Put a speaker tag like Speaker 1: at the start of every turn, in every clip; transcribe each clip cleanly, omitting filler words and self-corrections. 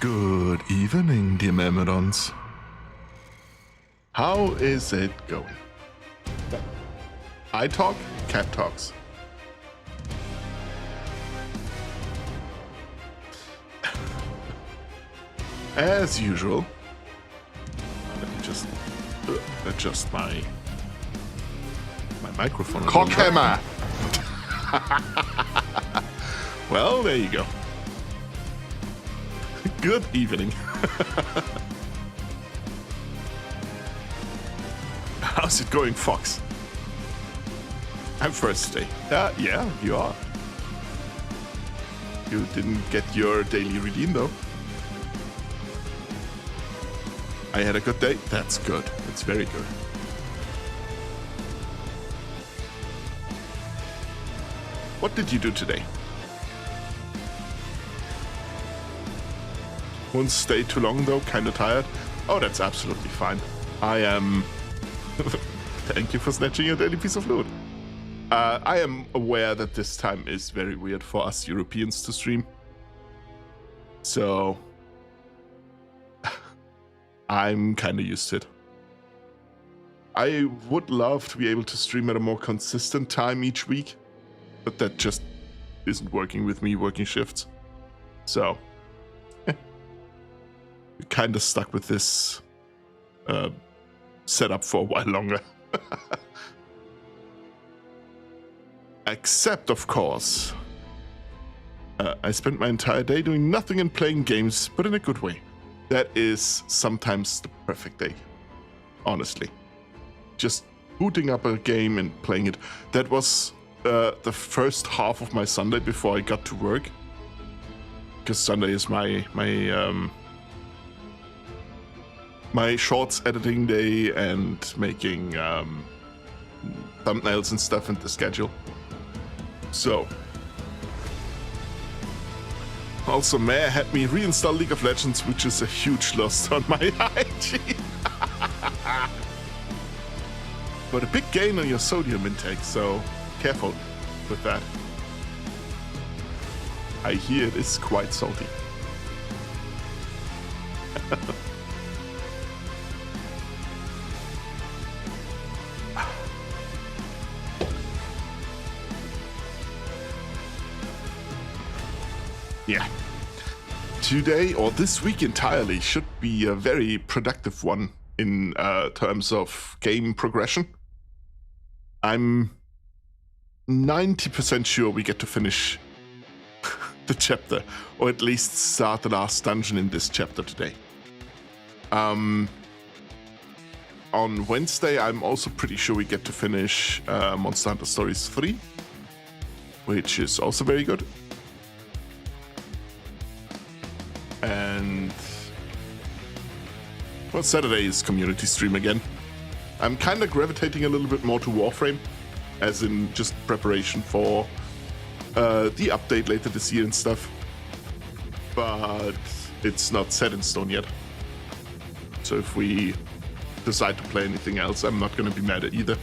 Speaker 1: Good evening, dear Myrmidons. How is it going? I talk, cat talks. As usual, let me just adjust my microphone.
Speaker 2: Cockhammer!
Speaker 1: Well, there you go. Good evening. How's it going, Fox? I'm first day. Yeah, you are. You didn't get your daily redeem, though. I had a good day. That's good. It's very good. What did you do today? Won't stay too long though, kinda tired. Oh, that's absolutely fine. I am... Thank you for snatching your daily piece of loot. I am aware that this time is very weird for us Europeans to stream. So... I'm kinda used to it. I would love to be able to stream at a more consistent time each week, but that just isn't working with me working shifts. So... kind of stuck with this setup for a while longer. Except, of course, I spent my entire day doing nothing and playing games, but in a good way. That is sometimes the perfect day, honestly. Just booting up a game and playing it. That was the first half of my Sunday before I got to work. Because Sunday is my shorts editing day and making thumbnails and stuff in the schedule. So. Also, Mare had me reinstall League of Legends, which is a huge loss on my IG. But a big gain on your sodium intake, so careful with that. I hear it is quite salty. Yeah. Today, or this week entirely, should be a very productive one in terms of game progression. I'm 90% sure we get to finish the chapter, or at least start the last dungeon in this chapter today. On Wednesday, I'm also pretty sure we get to finish Monster Hunter Stories 3, which is also very good. And well, Saturday is community stream again. I'm kind of gravitating a little bit more to Warframe, as in just preparation for the update later this year and stuff. But it's not set in stone yet. So if we decide to play anything else, I'm not going to be mad at either.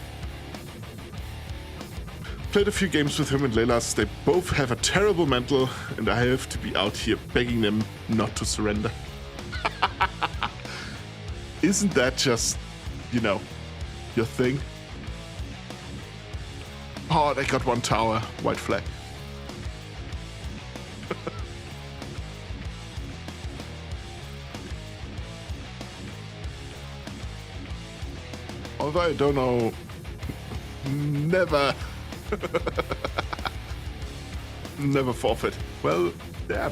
Speaker 1: Played a few games with him and Leilas. They both have a terrible mental, and I have to be out here begging them not to surrender. Isn't that just, you know, your thing? Oh, they got one tower. White flag. Although I don't know, never forfeit. Well, yeah.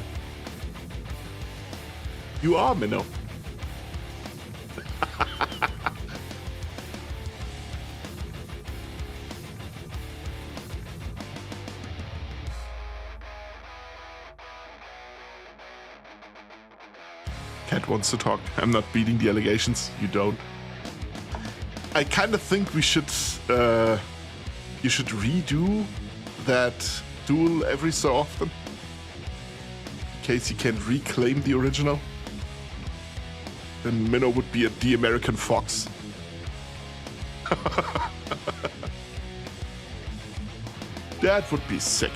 Speaker 1: You are, Minnow. Cat wants to talk. I'm not beating the allegations. You don't. I kind of think we should... you should redo that duel every so often, in case you can reclaim the original. Then Minnow would be the American Fox. That would be sick.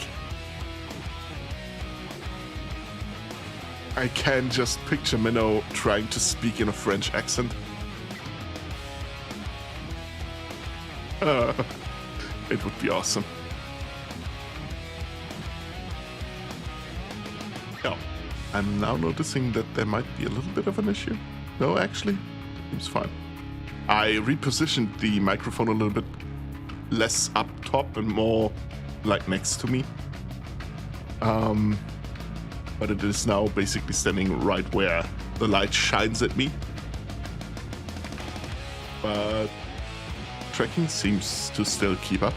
Speaker 1: I can just picture Minnow trying to speak in a French accent. It would be awesome. Oh, I'm now noticing that there might be a little bit of an issue. No, actually, seems fine. I repositioned the microphone a little bit less up top and more like next to me. But it is now basically standing right where the light shines at me. But tracking seems to still keep up.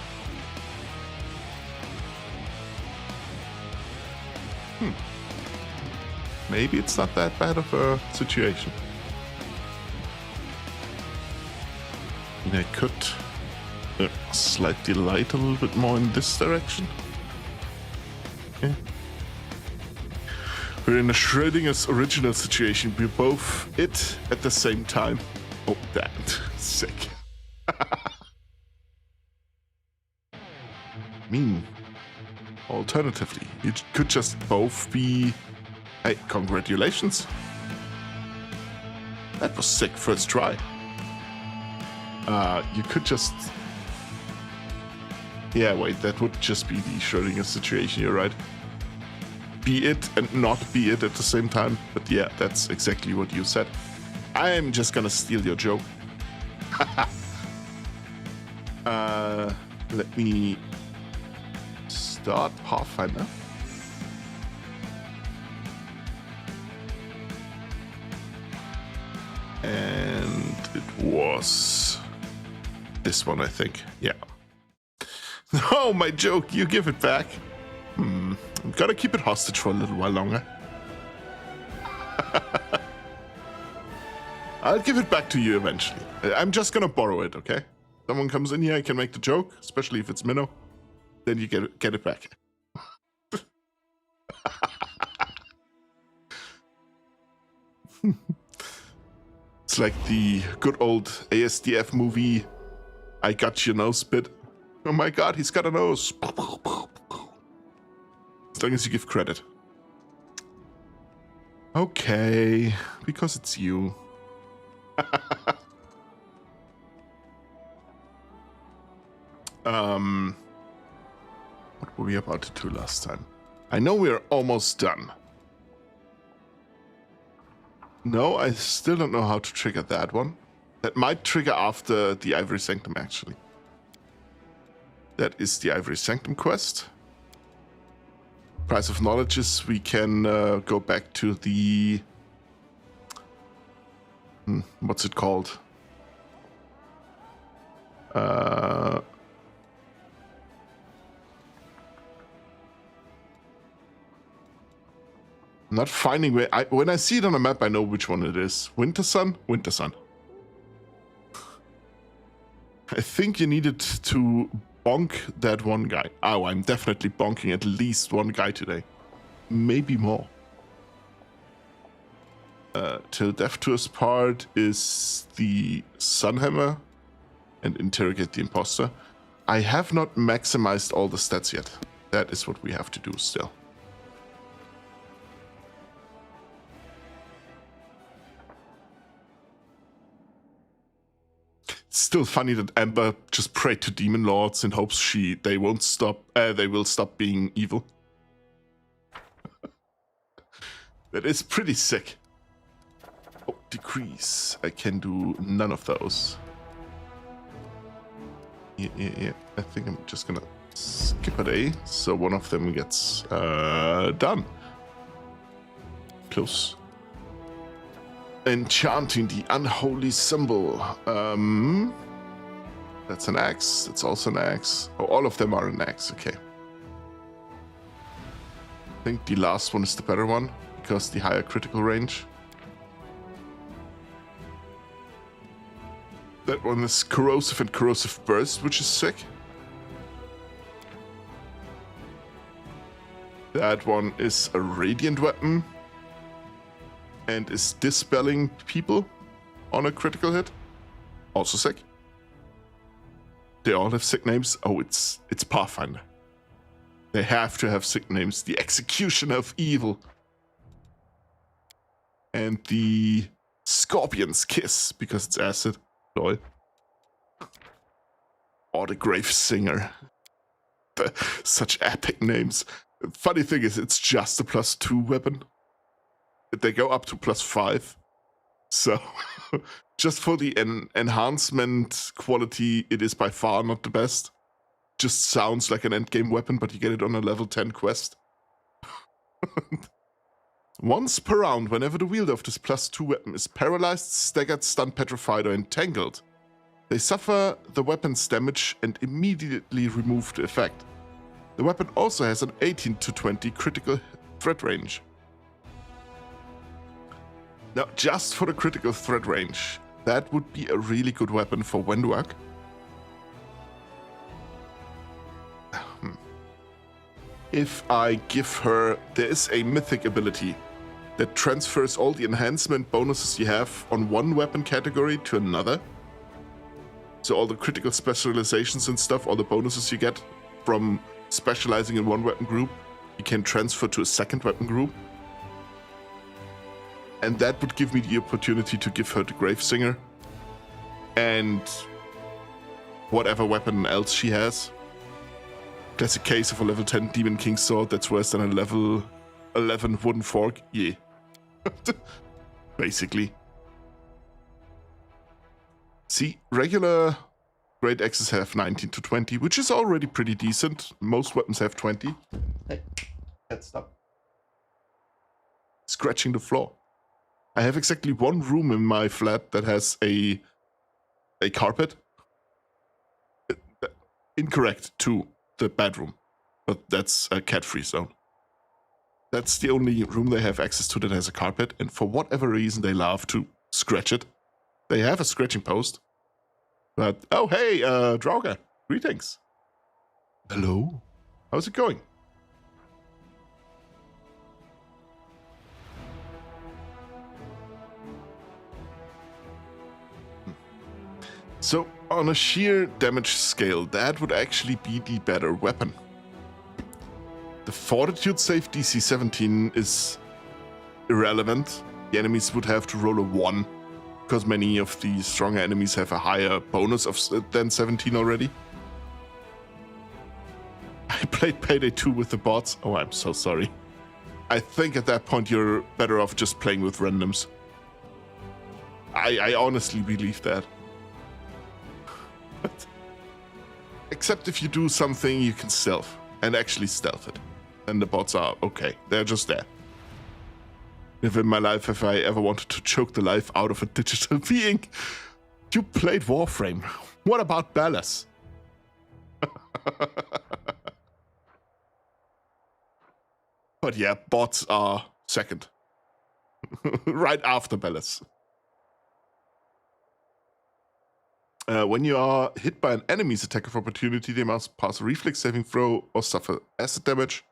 Speaker 1: Maybe it's not that bad of a situation. I could slide the light a little bit more in this direction. Okay. We're in a Schrödinger's original situation. We're both it at the same time. Oh, that. Sick. Alternatively, it could just both be... Hey, congratulations. That was sick first try. You could just... Yeah, wait, that would just be the Schrödinger situation, you're right. Be it and not be it at the same time. But yeah, that's exactly what you said. I'm just gonna steal your joke. Let me start Pathfinder. And it was this one, I think. Yeah. No, my joke, you give it back. I'm gonna keep it hostage for a little while longer. I'll give it back to you eventually. I'm just gonna borrow it, okay? Someone comes in here, I can make the joke, especially if it's Minnow. Then you get it back. It's like the good old ASDF movie, I Got Your Nose bit. Oh my god, he's got a nose. As long as you give credit. Okay, because it's you. What were we about to do last time? I know we're almost done. No, I still don't know how to trigger that one. That might trigger after the Ivory Sanctum, actually. That is the Ivory Sanctum quest. Price of Knowledge is we can go back to the... what's it called? Not finding where... when I see it on a map, I know which one it is. Winter Sun? Winter Sun. I think you needed to bonk that one guy. Oh, I'm definitely bonking at least one guy today. Maybe more. Till Death Tour's part is the Sunhammer and interrogate the imposter. I have not maximized all the stats yet. That is what we have to do still. It's still funny that Amber just prayed to demon lords in hopes they will stop being evil. That is pretty sick. Oh, decrease. I can do none of those. Yeah. I think I'm just gonna skip a day, so one of them gets done. Close. Enchanting the unholy symbol. That's an axe. That's also an axe. Oh, all of them are an axe. Okay. I think the last one is the better one because the higher critical range. That one is corrosive and corrosive burst, which is sick. That one is a radiant weapon and is dispelling people on a critical hit. Also sick. They all have sick names. Oh, it's Pathfinder. They have to have sick names. The executioner of evil. And the Scorpion's Kiss, because it's acid. Lol. Or the Grave Singer. Such epic names. Funny thing is, it's just a +2 weapon. They go up to +5. So, just for the enhancement quality, it is by far not the best. Just sounds like an endgame weapon, but you get it on a level 10 quest. Once per round, whenever the wielder of this +2 weapon is paralyzed, staggered, stunned, petrified, or entangled, they suffer the weapon's damage and immediately remove the effect. The weapon also has an 18 to 20 critical threat range. Now, just for the critical threat range, that would be a really good weapon for Wenduak. If I give her, there is a mythic ability that transfers all the enhancement bonuses you have on one weapon category to another. So all the critical specializations and stuff, all the bonuses you get from specializing in one weapon group, you can transfer to a second weapon group. And that would give me the opportunity to give her the Grave Singer and whatever weapon else she has. That's a case of a level 10 Demon King Sword that's worse than a level 11 Wooden Fork. Yeah. Basically. See, regular great axes have 19 to 20, which is already pretty decent. Most weapons have 20. Hey, let's stop. Scratching the floor. I have exactly one room in my flat that has a carpet. Incorrect, 2. The bedroom, but that's a cat-free zone. That's the only room they have access to that has a carpet, and for whatever reason they love to scratch it. They have a scratching post, but oh hey, Draugr, greetings. Hello, how's it going? So, on a sheer damage scale, that would actually be the better weapon. The Fortitude save DC 17 is irrelevant. The enemies would have to roll a 1, because many of the stronger enemies have a higher bonus than 17 already. I played Payday 2 with the bots. Oh, I'm so sorry. I think at that point you're better off just playing with randoms. I honestly believe that. Except if you do something you can stealth, and actually stealth it. And the bots are okay, they're just there. Never in my life have I ever wanted to choke the life out of a digital being. You played Warframe. What about Ballas? But yeah, bots are second. Right after Ballas. When you are hit by an enemy's attack of opportunity, they must pass a reflex saving throw or suffer acid damage.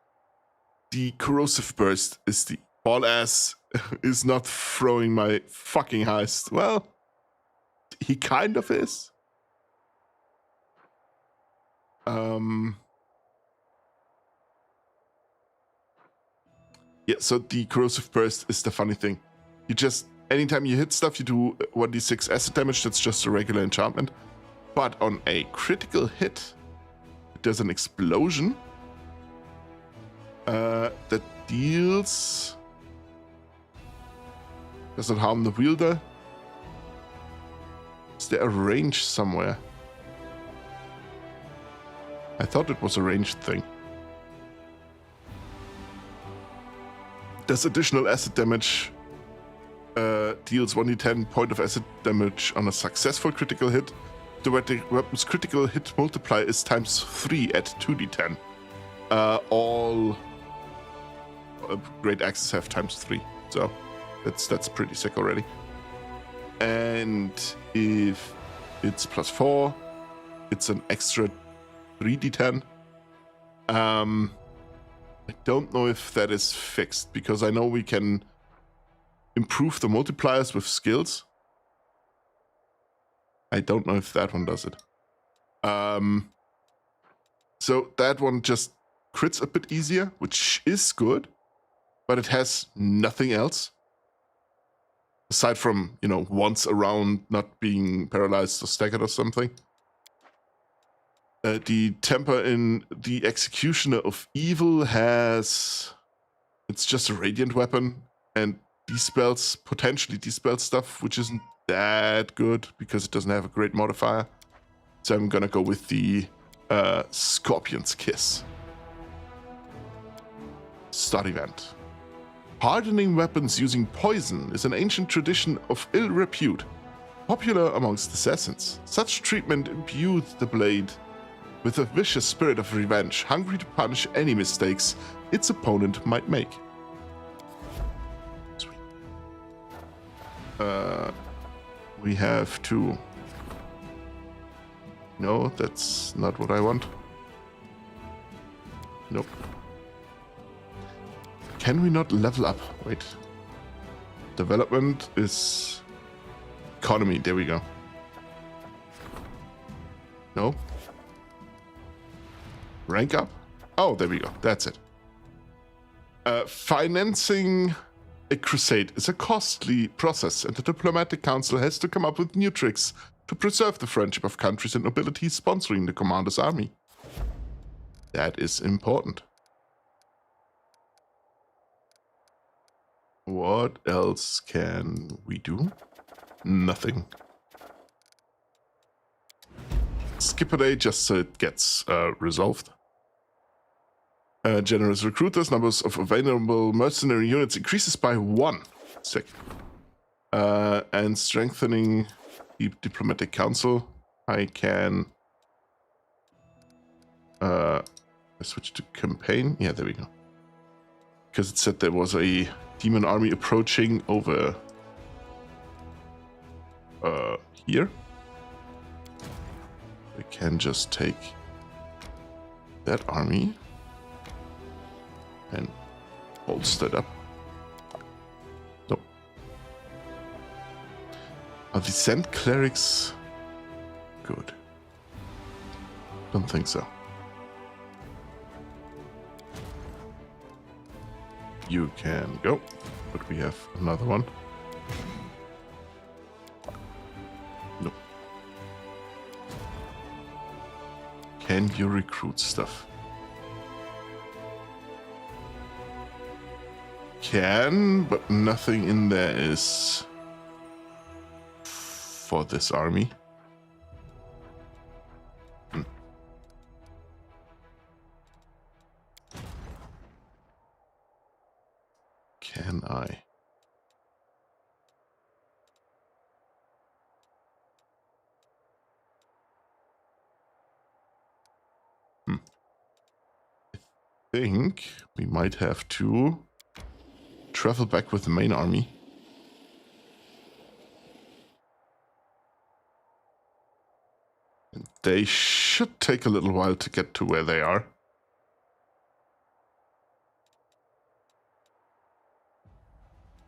Speaker 1: The corrosive burst is the ball ass is not throwing my fucking heist. Well, he kind of is. Yeah, so the corrosive burst is the funny thing. You just, anytime you hit stuff, you do 1d6 acid damage. That's just a regular enchantment. But on a critical hit, there's an explosion that deals... Does it harm the wielder? Is there a range somewhere? I thought it was a ranged thing. Does additional acid damage, deals 1d10 point of acid damage on a successful critical hit. The weapon's critical hit multiplier is ×3 at 2d10. All great axes have ×3, so that's pretty sick already. And if it's +4, it's an extra 3d10. I don't know if that is fixed, because I know we can improve the multipliers with skills. I don't know if that one does it. So that one just crits a bit easier, which is good, but it has nothing else. Aside from, you know, once around not being paralyzed or staggered or something. The temper in the Executioner of Evil has... It's just a radiant weapon, and dispels, potentially dispels stuff, which isn't that good because it doesn't have a great modifier. So I'm gonna go with the Scorpion's Kiss. Start event. Hardening weapons using poison is an ancient tradition of ill repute, popular amongst assassins. Such treatment imbued the blade with a vicious spirit of revenge, hungry to punish any mistakes its opponent might make. Sweet. We have to... No, that's not what I want. Nope. Can we not level up? Wait. Development is... Economy, there we go. No. Rank up? Oh, there we go. That's it. Financing a crusade is a costly process, and the diplomatic council has to come up with new tricks to preserve the friendship of countries and nobilities sponsoring the commander's army. That is important. What else can we do? Nothing. Skip a day just so it gets resolved. Generous recruiters, numbers of available mercenary units increases by 1. Sick. And strengthening the diplomatic council. I can switch to campaign. Yeah, there we go. Because it said there was a demon army approaching over here. We can just take that army and bolster it up. Nope. Are the Sent clerics good? Don't think so. You can go, but we have another one. Nope. Can you recruit stuff? Can, but nothing in there is for this army. Can I? I think we might have to travel back with the main army. And they should take a little while to get to where they are.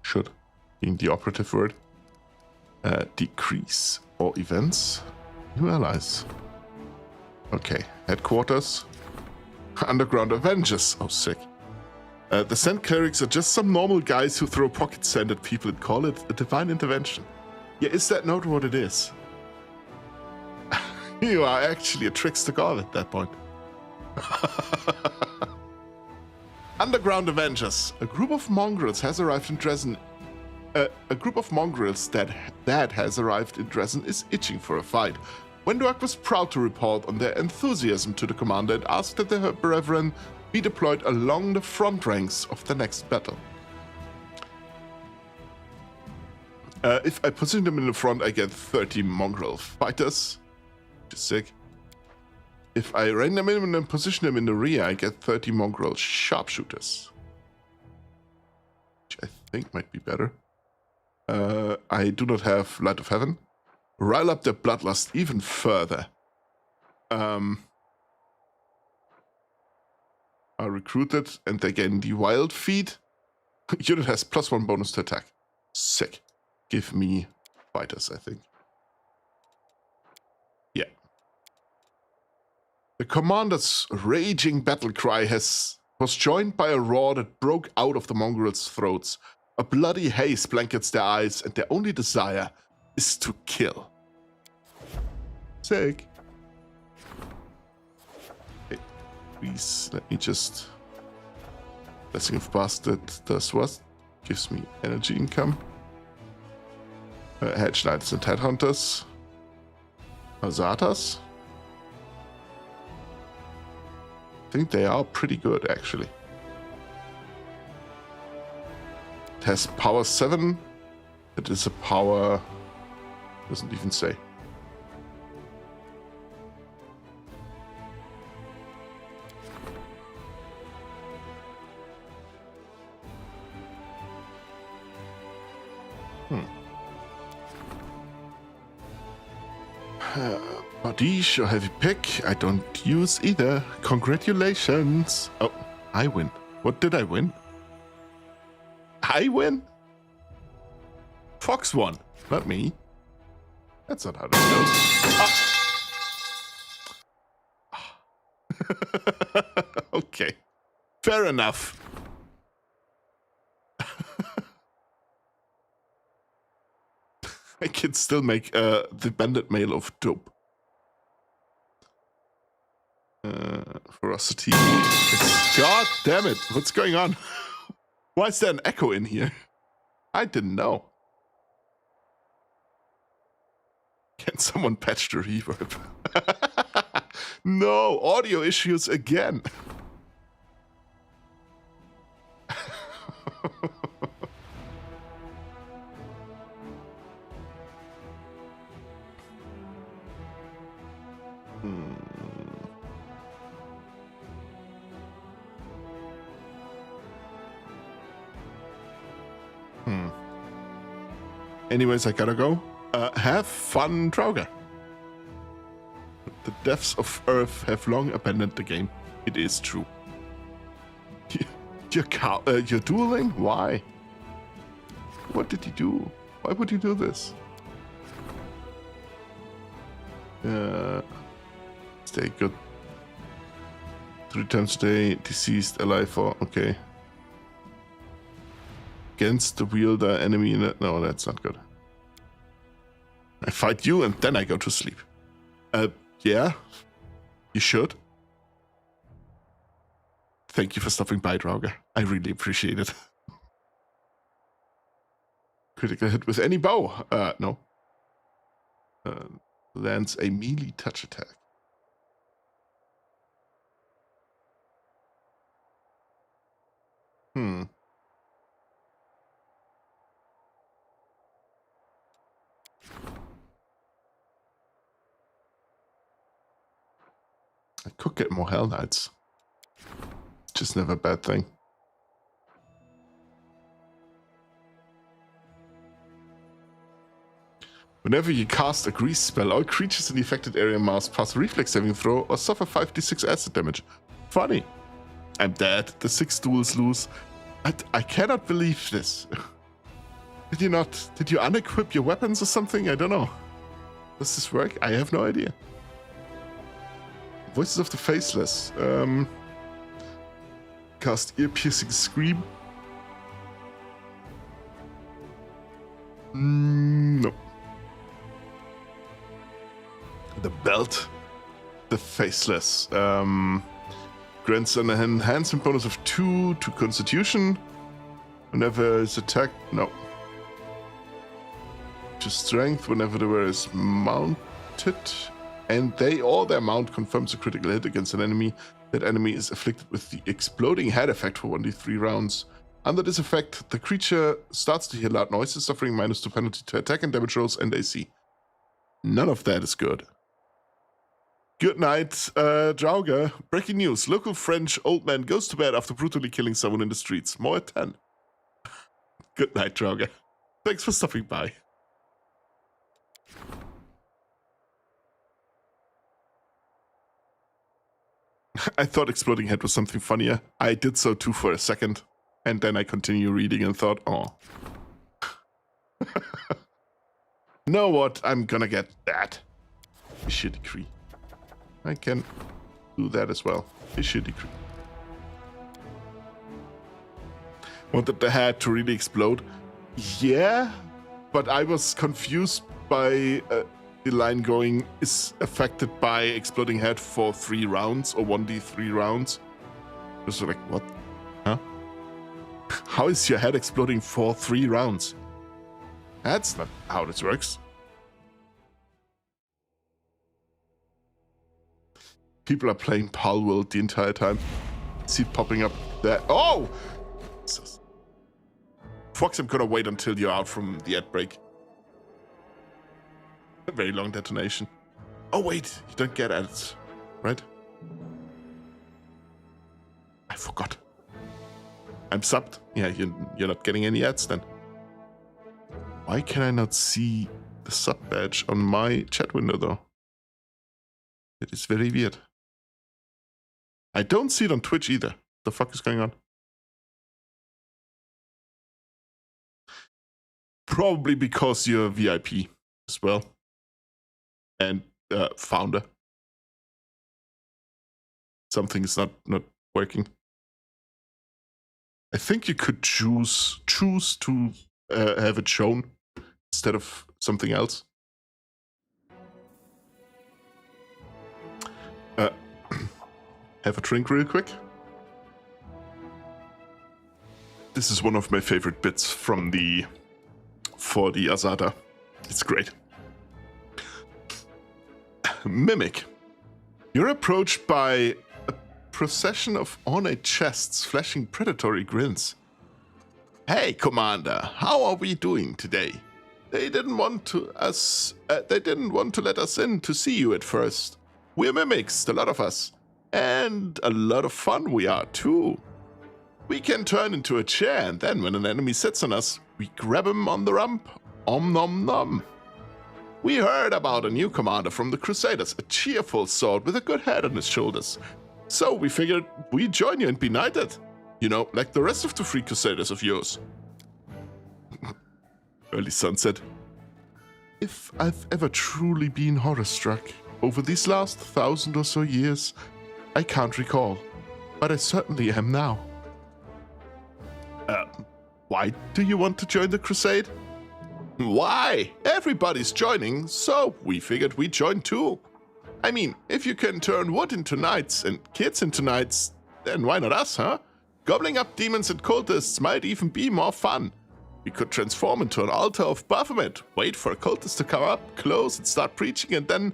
Speaker 1: Should, being the operative word. Decrease all events. New allies. Okay, headquarters. Underground Avengers. Oh, sick. The Sand Clerics are just some normal guys who throw pocket sand at people and call it a divine intervention. Yeah, is that not what it is? You are actually a trickster god at that point. Underground Avengers. A group of mongrels has arrived in Dresden. A group of mongrels that has arrived in Dresden is itching for a fight. Wendork was proud to report on their enthusiasm to the commander and asked that their brethren be deployed along the front ranks of the next battle. If I position them in the front, I get 30 mongrel fighters, which is sick. If I rein them in and position them in the rear, I get 30 mongrel sharpshooters, which I think might be better. I do not have Light of Heaven. Rile up their bloodlust even further. Are recruited and they gain the Wild Feed. Unit has +1 bonus to attack. Sick. Give me fighters, I think. Yeah. The commander's raging battle cry was joined by a roar that broke out of the mongrels' throats. A bloody haze blankets their eyes, and their only desire is to kill. Sick. Okay, please let me just... Blessing of Bastard does what? Gives me energy income. Hedge Knights and Headhunters. Azatas. I think they are pretty good, actually. It has power 7. It is a power... Doesn't even say. Bodish or Heavy Pick, I don't use either. Congratulations. Oh, I win. What did I win? I win? Fox won, not me. That's not how that goes. Okay, fair enough. I can still make the bandit mail of dope. Ferocity. God damn it. What's going on? Why is there an echo in here? I didn't know. Can someone patch the reverb? No, audio issues again. Anyways, I gotta go. Have fun, Draugr. The depths of Earth have long abandoned the game. It is true. You're dueling? Why? What did you do? Why would you do this? Stay good. 3 times a day, deceased, alive, or okay. Against the wielder, enemy in it. No, that's not good. I fight you and then I go to sleep. Yeah, you should. Thank you for stopping by, Draugr. I really appreciate it. Critical hit with any bow. No. Lands a melee touch attack. I could get more Hell Knights. Just never a bad thing. Whenever you cast a grease spell, all creatures in the affected area must pass a reflex saving throw or suffer 5d6 acid damage. Funny. I'm dead. The 6 duels lose. I cannot believe this. Did you unequip your weapons or something? I don't know. Does this work? I have no idea. Voices of the Faceless. Cast Ear-Piercing Scream. No. The Belt. The Faceless. Grants an enhancement bonus of 2 to Constitution. Whenever it's attacked. No. To Strength whenever the wearer is mounted. And they or their mount confirms a critical hit against an enemy. That enemy is afflicted with the exploding head effect for 1d3 rounds. Under this effect, the creature starts to hear loud noises, suffering -2 penalty to attack and damage rolls and AC. None of that is good. Good night, Draugr. Breaking news. Local French old man goes to bed after brutally killing someone in the streets. More at 10. Good night, Draugr. Thanks for stopping by. I thought exploding head was something funnier. I did so too for a second. And then I continue reading and thought, oh. You know what? I'm gonna get that. Issue decree. I can do that as well. Issue decree. wanted the head to really explode. Yeah, but I was confused by the line going is affected by exploding head for 3 rounds or 1d3 rounds. I was like, what? Huh? How is your head exploding for 3 rounds? That's not how this works. People are playing Pal World the entire time. See it popping up there. Oh! Fox, I'm gonna wait until you're out from the ad break. A very long detonation. Oh wait, you don't get ads, right? I forgot. I'm subbed. Yeah, you're not getting any ads then. Why can I not see the sub badge on my chat window though? It is very weird. I don't see it on Twitch either. The fuck is going on? Probably because you're VIP as well. And founder. Something is not working. I think you could choose to have it shown instead of something else. Have a drink real quick. This is one of my favorite bits from for the Asada. It's great. Mimic. You're approached by a procession of ornate chests flashing predatory grins. Hey, Commander, how are we doing today? They didn't want to let us in to see you at first. We're mimics, a lot of us. And a lot of fun we are, too. We can turn into a chair, and then when an enemy sits on us, we grab him on the rump. Om nom nom. We heard about a new commander from the Crusaders, a cheerful sword with a good head on his shoulders. So we figured we'd join you and be knighted. You know, like the rest of the 3 Crusaders of yours. Early sunset. If I've ever truly been horror-struck over these last 1,000 or so years, I can't recall, but I certainly am now. Why do you want to join the crusade? Why? Everybody's joining, so we figured we'd join too. I mean, if you can turn wood into knights and kids into knights, then why not us, huh? Gobbling up demons and cultists might even be more fun. We could transform into an altar of Baphomet, wait for a cultist to come up close and start preaching, and then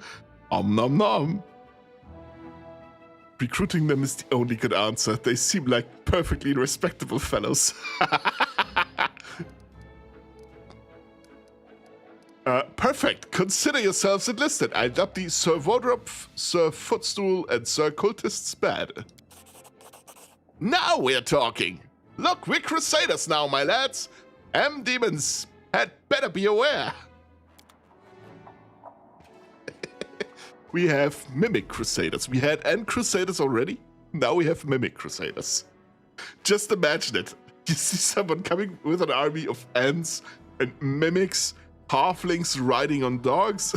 Speaker 1: om nom nom. Recruiting them is the only good answer. They seem like perfectly respectable fellows. Perfect. Consider yourselves enlisted. I'll dub the Sir Wardrobe, Sir Footstool, and Sir Cultist's bed. Now we're talking. Look, we're Crusaders now, my lads. Demons had better be aware. We have Mimic Crusaders. We had End Crusaders already. Now we have Mimic Crusaders. Just imagine it. You see someone coming with an army of Ents and Mimics, halflings riding on dogs.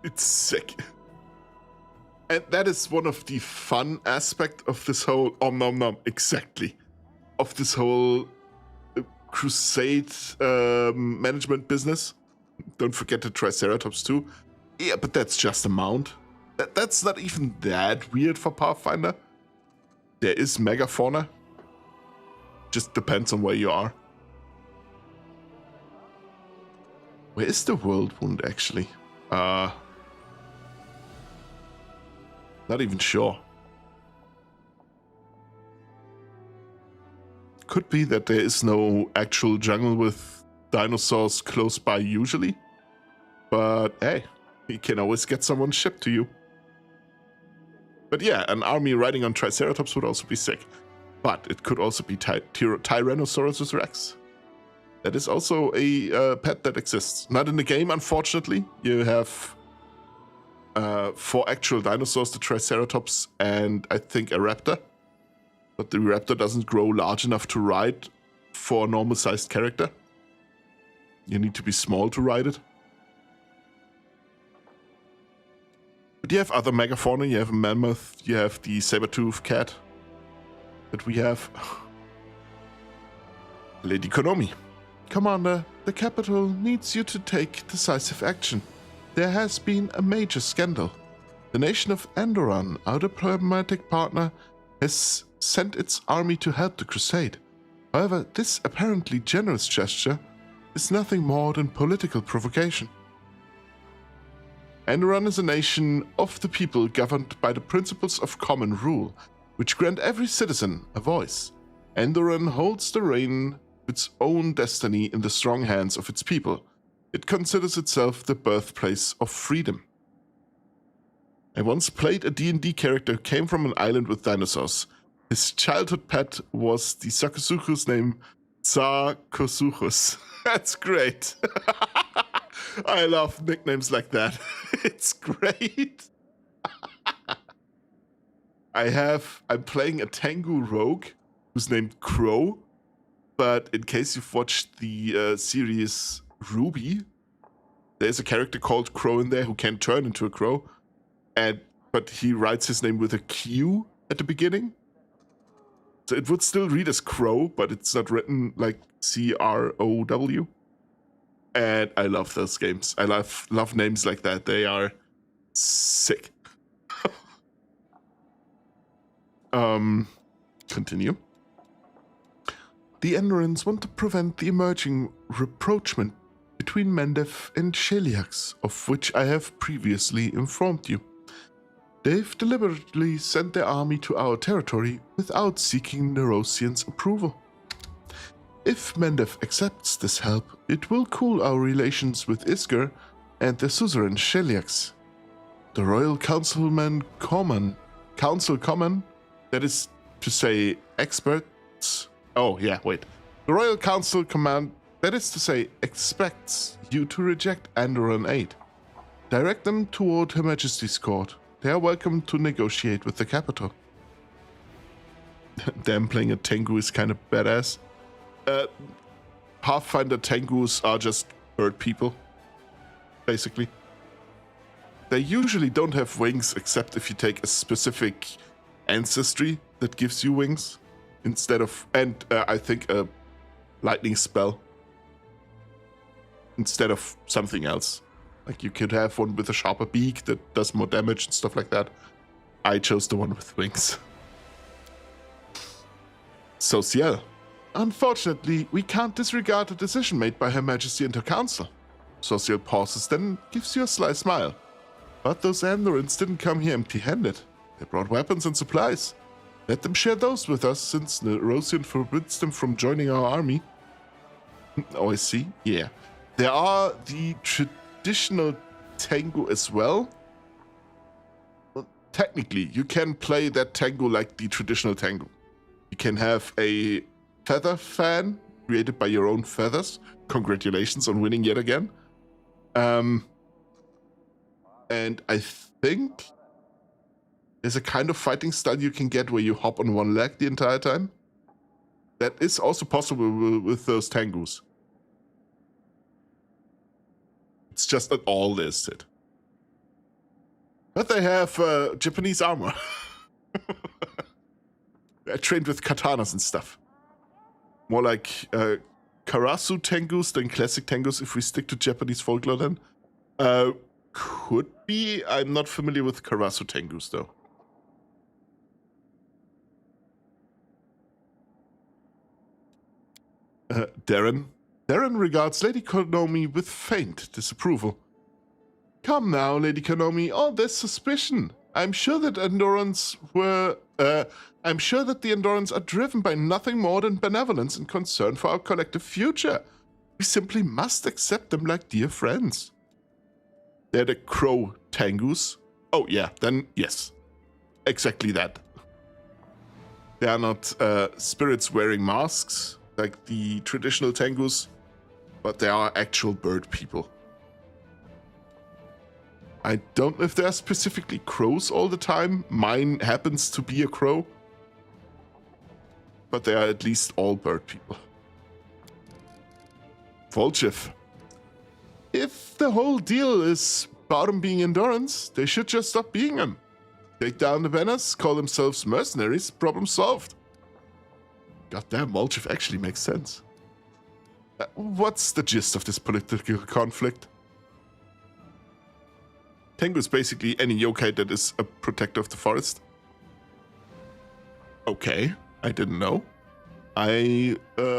Speaker 1: It's sick. And that is one of the fun aspects of this whole om nom nom, exactly. Of this whole crusade management business. Don't forget the Triceratops too. Yeah, but that's just a mount. That's not even that weird for Pathfinder. There is megafauna. Just depends on where you are. Where is the world wound actually? Not even sure. Could be that there is no actual jungle with dinosaurs close by usually. But hey, you can always get someone shipped to you. But yeah, an army riding on Triceratops would also be sick. But it could also be Tyrannosaurus Rex. That is also a pet that exists. Not in the game, unfortunately. You have 4 actual dinosaurs, the Triceratops and I think a raptor. But the raptor doesn't grow large enough to ride for a normal-sized character. You need to be small to ride it. But you have other megafauna. You have a mammoth. You have the saber-toothed cat that we have. Lady Konomi. Commander, the capital needs you to take decisive action. There has been a major scandal. The nation of Andoran, our diplomatic partner, has sent its army to help the crusade. However, this apparently generous gesture is nothing more than political provocation. Andoran is a nation of the people governed by the principles of common rule, which grant every citizen a voice. Andoran holds the reign of its own destiny in the strong hands of its people. It considers itself the birthplace of freedom. I once played a D&D character who came from an island with dinosaurs. His childhood pet was the Sakusuchu's name, Tsar Kosuchus. That's great. I love nicknames like that. It's great. I'm playing a Tengu rogue who's named Crow. But in case you've watched the series Ruby, there's a character called Crow in there who can turn into a crow. But he writes his name with a Q at the beginning. So it would still read as Crow, but it's not written like C-R-O-W. And I love those games. I love names like that. They are sick. Continue. The Endorans want to prevent the emerging rapprochement between Mendev and Sheliax, of which I have previously informed you. They've deliberately sent their army to our territory without seeking Nerosian's approval. If Mendev accepts this help, it will cool our relations with Isger and the suzerain Sheliax. The Royal Council Common, that is to say experts... Oh, yeah, wait. The Royal Council Command, that is to say, expects you to reject Andoran aid. Direct them toward Her Majesty's court. They are welcome to negotiate with the capital. Damn, playing a Tengu is kind of badass. Pathfinder Tengus are just bird people, basically. They usually don't have wings except if you take a specific ancestry that gives you wings. Instead of, I think a lightning spell instead of something else. Like you could have one with a sharper beak that does more damage and stuff like that. I chose the one with wings. Social. Unfortunately, we can't disregard the decision made by Her Majesty and her council. Social pauses, then gives you a sly smile. But those Andorans didn't come here empty-handed. They brought weapons and supplies. Let them share those with us, since Nerosian forbids them from joining our army. Oh, I see. Yeah. There are the traditional Tengu as well. Well, technically, you can play that Tengu like the traditional Tengu. You can have a feather fan created by your own feathers. Congratulations on winning yet again. And I think there's a kind of fighting style you can get where you hop on one leg the entire time. That is also possible with those Tengus. It's just not all listed. But they have Japanese armor. They're trained with katanas and stuff. More like Karasu Tengus than classic Tengus if we stick to Japanese folklore then. Could be. I'm not familiar with Karasu Tengus though. Darren regards Lady Konomi with faint disapproval. Come now, Lady Konomi, all this suspicion. I'm sure that the Andorans are driven by nothing more than benevolence and concern for our collective future. We simply must accept them like dear friends. They're the Crow Tengus. Oh yeah, then yes. Exactly that. They are not spirits wearing masks like the traditional Tengus, but they are actual bird people. I don't know if they're specifically crows all the time. Mine happens to be a crow. But they are at least all bird people. Volchev. If the whole deal is about them being endurance. They should just stop being them. Take down the banners, call themselves mercenaries, problem solved. Goddamn, Molchiv actually makes sense. What's the gist of this political conflict? Tengu is basically any yokai that is a protector of the forest. Okay, I didn't know. I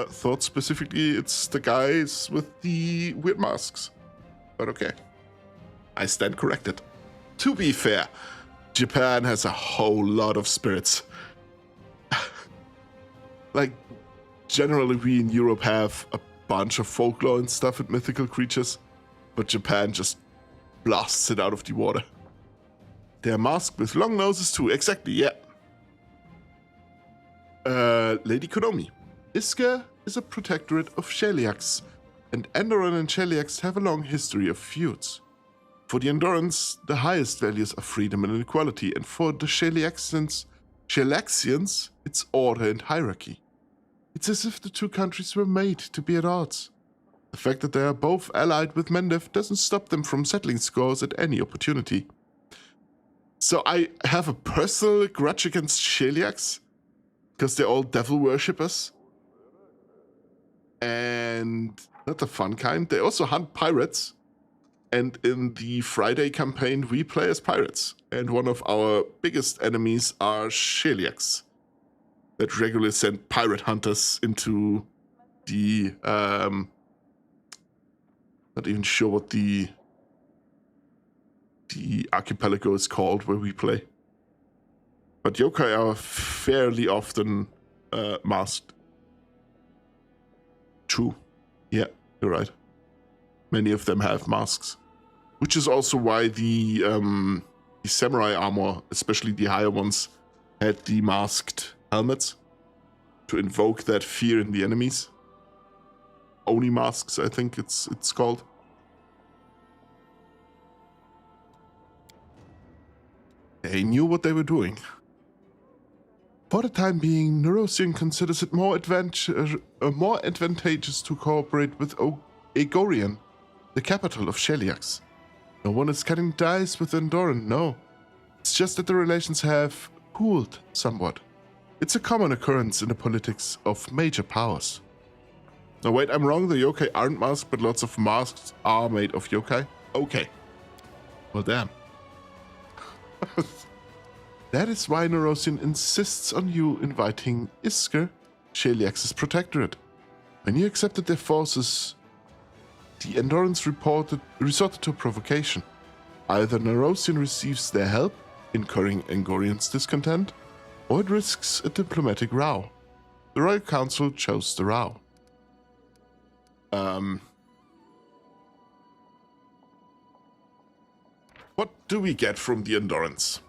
Speaker 1: thought specifically it's the guys with the weird masks. But okay. I stand corrected. To be fair, Japan has a whole lot of spirits. Like, generally we in Europe have a bunch of folklore and stuff and mythical creatures, but Japan just blasts it out of the water. They're masked with long noses too, exactly, yeah. Lady Konomi. Iske is a protectorate of Sheliaks, and Endoran and Sheliaks have a long history of feuds. For the Endurance, the highest values are freedom and equality, and for the Sheliaxians, it's order and hierarchy. It's as if the two countries were made to be at odds. The fact that they are both allied with Mendev doesn't stop them from settling scores at any opportunity. So I have a personal grudge against Sheliaks, because they're all devil worshippers. And not the fun kind. They also hunt pirates. And in the Friday campaign, we play as pirates. And one of our biggest enemies are Sheliaks, that regularly send pirate hunters into the... not even sure what the archipelago is called where we play. But yokai are fairly often masked. True. Yeah, you're right. Many of them have masks. Which is also why the samurai armor, especially the higher ones, had the masked helmets to invoke that fear in the enemies. Oni masks, I think it's called. They knew what they were doing. For the time being, Neurosian considers it more advantageous to cooperate with Agorian, the capital of Sheliaks. No one is cutting ties with Endoran, no. It's just that the relations have cooled somewhat. It's a common occurrence in the politics of major powers. No, wait, I'm wrong. The yokai aren't masked, but lots of masks are made of yokai. Okay. Well, damn. That is why Neurosian insists on you inviting Isker, Sheliax's protectorate. When you accepted their forces, the Endurance resorted to provocation. Either Neurosian receives their help, incurring Angorian's discontent, or it risks a diplomatic row. The Royal Council chose the row. What do we get from the Endurance?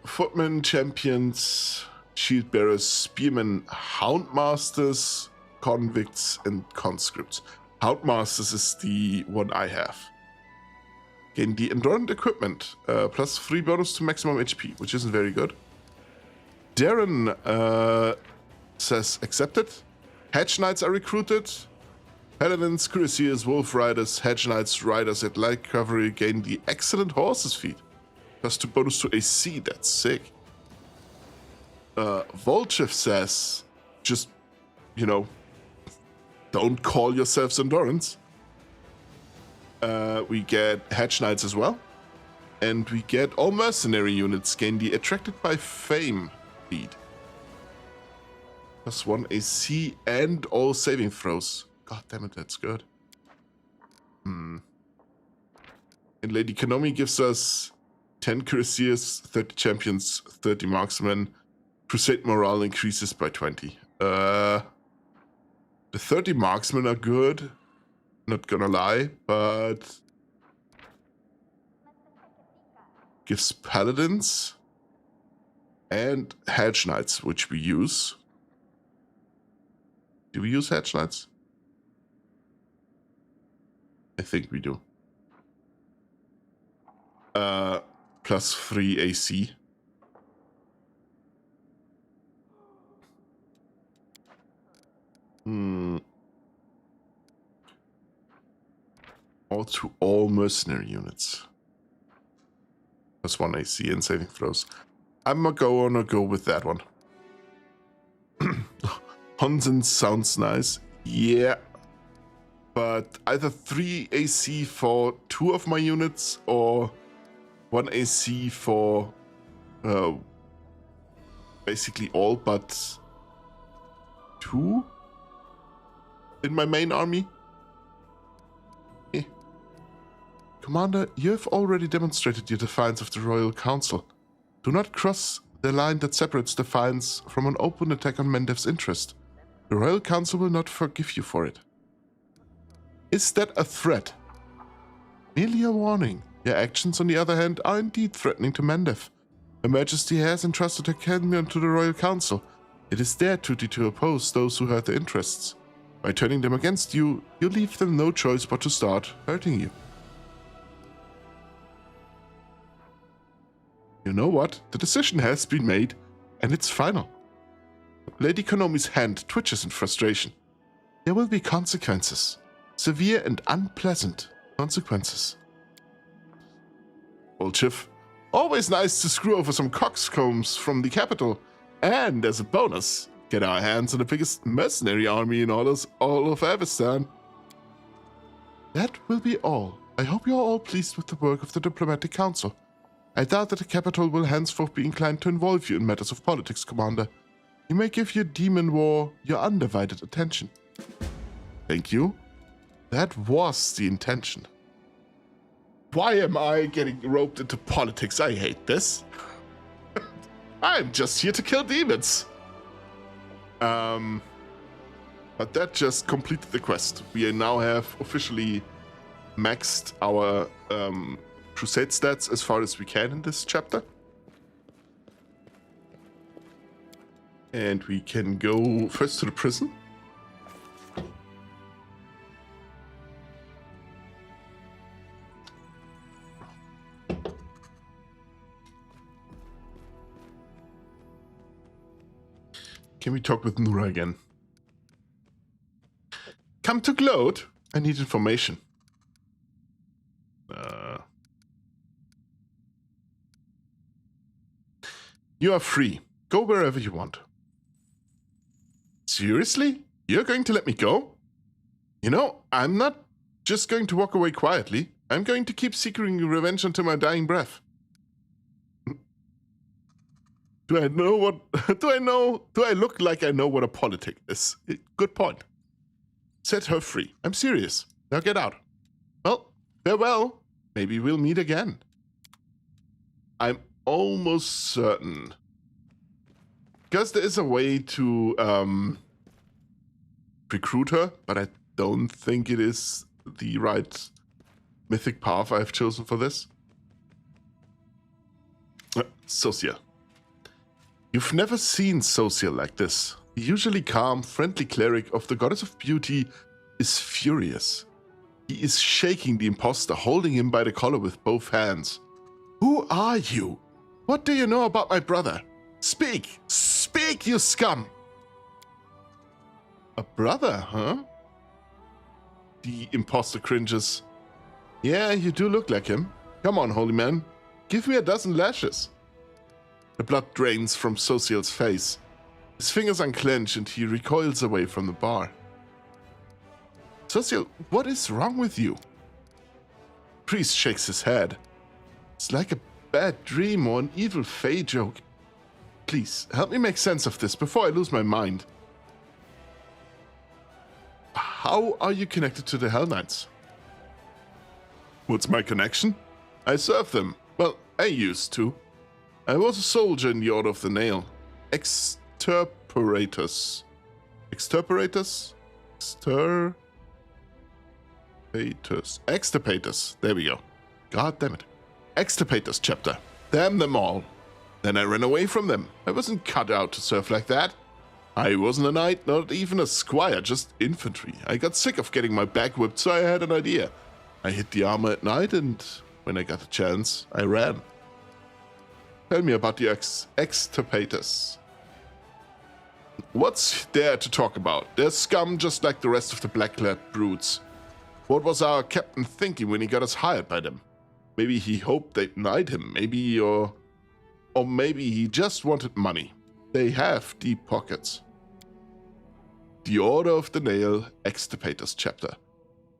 Speaker 1: Footmen, champions, shield bearers, spearmen, houndmasters, convicts, and conscripts. Houndmasters is the one I have. Gain the Endurant equipment, plus 3 bonus to maximum HP, which isn't very good. Darren says accepted. Hedge Knights are recruited. Paladins, Cuirassiers, Wolf Riders, Hedge Knights, Riders at Light Cavalry gain the excellent horses feat. Plus 2 bonus to AC, that's sick. Volchev says, just, you know, don't call yourselves Endurance. We get Hedge Knights as well. And we get all mercenary units gain the Attracted by Fame feat. Plus 1 AC and all saving throws. God damn it, that's good. And Lady Konomi gives us 10 Cuirassiers, 30 Champions, 30 Marksmen. Crusade morale increases by 20. The 30 Marksmen are good. Not gonna lie, but... gives Paladins and Hedge Knights, which we use. Do we use Hedge Knights? I think we do. Plus 3 AC. Power to all mercenary units. +1 AC and saving throws. I'm gonna go with that one. Honzen sounds nice. Yeah. But either 3 AC for 2 of my units or 1 AC for basically all but 2 in my main army. Commander, you have already demonstrated your defiance of the Royal Council. Do not cross the line that separates defiance from an open attack on Mendev's interest. The Royal Council will not forgive you for it. Is that a threat? Merely a warning. Your actions, on the other hand, are indeed threatening to Mendev. Her Majesty has entrusted her kingdom to the Royal Council. It is their duty to oppose those who hurt their interests. By turning them against you, you leave them no choice but to start hurting you. You know what? The decision has been made, and it's final. Lady Konomi's hand twitches in frustration. There will be consequences. Severe and unpleasant consequences. Old Chief, always nice to screw over some coxcombs from the capital, and as a bonus, get our hands on the biggest mercenary army in all of Avestan. That will be all. I hope you are all pleased with the work of the Diplomatic Council. I doubt that the capital will henceforth be inclined to involve you in matters of politics, Commander. You may give your demon war your undivided attention. Thank you. That was the intention. Why am I getting roped into politics? I hate this. I'm just here to kill demons. But that just completed the quest. We now have officially maxed our crusade stats as far as we can in this chapter. And we can go first to the prison. Can we talk with Nura again? Come to Gloat. I need information. You are free. Go wherever you want. Seriously? You're going to let me go? You know, I'm not just going to walk away quietly. I'm going to keep seeking revenge until my dying breath. Do I look like I know what a politic is? Good point. Set her free. I'm serious. Now get out. Well, farewell. Maybe we'll meet again. I'm almost certain. Because there is a way to recruit her, but I don't think it is the right mythic path I've chosen for this. Socia. You've never seen Socia like this. The usually calm, friendly cleric of the Goddess of Beauty is furious. He is shaking the imposter, holding him by the collar with both hands. Who are you? What do you know about my brother? Speak! Speak, you scum! A brother, huh? The imposter cringes. Yeah, you do look like him. Come on, holy man. Give me a dozen lashes. The blood drains from Social's face. His fingers unclench and he recoils away from the bar. Social, what is wrong with you? Priest shakes his head. It's like a bad dream or an evil fae joke. Please, help me make sense of this before I lose my mind. How are you connected to the Hell Knights? What's my connection? I serve them. Well, I used to. I was a soldier in the Order of the Nail. Extirpators. Extirpators? Extirpators. There we go. God damn it. Extirpators chapter. Damn them all. Then I ran away from them. I wasn't cut out to serve like that. I wasn't a knight, not even a squire, just infantry. I got sick of getting my back whipped, so I had an idea. I hit the armor at night, and when I got the chance, I ran. Tell me about the extirpators. What's there to talk about? They're scum just like the rest of the black-clad brutes. What was our captain thinking when he got us hired by them? Maybe he hoped they'd knight him, or maybe he just wanted money. They have deep pockets. The Order of the Nail, Extirpators chapter.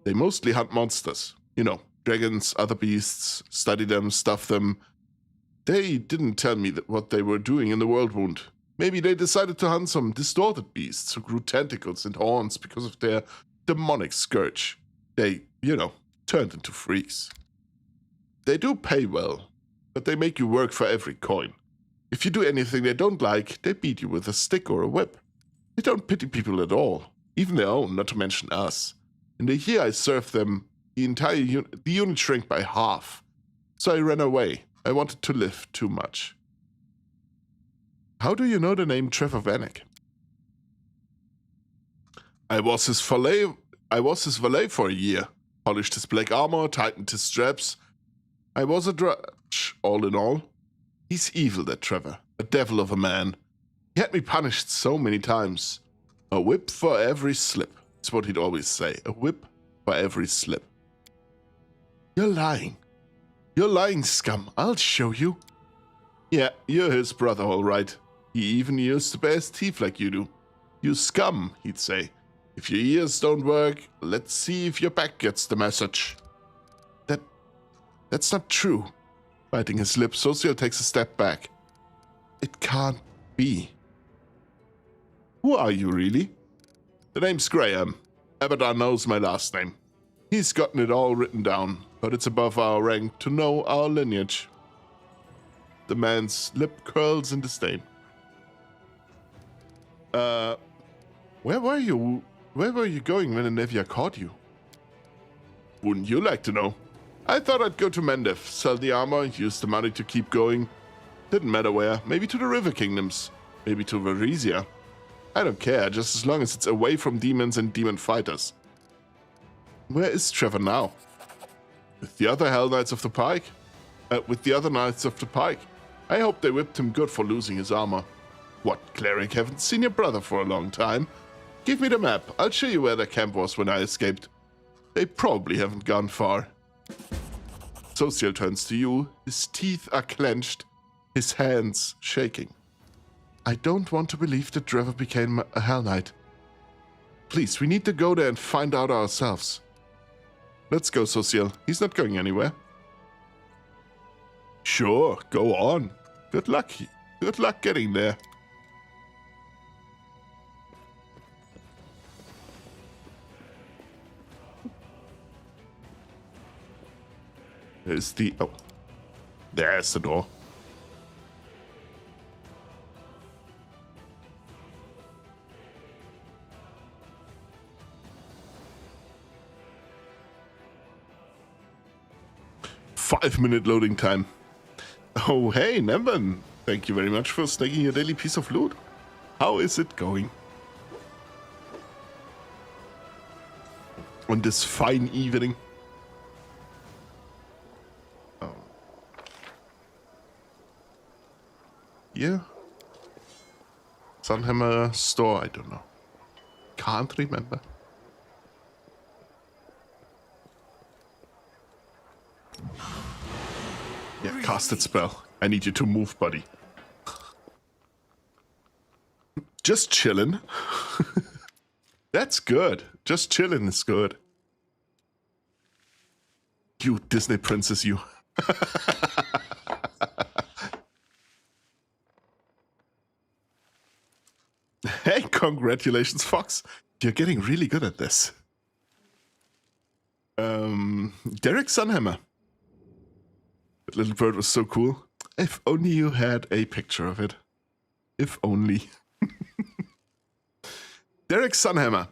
Speaker 1: They mostly hunt monsters. You know, dragons, other beasts, study them, stuff them. They didn't tell me what they were doing in the World Wound. Maybe they decided to hunt some distorted beasts who grew tentacles and horns because of their demonic scourge. They, turned into freaks. They do pay well, but they make you work for every coin. If you do anything they don't like, they beat you with a stick or a whip. They don't pity people at all, even their own, not to mention us. In the year I served them, the unit shrank by half. So I ran away. I wanted to live too much. How do you know the name Trevor Vanek? I was his valet for a year. Polished his black armor, tightened his straps. I was a drudge, all in all. He's evil, that Trevor. A devil of a man. He had me punished so many times. A whip for every slip. That's what he'd always say. A whip for every slip. You're lying. You're lying, scum. I'll show you. Yeah, you're his brother, all right. He even used to bare his teeth like you do. You scum, he'd say. If your ears don't work, let's see if your back gets the message. That's not true. Biting his lips, Social takes a step back. It can't be. Who are you, really? The name's Graham. Abaddon knows my last name. He's gotten it all written down, but it's above our rank to know our lineage. The man's lip curls in disdain. Where were you? Where were you going when Nevia caught you? Wouldn't you like to know? I thought I'd go to Mendev, sell the armor, use the money to keep going. Didn't matter where. Maybe to the River Kingdoms. Maybe to Varisia. I don't care, just as long as it's away from demons and demon fighters. Where is Trevor now? With the other Hell Knights of the Pike? I hope they whipped him good for losing his armor. What, cleric, haven't seen your brother for a long time? Give me the map. I'll show you where their camp was when I escaped. They probably haven't gone far. Social turns to you. His teeth are clenched, his hands shaking. I don't want to believe that Trevor became a Hell Knight. Please, we need to go there and find out ourselves. Let's go, Social. He's not going anywhere. Sure, go on. Good luck. Good luck getting there. There's the... Oh. There's the door. Five-minute loading time. Oh, hey, Nemban. Thank you very much for snagging your daily piece of loot. How is it going? On this fine evening. Oh. Yeah. Sunhammer store, I don't know. Can't remember. Yeah, casted spell. I need you to move, buddy. Just chillin'. That's good. Just chillin' is good. You Disney princess, you. Hey, congratulations, Fox. You're getting really good at this. Derek Sunhammer. That little bird was so cool. If only you had a picture of it. If only. Derek Sunhammer.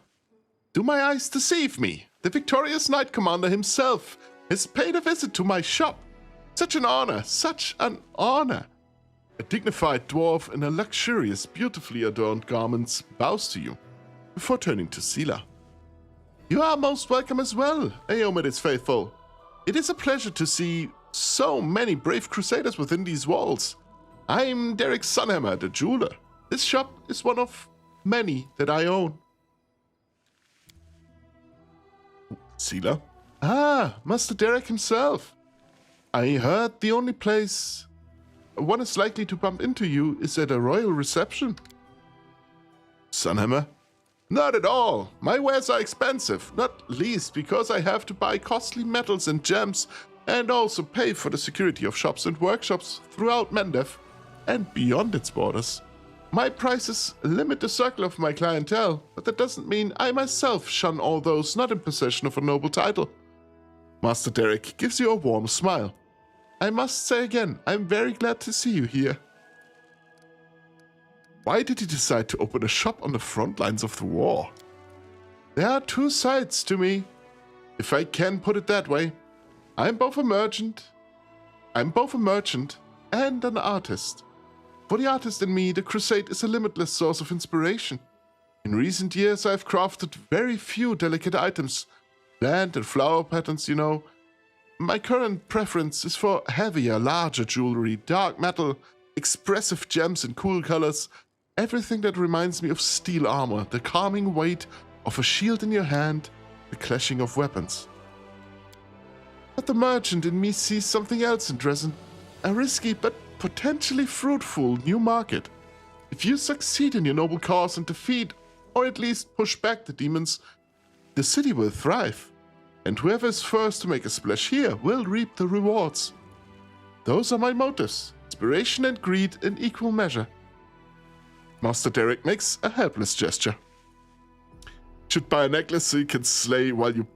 Speaker 1: Do my eyes deceive me? The victorious Knight Commander himself has paid a visit to my shop. Such an honor, such an honor. A dignified dwarf in a luxurious, beautifully adorned garments bows to you before turning to Sela. You are most welcome as well, Aeomedis faithful. It is a pleasure to see so many brave crusaders within these walls. I'm Derek Sunhammer, the jeweler. This shop is one of many that I own. Sealer? Ah, Master Derek himself. I heard the only place one is likely to bump into you is at a royal reception. Sunhammer? Not at all. My wares are expensive, not least because I have to buy costly metals and gems and also pay for the security of shops and workshops throughout Mendev and beyond its borders. My prices limit the circle of my clientele, but that doesn't mean I myself shun all those not in possession of a noble title. Master Derek gives you a warm smile. I must say again, I'm very glad to see you here. Why did you decide to open a shop on the front lines of the war? There are two sides to me, if I can put it that way. I'm both a merchant and an artist. For the artist in me, the crusade is a limitless source of inspiration. In recent years, I've crafted very few delicate items, plant and flower patterns, you know. My current preference is for heavier, larger jewelry, dark metal, expressive gems in cool colors, everything that reminds me of steel armor, the calming weight of a shield in your hand, the clashing of weapons. But the merchant in me sees something else in Dresden, a risky but potentially fruitful new market. If you succeed in your noble cause and defeat, or at least push back the demons, the city will thrive. And whoever is first to make a splash here will reap the rewards. Those are my motives, inspiration and greed in equal measure. Master Derek makes a helpless gesture. Should buy a necklace so you can slay while you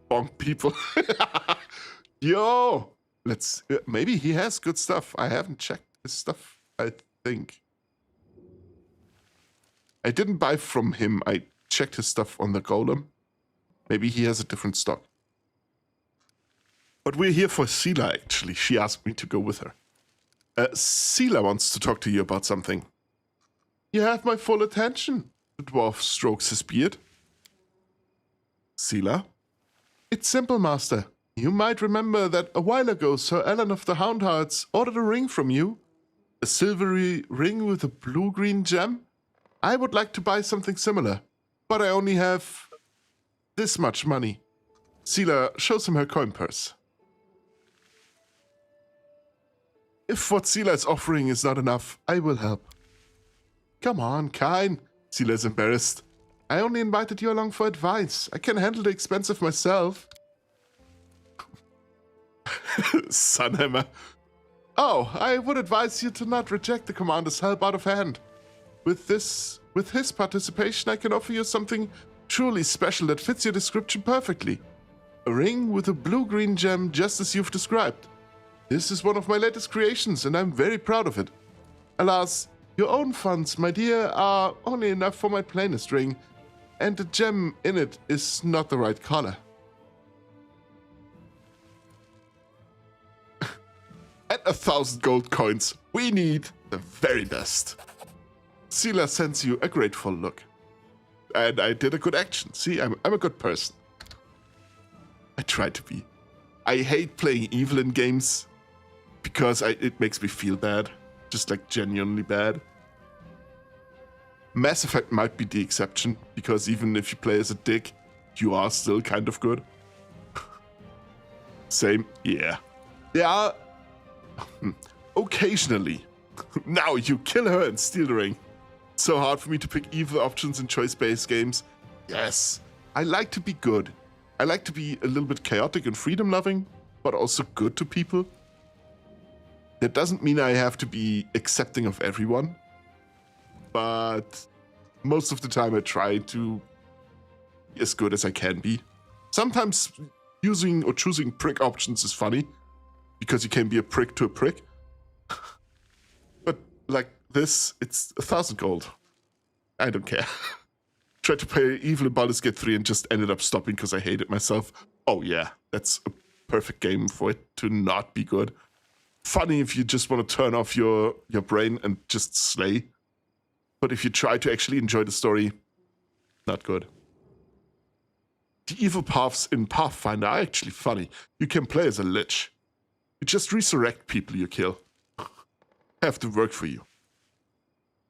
Speaker 1: bonk people. Yo! Maybe he has good stuff. I haven't checked his stuff, I think. I didn't buy from him. I checked his stuff on the golem. Maybe he has a different stock. But we're here for Sela, actually. She asked me to go with her. Sela wants to talk to you about something. You have my full attention. The dwarf strokes his beard. Sela? It's simple, Master. You might remember that a while ago Sir Alan of the Houndhearts ordered a ring from you. A silvery ring with a blue-green gem. I would like to buy something similar, but I only have this much money. Sela shows him her coin purse. If what Sela is offering is not enough, I will help. Come on, Kain. Sela is embarrassed. I only invited you along for advice. I can handle the expensive myself. Sunhammer. Oh, I would advise you to not reject the commander's help out of hand. With his participation, I can offer you something truly special that fits your description perfectly. A ring with a blue-green gem just as you've described. This is one of my latest creations, and I'm very proud of it. Alas, your own funds, my dear, are only enough for my plainest ring, and the gem in it is not the right color. At 1,000 gold coins, we need the very best. Sela sends you a grateful look. And I did a good action. See, I'm a good person. I try to be. I hate playing evil in games because it makes me feel bad. Just like genuinely bad. Mass Effect might be the exception, because even if you play as a dick, you are still kind of good. Same, yeah. There are... occasionally. Now you kill her and steal the ring. It's so hard for me to pick evil options in choice-based games. Yes, I like to be good. I like to be a little bit chaotic and freedom-loving, but also good to people. That doesn't mean I have to be accepting of everyone, but most of the time I try to be as good as I can be. Sometimes using or choosing prick options is funny, because you can be a prick to a prick. But like this, it's 1,000 gold. I don't care. Tried to play evil in Baldur's Gate 3 and just ended up stopping because I hate it myself. Oh yeah, that's a perfect game for it to not be good. Funny if you just want to turn off your brain and just slay. But if you try to actually enjoy the story, not good. The evil paths in Pathfinder are actually funny. You can play as a lich. You just resurrect people you kill. Have to work for you.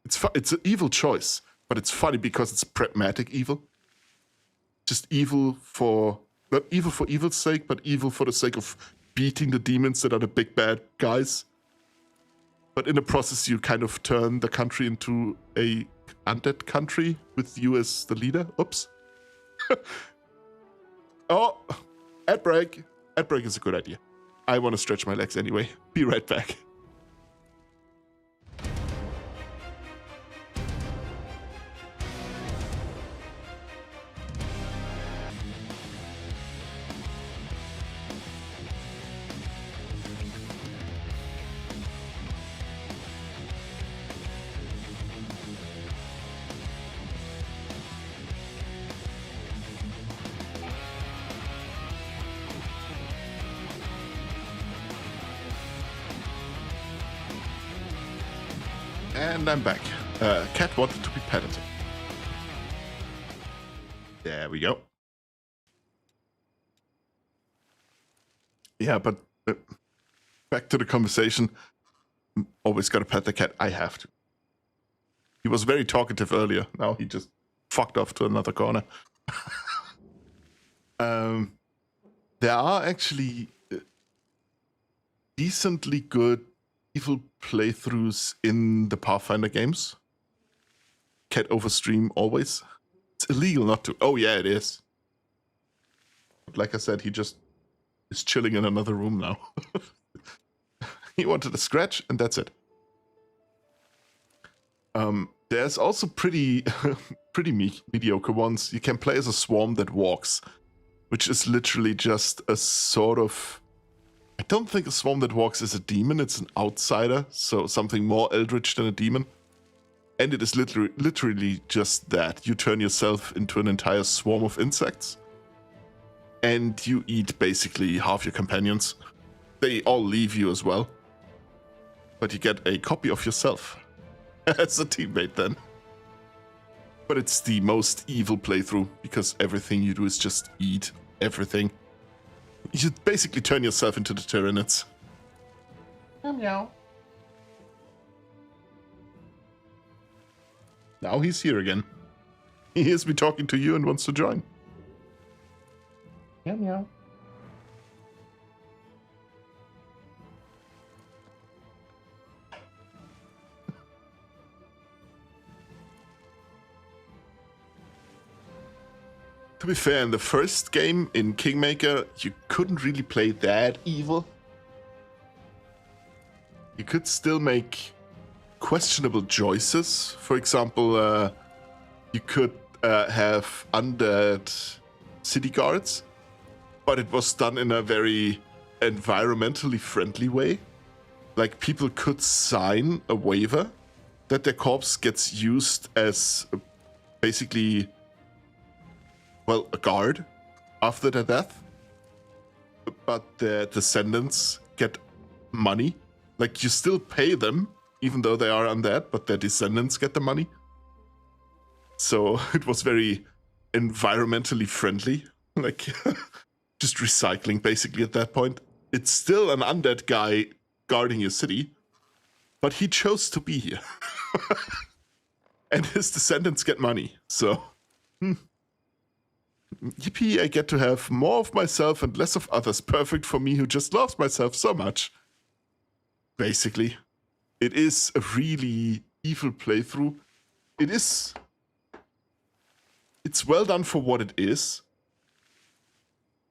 Speaker 1: It's an evil choice, but it's funny because it's pragmatic evil. Just evil for Not evil for evil's sake, but evil for the sake of beating the demons that are the big bad guys. But in the process, you kind of turn the country into a undead country with you as the leader. Oops. Oh, ad break. Ad break is a good idea. I want to stretch my legs anyway. Be right back. And I'm back. Cat wanted to be petted. There we go. Yeah, but back to the conversation. Always gotta pet the cat. I have to. He was very talkative earlier. Now he just fucked off to another corner. There are actually decently good evil playthroughs in the Pathfinder games. Cat overstream always. It's illegal not to. Oh yeah, it is. But like I said, he just is chilling in another room now. He wanted a scratch, and that's it. There's also pretty mediocre ones. You can play as a swarm that walks, which is literally just a sort of... I don't think a swarm that walks is a demon. It's an outsider, so something more eldritch than a demon. And it is literally just that. You turn yourself into an entire swarm of insects, and you eat basically half your companions. They all leave you as well, but you get a copy of yourself as a teammate then. But it's the most evil playthrough, because everything you do is just eat everything. You basically turn yourself into the Tyranids. Meow. Now he's here again. He hears me talking to you and wants to join. Meow meow. To be fair, in the first game in Kingmaker, you couldn't really play that evil. You could still make questionable choices. For example, you could have undead city guards, but it was done in a very environmentally friendly way. Like, people could sign a waiver that their corpse gets used as basically... well, a guard after their death, but their descendants get money. Like, you still pay them, even though they are undead, but their descendants get the money. So it was very environmentally friendly, like just recycling basically at that point. It's still an undead guy guarding your city, but he chose to be here. And his descendants get money, so... Yippee, I get to have more of myself and less of others. Perfect for me who just loves myself so much. Basically. It is a really evil playthrough. It's well done for what it is.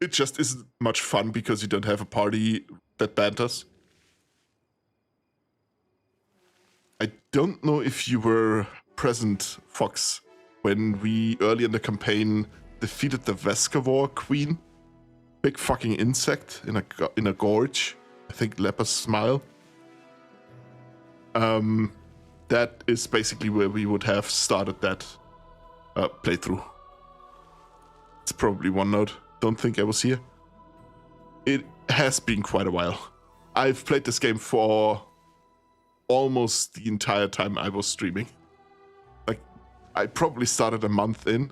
Speaker 1: It just isn't much fun because you don't have a party that banters. I don't know if you were present, Fox, when we, early in the campaign, defeated the Vescavor Queen. Big fucking insect in a gorge. I think Leper's Smile. That is basically where we would have started that playthrough. It's probably OneNote. Don't think I was here. It has been quite a while. I've played this game for almost the entire time I was streaming. Like, I probably started a month in.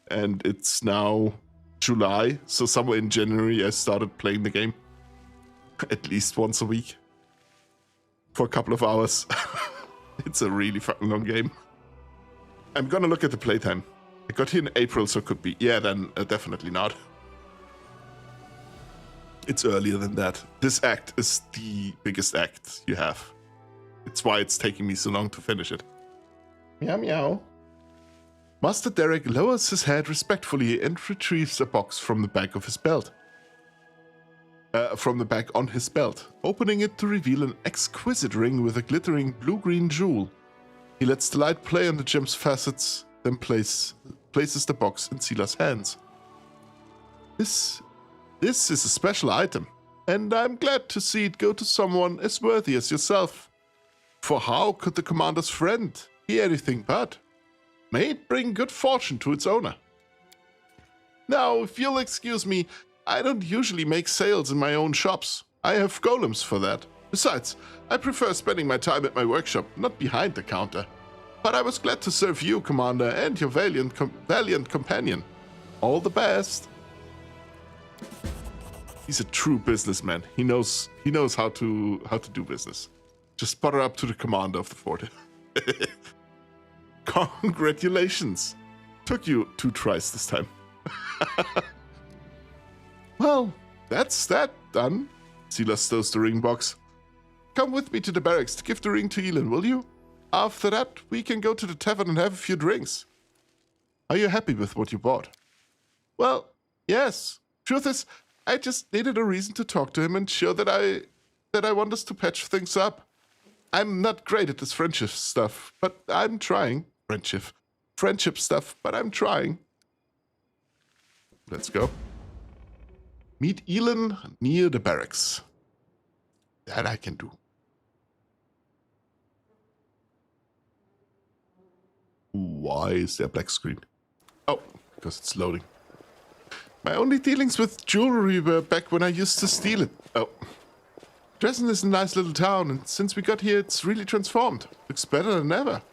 Speaker 1: And it's now July, so somewhere in January I started playing the game. At least once a week. For a couple of hours. It's a really fucking long game. I'm gonna look at the playtime. I got here in April, so it could be. Yeah, then definitely not. It's earlier than that. This act is the biggest act you have. It's why it's taking me so long to finish it. Meow meow. Master Derek lowers his head respectfully and retrieves a box from the back of his belt. From the back on his belt, opening it to reveal an exquisite ring with a glittering blue-green jewel. He lets the light play on the gem's facets, then places the box in Sila's hands. This is a special item, and I'm glad to see it go to someone as worthy as yourself. For how could the commander's friend be anything but? May it bring good fortune to its owner. Now, if you'll excuse me, I don't usually make sales in my own shops. I have golems for that. Besides, I prefer spending my time at my workshop, not behind the counter. But I was glad to serve you, Commander, and your valiant companion. All the best. He's a true businessman. He knows how to do business. Just butter up to the commander of the fort. Congratulations. Took you 2 tries this time. Well, that's that done. Sila stows the ring box. Come with me to the barracks to give the ring to Elin, will you? After that, we can go to the tavern and have a few drinks. Are you happy with what you bought? Well, yes. Truth is, I just needed a reason to talk to him and show that I want us to patch things up. I'm not great at this friendship stuff, but I'm trying. Friendship stuff, but I'm trying. Let's go. Meet Elin near the barracks. That I can do. Why is there a black screen? Oh, because it's loading. My only dealings with jewelry were back when I used to steal it. Oh. Dresden is a nice little town, and since we got here, it's really transformed. Looks better than ever.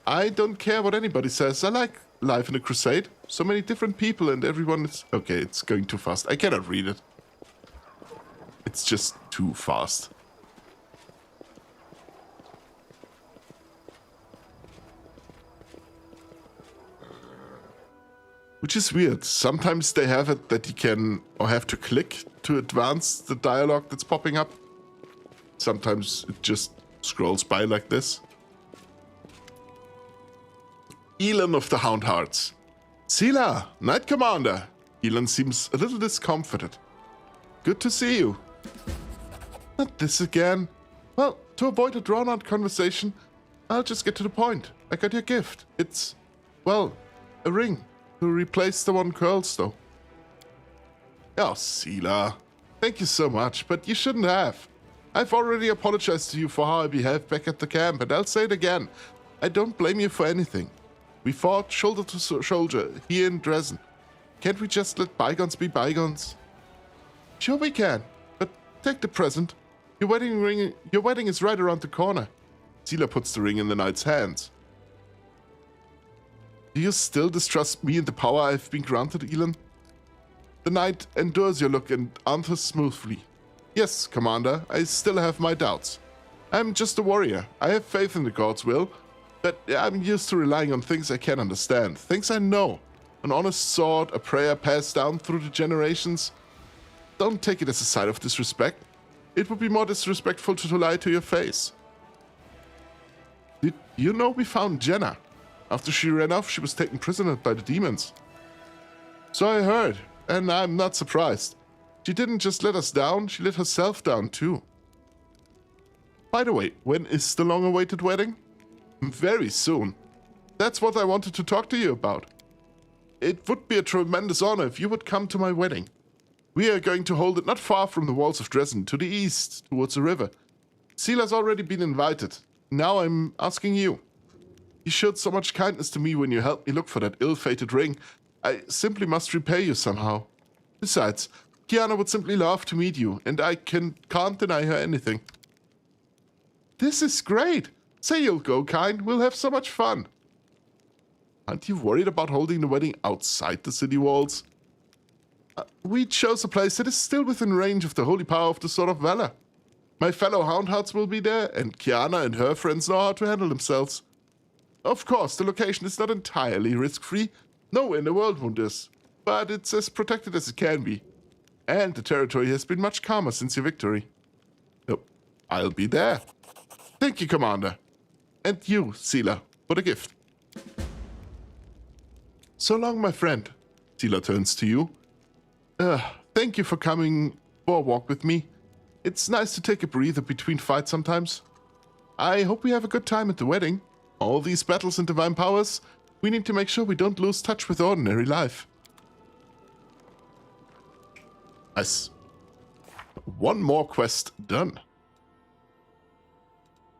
Speaker 1: I don't care what anybody says. I like life in a crusade. So many different people and everyone is... Okay, it's going too fast. I cannot read it. It's just too fast. Which is weird. Sometimes they have it that you can or have to click to advance the dialogue that's popping up. Sometimes it just scrolls by like this. Elin of the Hound Hearts. Sila, Knight Commander. Elin seems a little discomforted. Good to see you. Not this again. Well, to avoid a drawn-out conversation, I'll just get to the point. I got your gift. It's, well, a ring. To replace the one curls, though. Oh, Sila. Thank you so much, but you shouldn't have. I've already apologized to you for how I behaved back at the camp, and I'll say it again. I don't blame you for anything. We fought shoulder to shoulder here in Dresden. Can't we just let bygones be bygones? Sure we can, but take the present. Your wedding is right around the corner. Sila puts the ring in the knight's hands. Do you still distrust me and the power I've been granted, Elin? The knight endures your look and answers smoothly. Yes, Commander, I still have my doubts. I'm just a warrior. I have faith in the God's will, but I'm used to relying on things I can't understand, things I know. An honest sword, a prayer passed down through the generations. Don't take it as a sign of disrespect. It would be more disrespectful to lie to your face. Did you know we found Jenna? After she ran off, she was taken prisoner by the demons. So I heard, and I'm not surprised. She didn't just let us down, she let herself down too. By the way, when is the long-awaited wedding? Very soon. That's what I wanted to talk to you about. It would be a tremendous honor if you would come to my wedding. We are going to hold it not far from the walls of Dresden, to the east, towards the river. Sila's already been invited. Now I'm asking you. You showed so much kindness to me when you helped me look for that ill-fated ring. I simply must repay you somehow. Besides, Kiana would simply love to meet you, and I can't deny her anything. This is great! Say you'll go, kind. We'll have so much fun. Aren't you worried about holding the wedding outside the city walls? We chose a place that is still within range of the holy power of the Sword of Valor. My fellow Houndhearts will be there, and Kiana and her friends know how to handle themselves. Of course, the location is not entirely risk-free. Nowhere in the world won't is. But it's as protected as it can be. And the territory has been much calmer since your victory. Yep, I'll be there. Thank you, Commander. And you, Sealer, for the gift. So long, my friend. Sealer turns to you. Thank you for coming for a walk with me. It's nice to take a breather between fights sometimes. I hope we have a good time at the wedding. All these battles and divine powers, we need to make sure we don't lose touch with ordinary life. Nice. One more quest done.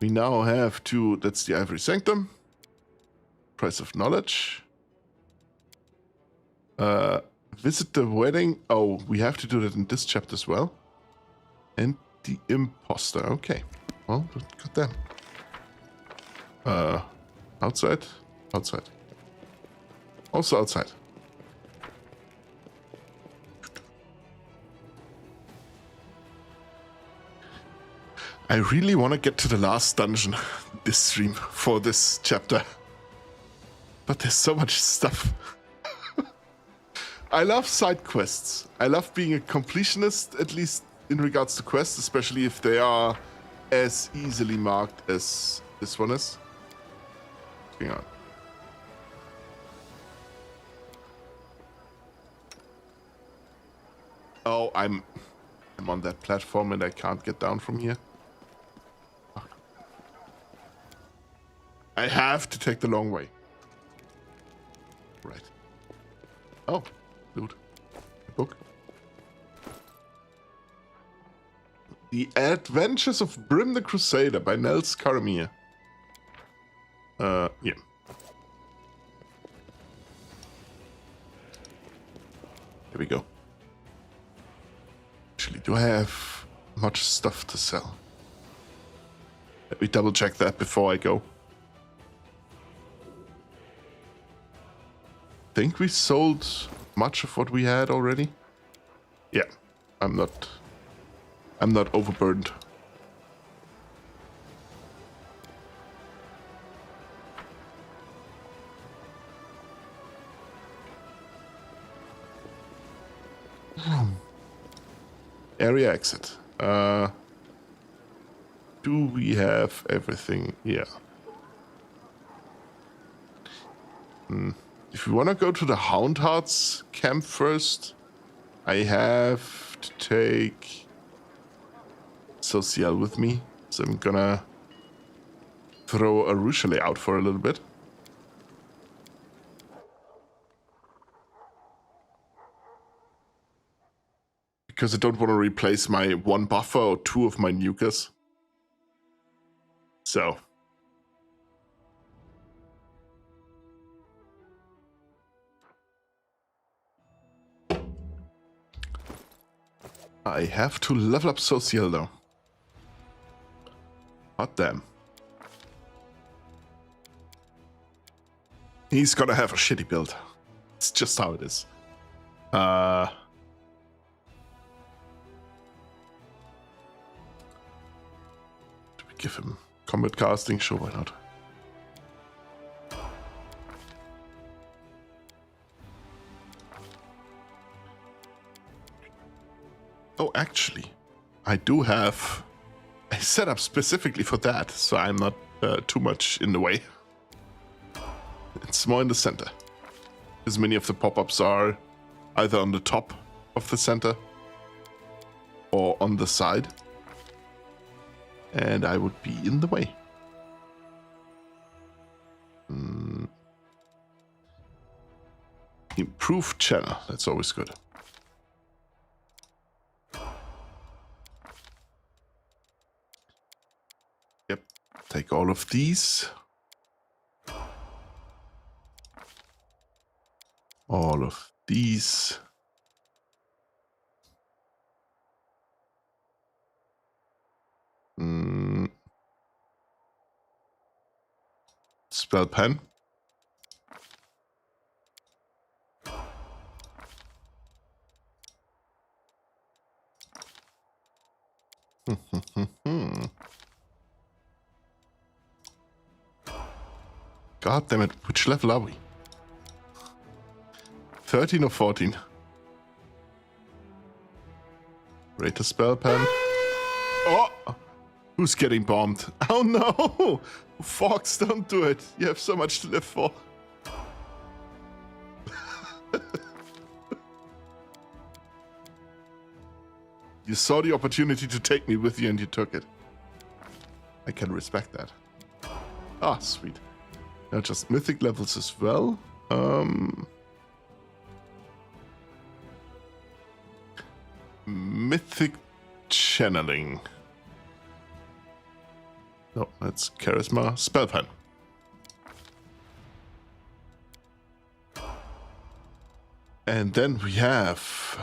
Speaker 1: We now have to, that's the Ivory Sanctum. Price of Knowledge. Visit the wedding. Oh, we have to do that in this chapter as well. And the Imposter. Okay. Well, got them. Outside? Outside. Also outside. I really want to get to the last dungeon this stream for this chapter. But there's so much stuff. I love side quests. I love being a completionist, at least in regards to quests, especially if they are as easily marked as this one is. Hang on. Oh, I'm on that platform and I can't get down from here. I have to take the long way. Right. Oh, loot. A book. The Adventures of Brim the Crusader by Nels Caramir. Yeah. Here we go. Actually, do I have much stuff to sell? Let me double check that before I go. Think we sold much of what we had already? Yeah, I'm not overburdened. Area exit. Do we have everything? Yeah. If we want to go to the Hound Hearts camp first, I have to take Social with me. So I'm gonna throw a Ruchelet out for a little bit. Because I don't want to replace my one buffer or two of my nukers. So. I have to level up Social though. Hot damn. He's gonna have a shitty build. It's just how it is. Do we give him combat casting? Sure, why not? Oh, actually, I do have a setup specifically for that, so I'm not too much in the way. It's more in the center. As many of the pop-ups are either on the top of the center or on the side. And I would be in the way. Improved channel, that's always good. Yep, take all of these. All of these. Spell pen. God damn it. Which level are we? 13 or 14? Greater spell pen. Oh! Who's getting bombed? Oh no! Fox, don't do it. You have so much to live for. You saw the opportunity to take me with you and you took it. I can respect that. Ah, sweet. Now just mythic levels as well. Mythic channeling. No, that's charisma. Spell pen. And then we have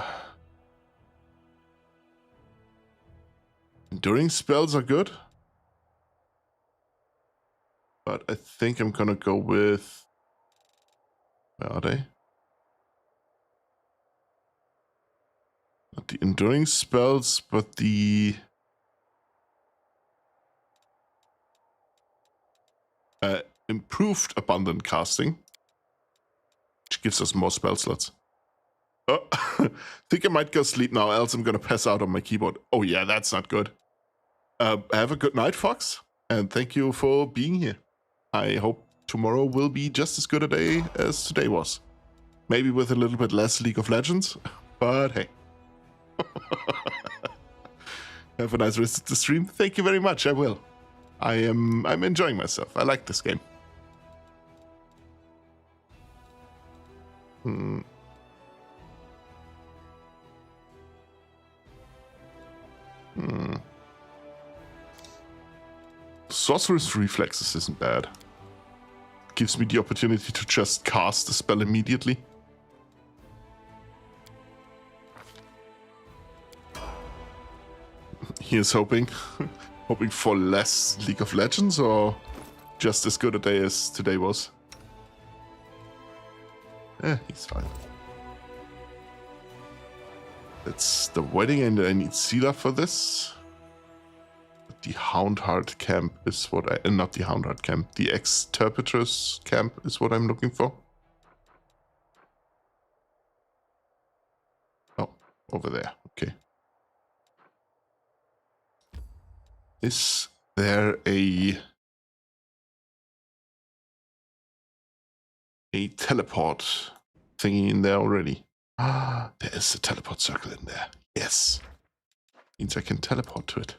Speaker 1: enduring spells are good. But I think I'm gonna go with, where are they? Not the enduring spells, but the improved abundant casting, which gives us more spell slots. Oh, think I might go sleep now, else I'm gonna pass out on my keyboard. Oh yeah, that's not good. Have a good night, Fox, and thank you for being here. I hope tomorrow will be just as good a day as today was. Maybe with a little bit less League of Legends, but hey. Have a nice rest of the stream. Thank you very much, I will. I'm enjoying myself. I like this game. Sorcerer's Reflexes isn't bad. Gives me the opportunity to just cast the spell immediately. Here's hoping. Hoping for less League of Legends or just as good a day as today was. He's fine. That's the wedding and I need Sela for this. The Houndheart camp is what I... not the Houndheart camp. The Exterpitous camp is what I'm looking for. Oh, over there. Okay. Is there a teleport thingy in there already? Ah, there is a teleport circle in there. Yes. Means I can teleport to it.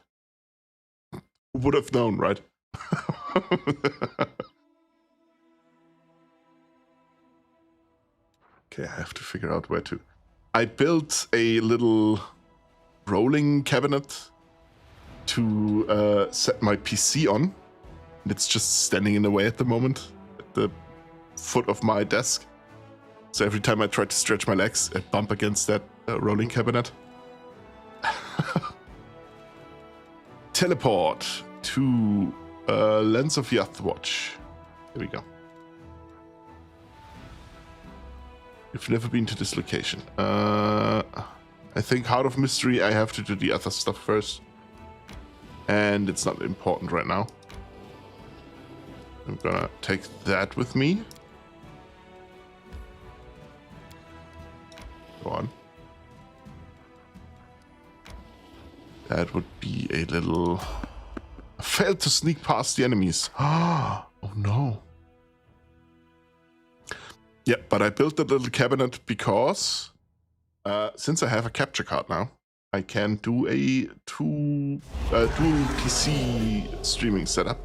Speaker 1: Who would have known, right? Okay, I have to figure out where to. I built a little rolling cabinet to set my PC on. And it's just standing in the way at the moment, at the foot of my desk. So every time I try to stretch my legs, I bump against that rolling cabinet. Teleport to Lens of Yathwatch. Here we go. You've never been to this location. I think Heart of Mystery, I have to do the other stuff first. And it's not important right now. I'm gonna take that with me. Go on. That would be a little... I failed to sneak past the enemies. Oh no. Yeah, but I built that little cabinet because since I have a capture card now, I can do a dual PC streaming setup.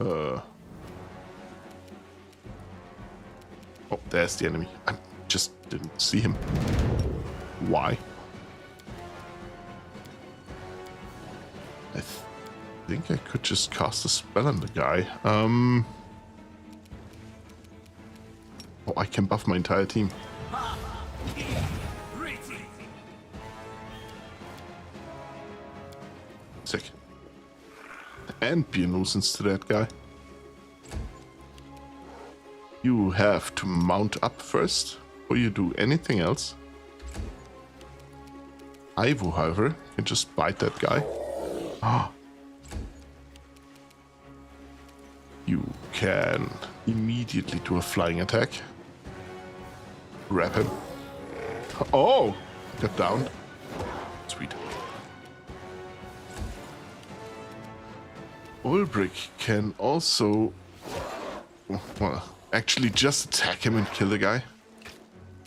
Speaker 1: Oh, there's the enemy. I just didn't see him. Why? I think I could just cast a spell on the guy. Oh, I can buff my entire team. Sick. And be a nuisance to that guy. You have to mount up first, or you do anything else. Ivo, however, can just bite that guy. Ah. You can immediately do a flying attack. Grab him. Oh! Got down. Sweet. Ulbrich can also... well, actually just attack him and kill the guy.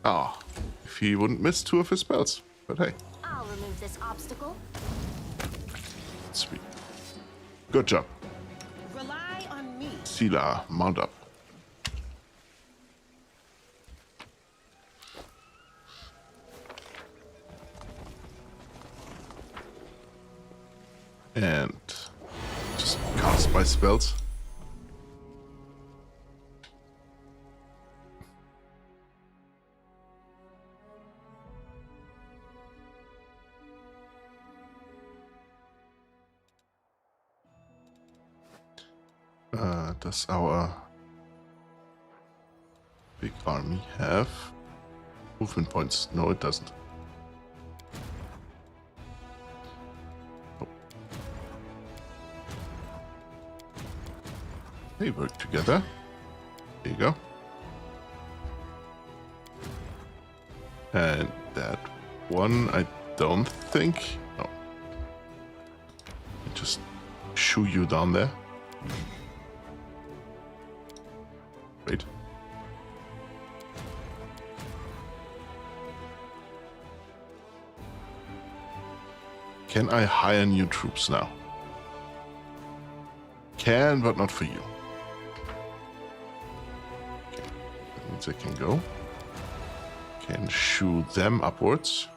Speaker 1: Ah, if he wouldn't miss 2 of his spells. But hey.
Speaker 2: I'll remove this obstacle.
Speaker 1: Sweet. Good job.
Speaker 2: Rely on me.
Speaker 1: Sila, mount up. And just cast my spells. Does our big army have movement points? No, it doesn't. Oh. They work together. There you go. And that one, I don't think. No. I just shoo you down there. Wait. Can I hire new troops now? Can, but not for you. Okay. That means I can go. Can shoo them upwards.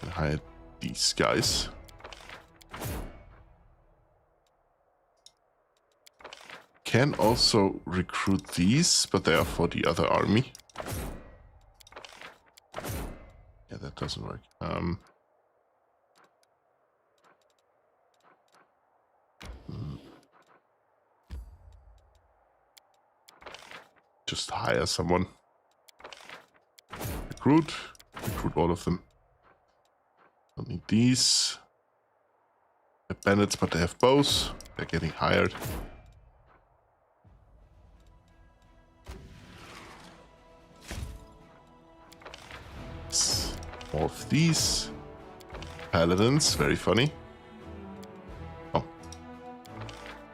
Speaker 1: Can hire these guys. Can also recruit these, but they are for the other army. Yeah, that doesn't work. Just hire someone. Recruit all of them. Don't need these. They're bandits, but they have bows. They're getting hired. All of these paladins, very funny. Oh,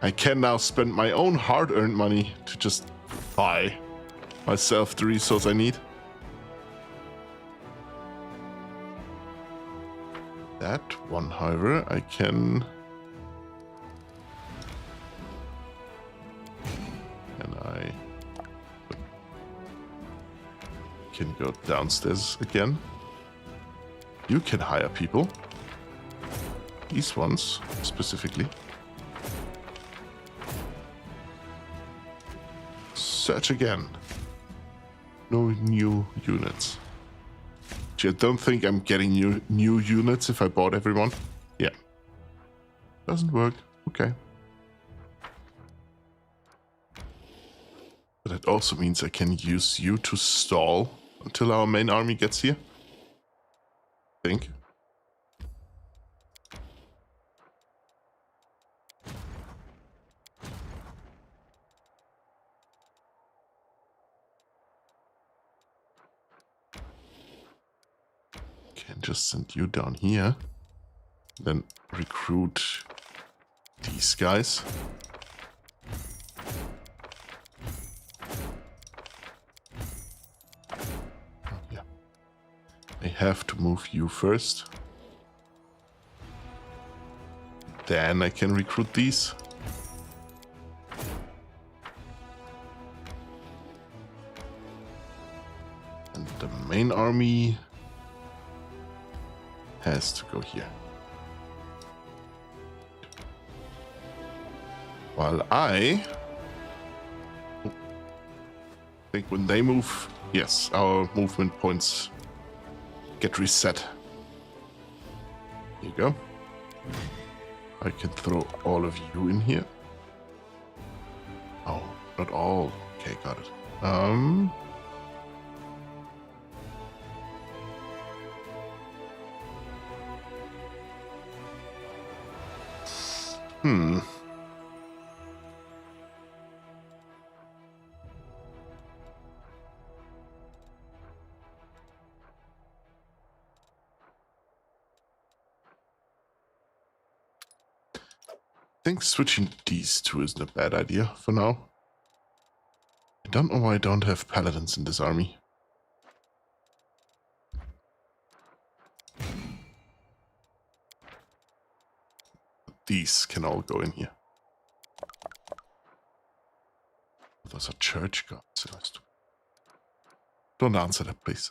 Speaker 1: I can now spend my own hard-earned money to just buy myself the resource I need. That one, however, I can. And I can go downstairs again. You can hire people. These ones, specifically. Search again. No new units. Gee, I don't think I'm getting new units if I bought everyone. Yeah. Doesn't work. Okay. But it also means I can use you to stall until our main army gets here. Think. Can just send you down here. Then recruit these guys. I have to move you first. Then I can recruit these. And the main army has to go here. While I think when they move, yes, our movement points get reset. Here you go. I can throw all of you in here. Oh, not all. Okay, got it. Hmm. I think switching these two isn't a bad idea for now. I don't know why I don't have paladins in this army. These can all go in here. Those are church gods. Don't answer that, please.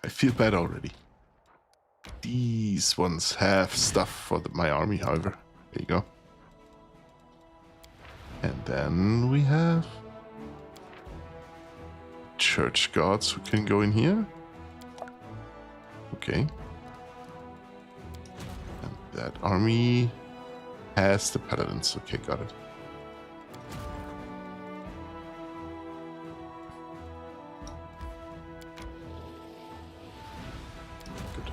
Speaker 1: I feel bad already. These ones have stuff for my army, however. There you go. And then we have church gods who can go in here. Okay. And that army has the paladins. Okay, got it. Good.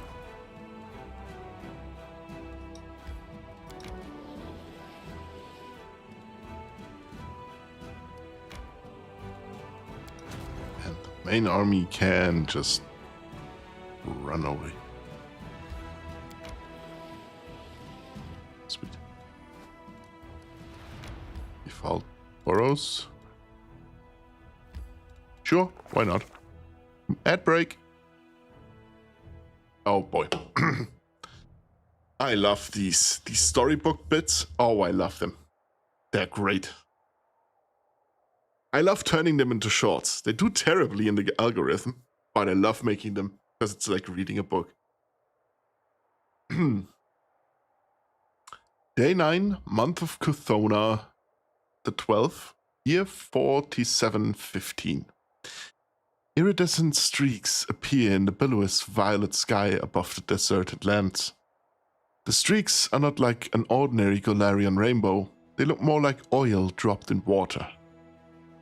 Speaker 1: And the main army can just run away. Sweet. Default burrows. Sure, why not? Ad break. Oh boy. I love these storybook bits. Oh, I love them. They're great. I love turning them into shorts. They do terribly in the algorithm, but I love making them because it's like reading a book. Day 9, month of Kuthona, the 12th, year 4715. Iridescent streaks appear in the billowy violet sky above the deserted lands. The streaks are not like an ordinary Golarion rainbow. They look more like oil dropped in water.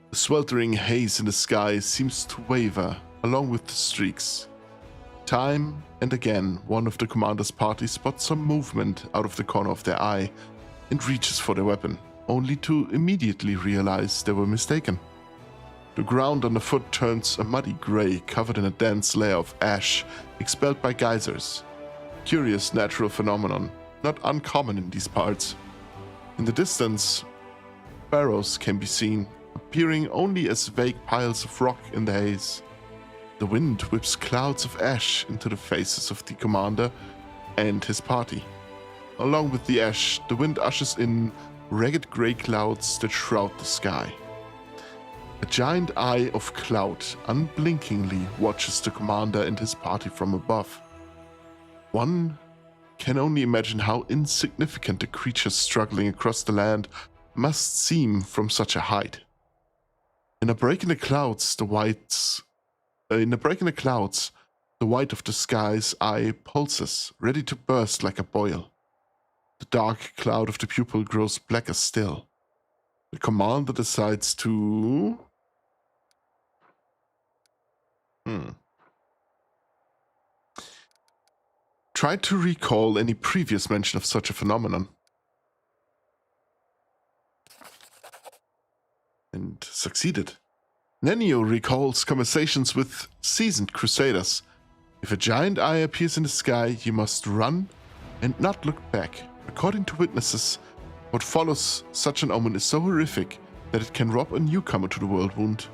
Speaker 1: The sweltering haze in the sky seems to waver along with the streaks. Time and again, one of the commander's party spots some movement out of the corner of their eye and reaches for their weapon, only to immediately realize they were mistaken. The ground underfoot turns a muddy gray, covered in a dense layer of ash expelled by geysers. Curious natural phenomenon, not uncommon in these parts. In the distance, barrows can be seen, appearing only as vague piles of rock in the haze. The wind whips clouds of ash into the faces of the commander and his party. Along with the ash, the wind ushers in ragged gray clouds that shroud the sky. A giant eye of cloud unblinkingly watches the commander and his party from above. One can only imagine how insignificant the creatures struggling across the land must seem from such a height. In a break in the clouds, the white of the sky's eye pulses, ready to burst like a boil. The dark cloud of the pupil grows blacker still. The commander decides to... Try to recall any previous mention of such a phenomenon. And succeeded. Nenio recalls conversations with seasoned crusaders. If a giant eye appears in the sky, you must run and not look back. According to witnesses, what follows such an omen is so horrific that it can rob a newcomer to the world wound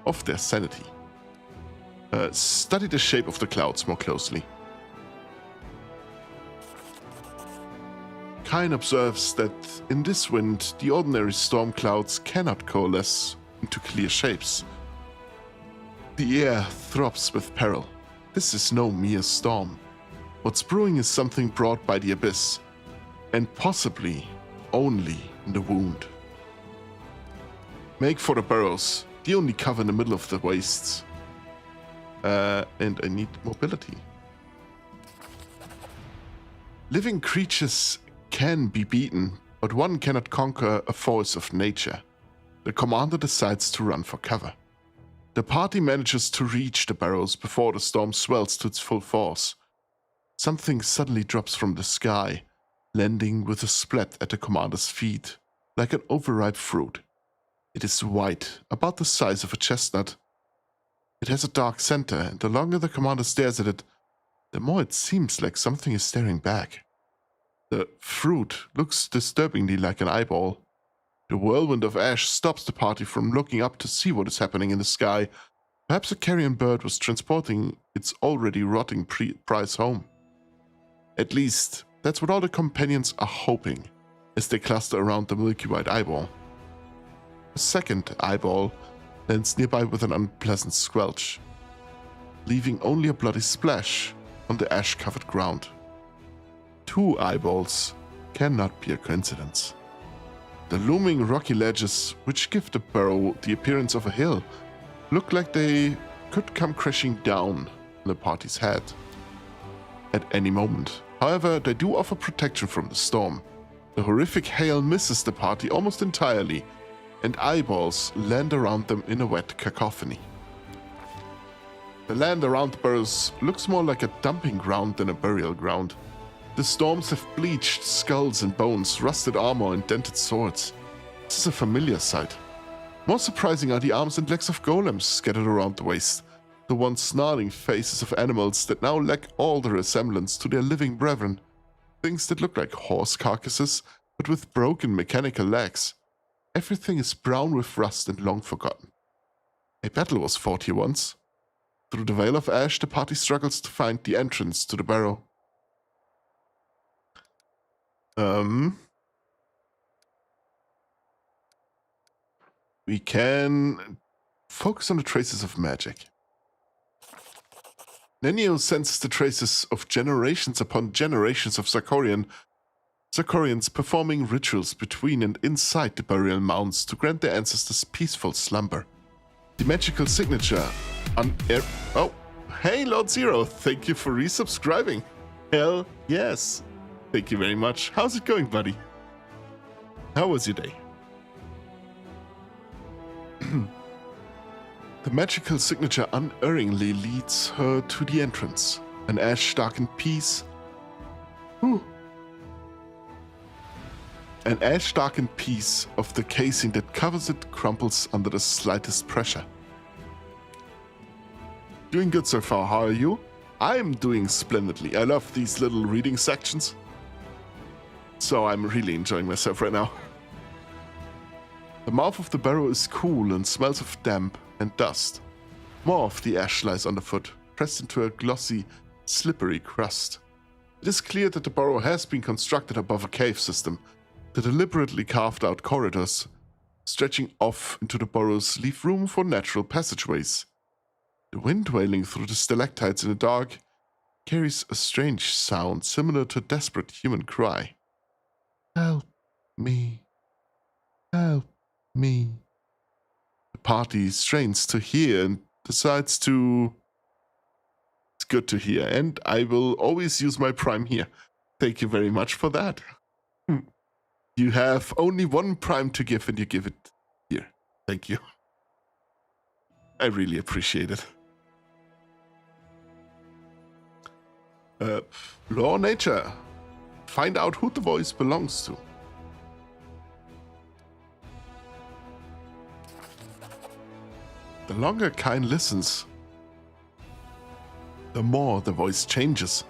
Speaker 1: of their sanity. Study the shape of the clouds more closely. Kine observes that in this wind, the ordinary storm clouds cannot coalesce into clear shapes. The air throbs with peril. This is no mere storm. What's brewing is something brought by the abyss, and possibly only in the wound. Make for the burrows, the only cover in the middle of the wastes. And I need mobility. Living creatures can be beaten, but one cannot conquer a force of nature. The commander decides to run for cover. The party manages to reach the barrows before the storm swells to its full force. Something suddenly drops from the sky, landing with a splat at the commander's feet, like an overripe fruit. It is white, about the size of a chestnut. It has a dark center, and the longer the commander stares at it, the more it seems like something is staring back. The fruit looks disturbingly like an eyeball. The whirlwind of ash stops the party from looking up to see what is happening in the sky. Perhaps a carrion bird was transporting its already rotting prize home. At least, that's what all the companions are hoping, as they cluster around the milky white eyeball. A second eyeball lands nearby with an unpleasant squelch, leaving only a bloody splash on the ash-covered ground. 2 eyeballs cannot be a coincidence. The looming rocky ledges, which give the burrow the appearance of a hill, look like they could come crashing down on the party's head at any moment. However, they do offer protection from the storm. The horrific hail misses the party almost entirely, and eyeballs land around them in a wet cacophony. The land around the burrows looks more like a dumping ground than a burial ground. The storms have bleached skulls and bones, rusted armor and dented swords. This is a familiar sight. More surprising are the arms and legs of golems scattered around the waste, the once snarling faces of animals that now lack all the resemblance to their living brethren. Things that look like horse carcasses, but with broken mechanical legs. Everything is brown with rust and long forgotten. A battle was fought here once. Through the veil of ash, the party struggles to find the entrance to the barrow. We can focus on the traces of magic. Nenio senses the traces of generations upon generations of Sarkorians performing rituals between and inside the burial mounds to grant their ancestors peaceful slumber. The magical signature on air. Oh, hey Lord Zero, thank you for resubscribing. Hell yes. Thank you very much. How's it going, buddy? How was your day? The magical signature unerringly leads her to the entrance. An ash-darkened piece. An ash-darkened piece of the casing that covers it crumples under the slightest pressure. Doing good so far, how are you? I'm doing splendidly. I love these little reading sections. So I'm really enjoying myself right now. The mouth of the barrow is cool and smells of damp and dust. More of the ash lies underfoot, pressed into a glossy, slippery crust. It is clear that the burrow has been constructed above a cave system. The deliberately carved out corridors stretching off into the burrows leave room for natural passageways. The wind wailing through the stalactites in the dark carries a strange sound similar to a desperate human cry. Help me. Help me. The party strains to hear and decides to... It's good to hear, and I will always use my prime here. Thank you very much for that. You have only one prime to give, and you give it here. Thank you. I really appreciate it. Law Nature. Find out who the voice belongs to. The longer Kain listens, the more the voice changes.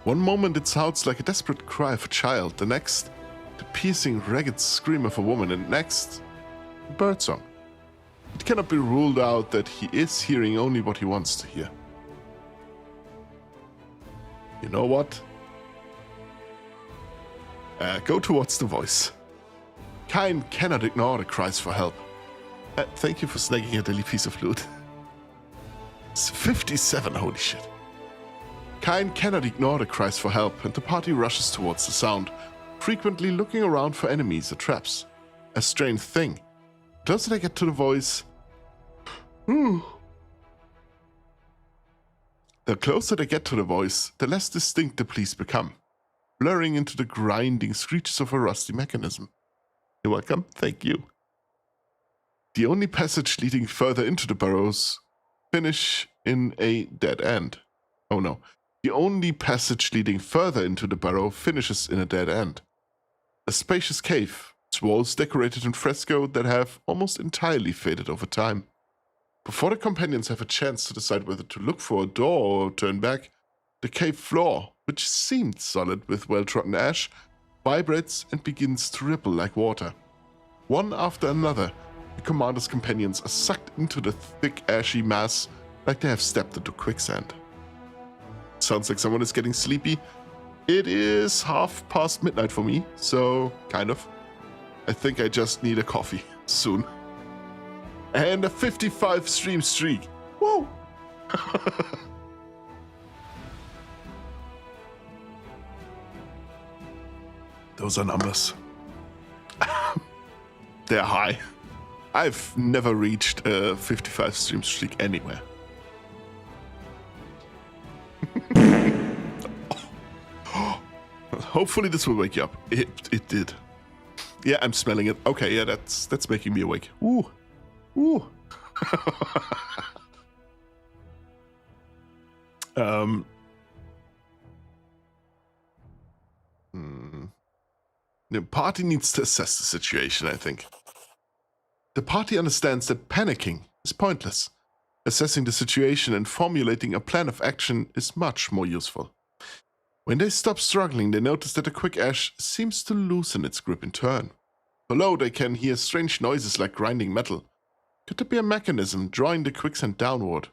Speaker 1: One moment it sounds like a desperate cry of a child, the next, the piercing, ragged scream of a woman, and next, a birdsong. It cannot be ruled out that he is hearing only what he wants to hear. You know what? Go towards the voice. Kain cannot ignore the cries for help. Thank you for snagging a daily piece of loot. It's 57, holy shit. Kain cannot ignore the cries for help, and the party rushes towards the sound, frequently looking around for enemies or traps. A strange thing. The closer they get to the voice... The closer they get to the voice, the less distinct the pleas become, blurring into the grinding screeches of a rusty mechanism. You're welcome, thank you. The only passage leading further into the burrows finish in a dead end. Oh no. The only passage leading further into the burrow finishes in a dead end. A spacious cave, its walls decorated in fresco that have almost entirely faded over time. Before the companions have a chance to decide whether to look for a door or turn back, the cave floor, which seemed solid with well-trodden ash, vibrates and begins to ripple like water. One after another, the commander's companions are sucked into the thick ashy mass like they have stepped into quicksand. Sounds like someone is getting sleepy. It is midnight for me, so kind of. I think I just need a coffee soon. And a 55 stream streak. Whoa! Those are numbers. They're high. I've never reached a 55 stream streak anywhere. Hopefully this will wake you up. It did. Yeah, I'm smelling it. Okay, yeah, that's making me awake. Ooh. Ooh. The party needs to assess the situation, I think. The party understands that panicking is pointless. Assessing the situation and formulating a plan of action is much more useful. When they stop struggling, they notice that the quick ash seems to loosen its grip in turn. Below, they can hear strange noises like grinding metal. Could there be a mechanism drawing the quicksand downward?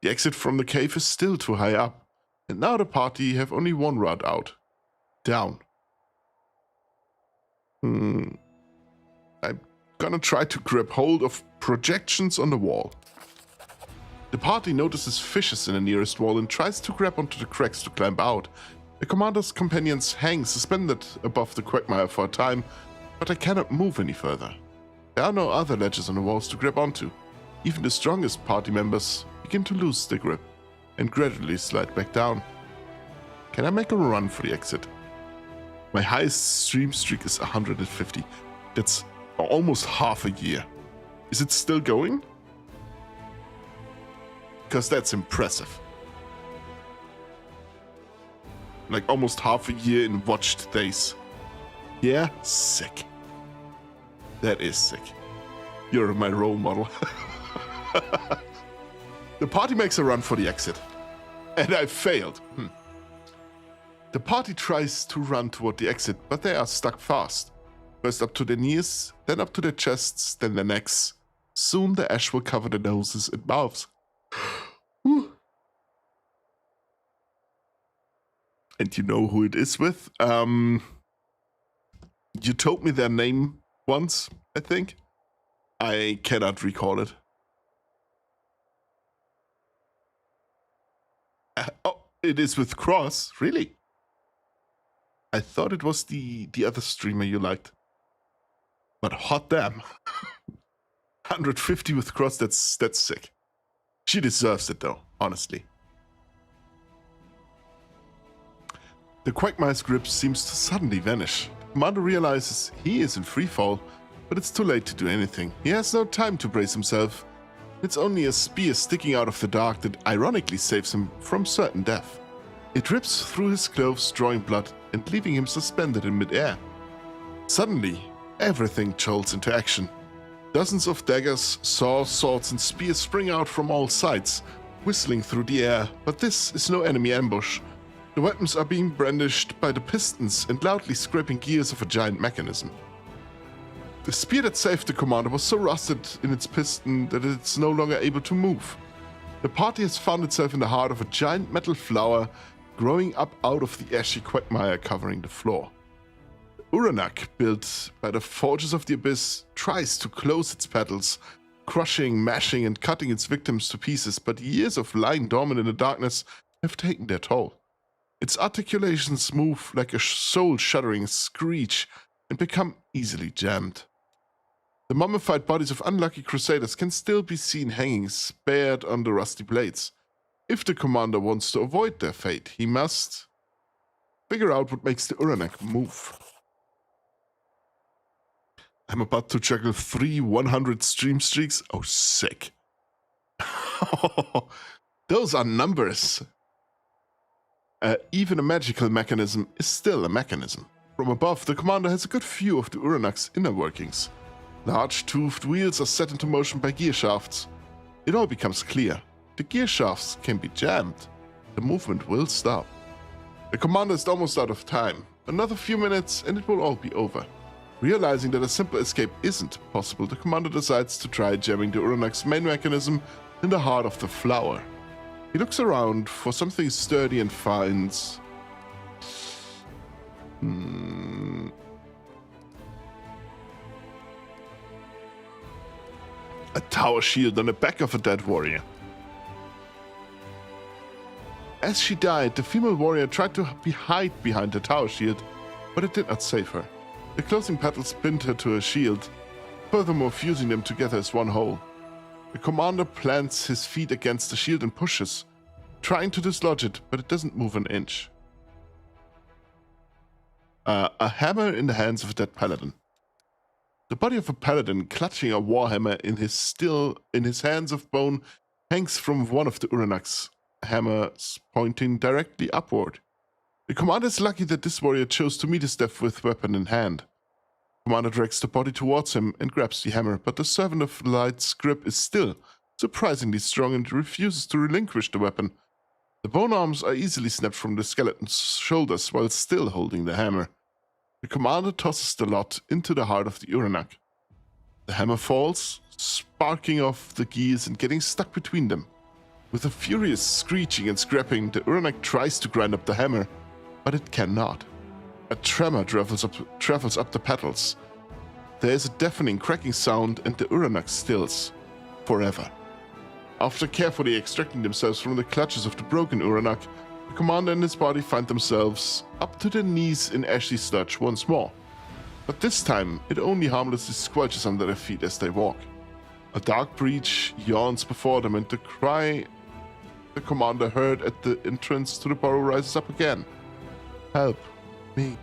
Speaker 1: The exit from the cave is still too high up, and now the party have only one route out. Down. I'm gonna try to grab hold of projections on the wall. The party notices fissures in the nearest wall and tries to grab onto the cracks to climb out. The commander's companions hang suspended above the quagmire for a time, but they cannot move any further. There are no other ledges on the walls to grab onto. Even the strongest party members begin to lose their grip and gradually slide back down. Can I make a run for the exit? My highest stream streak is 150. That's almost half a year. Is it still going? Because that's impressive. Like almost half a year in watched days. Yeah, sick. That is sick. You're my role model. The party makes a run for the exit. And I failed. The party tries to run toward the exit, but they are stuck fast. First up to their knees, then up to their chests, then their necks. Soon the ash will cover their noses and mouths. And you know who it is with? You told me their name once, I think. I cannot recall it. Oh, it is with Cross, really? I thought it was the other streamer you liked. But hot damn. 150 with Cross, that's sick. She deserves it though, honestly. The Quagmire's grip seems to suddenly vanish. Commander realizes he is in freefall, but it's too late to do anything. He has no time to brace himself. It's only a spear sticking out of the dark that ironically saves him from certain death. It rips through his clothes, drawing blood and leaving him suspended in midair. Suddenly, everything jolts into action. Dozens of daggers, saws, swords and spears spring out from all sides, whistling through the air, but this is no enemy ambush. The weapons are being brandished by the pistons and loudly scraping gears of a giant mechanism. The spear that saved the commander was so rusted in its piston that it's no longer able to move. The party has found itself in the heart of a giant metal flower growing up out of the ashy quagmire covering the floor. The Uranak, built by the Forges of the Abyss, tries to close its petals, crushing, mashing and cutting its victims to pieces, but years of lying dormant in the darkness have taken their toll. Its articulations move like a soul-shuddering screech and become easily jammed. The mummified bodies of unlucky crusaders can still be seen hanging spared on the rusty blades. If the commander wants to avoid their fate, he must figure out what makes the Uranak move. I'm about to juggle 3 100 stream streaks. Oh, sick. Those are numbers. Even a magical mechanism is still a mechanism. From above, the commander has a good view of the Uranak's inner workings. Large toothed wheels are set into motion by gear shafts. It all becomes clear. The gear shafts can be jammed. The movement will stop. The commander is almost out of time. Another few minutes and it will all be over. Realizing that a simple escape isn't possible, the commander decides to try jamming the Uranak's main mechanism in the heart of the flower. He looks around for something sturdy and finds... a tower shield on the back of a dead warrior. As she died, the female warrior tried to hide behind the tower shield, but it did not save her. The closing petals pinned her to a shield, furthermore fusing them together as one whole. The commander plants his feet against the shield and pushes, trying to dislodge it, but it doesn't move an inch. A hammer in the hands of a dead paladin. The body of a paladin clutching a warhammer in his hands of bone hangs from one of the Uranak's hammers pointing directly upward. The commander is lucky that this warrior chose to meet his death with weapon in hand. The commander drags the body towards him and grabs the hammer, but the servant of light's grip is still surprisingly strong and refuses to relinquish the weapon. The bone arms are easily snapped from the skeleton's shoulders while still holding the hammer. The commander tosses the lot into the heart of the Uranak. The hammer falls, sparking off the gears and getting stuck between them. With a furious screeching and scrapping, the Uranak tries to grind up the hammer, but it cannot. A tremor travels up the petals. There is a deafening cracking sound and the Uranak stills. Forever. After carefully extracting themselves from the clutches of the broken Uranak, the commander and his body find themselves up to their knees in ashy sludge once more. But this time, it only harmlessly squelches under their feet as they walk. A dark breach yawns before them, and the cry the commander heard at the entrance to the burrow rises up again. Help me.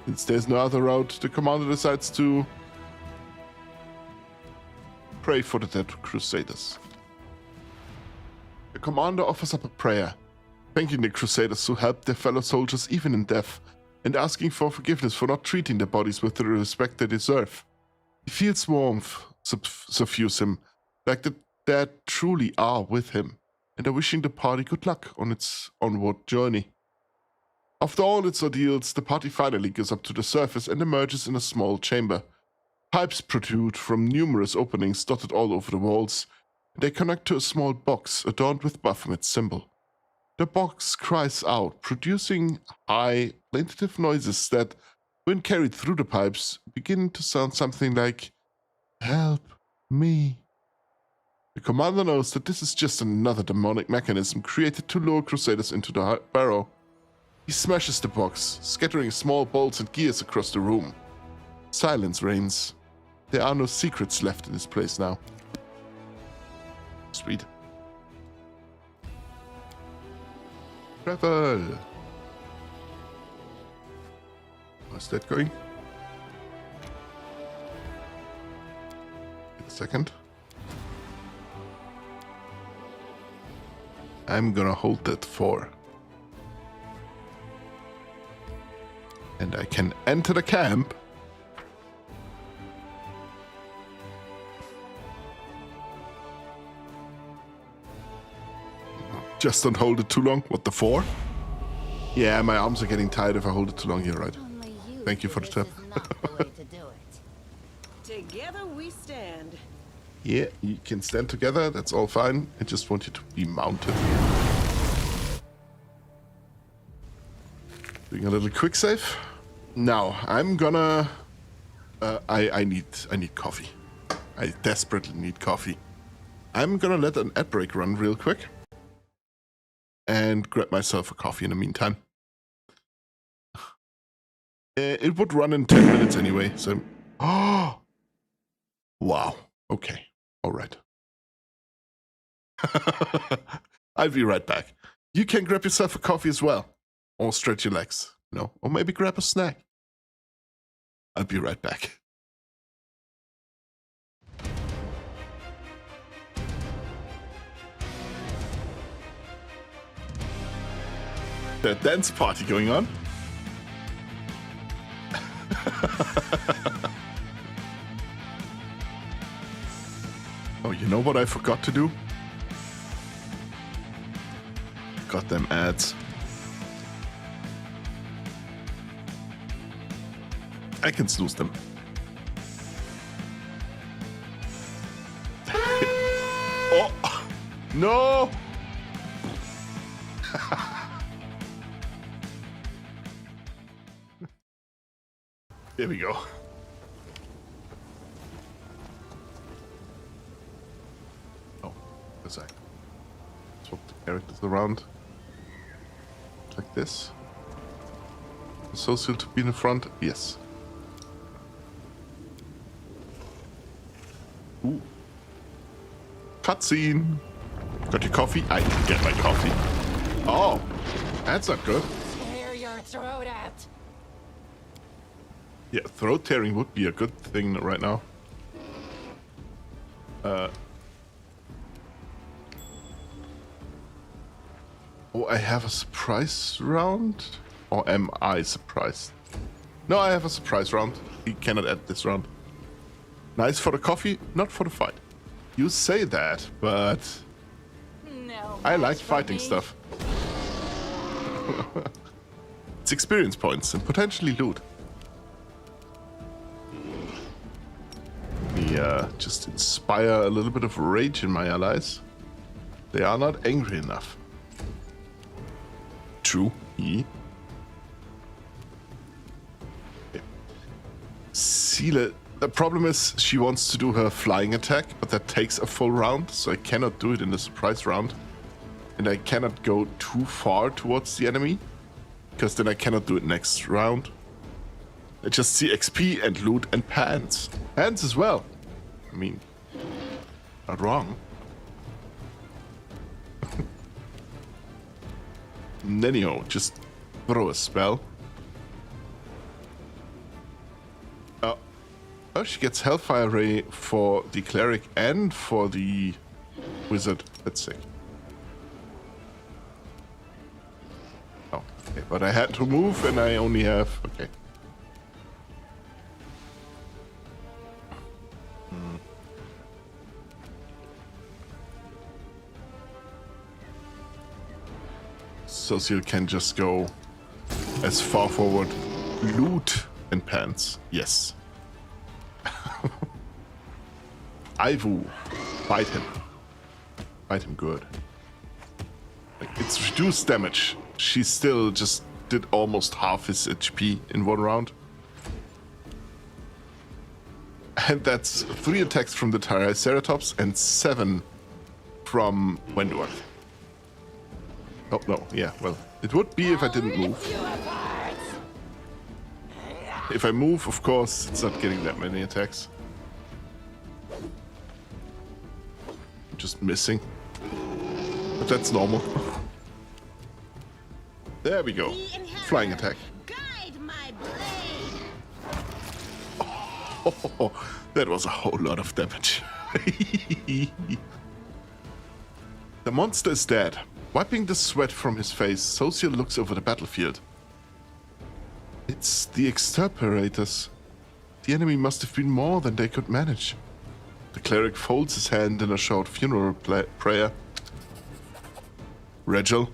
Speaker 1: Since there's no other route, the commander decides to pray for the dead crusaders. The commander offers up a prayer, thanking the crusaders who helped their fellow soldiers even in death, and asking for forgiveness for not treating their bodies with the respect they deserve. He feels warmth suffuse him, like the dead truly are with him, and are wishing the party good luck on its onward journey. After all its ordeals, the party finally goes up to the surface and emerges in a small chamber. Pipes protrude from numerous openings dotted all over the walls, and they connect to a small box adorned with Baphomet's symbol. The box cries out, producing high, plaintive noises that, when carried through the pipes, begin to sound something like, "Help me." The commander knows that this is just another demonic mechanism created to lure crusaders into the barrow. He smashes the box, scattering small bolts and gears across the room. Silence reigns. There are no secrets left in this place now. Sweet. Travel! How's that going? Wait a second. I'm gonna hold that 4. And I can enter the camp. Just don't hold it too long. What, the 4? Yeah, my arms are getting tired if I hold it too long. You're right. Thank you for the tip.
Speaker 2: Together we stand.
Speaker 1: Yeah, you can stand together. That's all fine. I just want you to be mounted. Doing a little quick save. Now, I'm gonna... I need coffee. I desperately need coffee. I'm gonna let an ad break run real quick. And grab myself a coffee in the meantime. It would run in 10 minutes anyway, so... Oh! Wow. Okay. All right. I'll be right back. You can grab yourself a coffee as well. Or stretch your legs, you know, or maybe grab a snack. I'll be right back. The dance party going on. Oh, you know what I forgot to do? Got them ads. I can snooze them. Oh! No! There we go. Oh, a sec. Swap the characters around. Like this. Social to be in the front? Yes. Ooh. Cutscene! Got your coffee? I didn't get my coffee. Oh, that's not good.
Speaker 2: Tear your throat out.
Speaker 1: Yeah, throat tearing would be a good thing right now. Oh, I have a surprise round? Or am I surprised? No, I have a surprise round. He cannot add this round. Nice for the coffee, not for the fight. You say that, but
Speaker 2: No.
Speaker 1: I like
Speaker 2: match for
Speaker 1: fighting
Speaker 2: me.
Speaker 1: stuff. It's experience points and potentially loot. Me just inspire a little bit of rage in my allies. They are not angry enough. True. Okay. Seele. The problem is she wants to do her flying attack, but that takes a full round, so I cannot do it in the surprise round. And I cannot go too far towards the enemy, because then I cannot do it next round. I just see XP and loot and pants. Pants as well. I mean, not wrong. Anyhow, just throw a spell. Oh, she gets Hellfire Ray for the Cleric and for the Wizard. That's sick. Oh, okay. But I had to move and I only have... Okay. Social can just go as far forward. Loot and pants. Yes. Ivu. Bite him. Bite him good. Like, it's reduced damage. She still just did almost half his HP in one round. And that's 3 attacks from the Triceratops and 7 from Wentworth. Oh, no, yeah, well, it would be if I didn't move. If I move, of course, it's not getting that many attacks. I'm just missing. But that's normal. There we go. Flying attack.
Speaker 2: Guide my blade.
Speaker 1: Oh, that was a whole lot of damage. The monster is dead. Wiping the sweat from his face, Social looks over the battlefield. It's the exterminators. The enemy must have been more than they could manage. The cleric folds his hand in a short funeral prayer. Regil,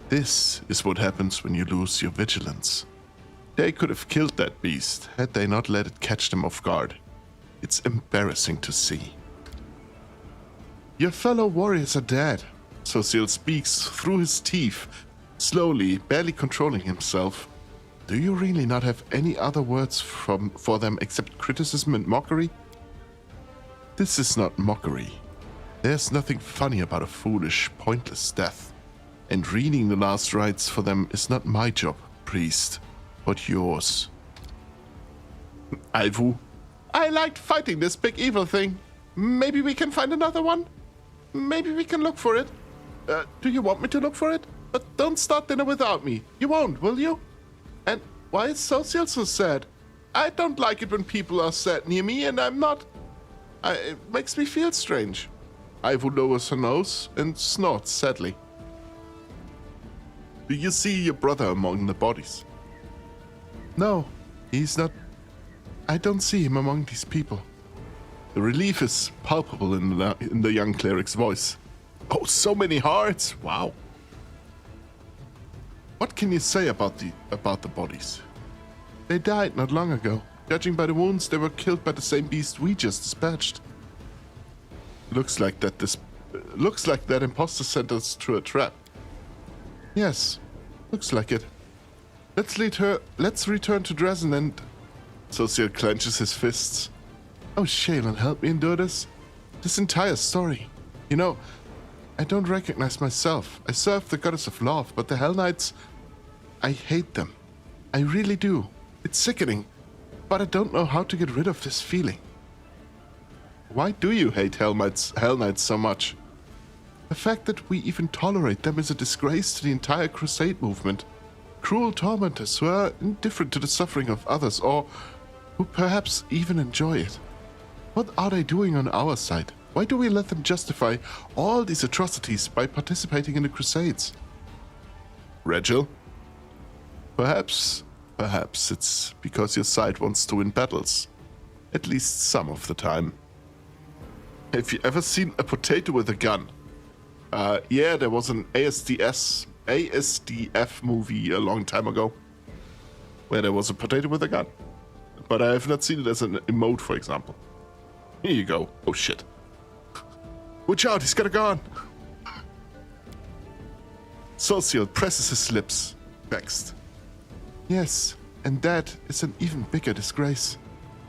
Speaker 1: this is what happens when you lose your vigilance. They could have killed that beast had they not let it catch them off guard. It's embarrassing to see. Your fellow warriors are dead. Social speaks through his teeth, slowly, barely controlling himself. Do you really not have any other words for them except criticism and mockery? This is not mockery. There's nothing funny about a foolish, pointless death. And reading the last rites for them is not my job, priest, but yours. Ivu, I liked fighting this big evil thing. Maybe we can find another one? Maybe we can look for it. Do you want me to look for it? But don't start dinner without me. You won't, will you? And why is Social so sad? I don't like it when people are sad near me, and I'm not. It makes me feel strange. Ivu lowers her nose and snorts sadly. Do you see your brother among the bodies? No, he's not. I don't see him among these people. The relief is palpable in the young cleric's voice. Oh, so many hearts! Wow. What can you say about the bodies? They died not long ago. Judging by the wounds, they were killed by the same beast we just dispatched. Looks like that imposter sent us through a trap. Yes, looks like it. Let's return to Dresden and... Social clenches his fists. Oh, Shaylin, help me endure this. This entire story. You know, I don't recognize myself. I serve the goddess of love, but the Hell Knights... I hate them. I really do. It's sickening, but I don't know how to get rid of this feeling. Why do you hate Hell Knights so much? The fact that we even tolerate them is a disgrace to the entire Crusade movement. Cruel tormentors who are indifferent to the suffering of others, or who perhaps even enjoy it. What are they doing on our side? Why do we let them justify all these atrocities by participating in the Crusades? Regil? Perhaps it's because your side wants to win battles. At least some of the time. Have you ever seen a potato with a gun? Yeah, there was an ASDF movie a long time ago where there was a potato with a gun. But I have not seen it as an emote, for example. Here you go. Oh shit. Watch out, he's got a gun! Social presses his lips, vexed. Yes, and that is an even bigger disgrace.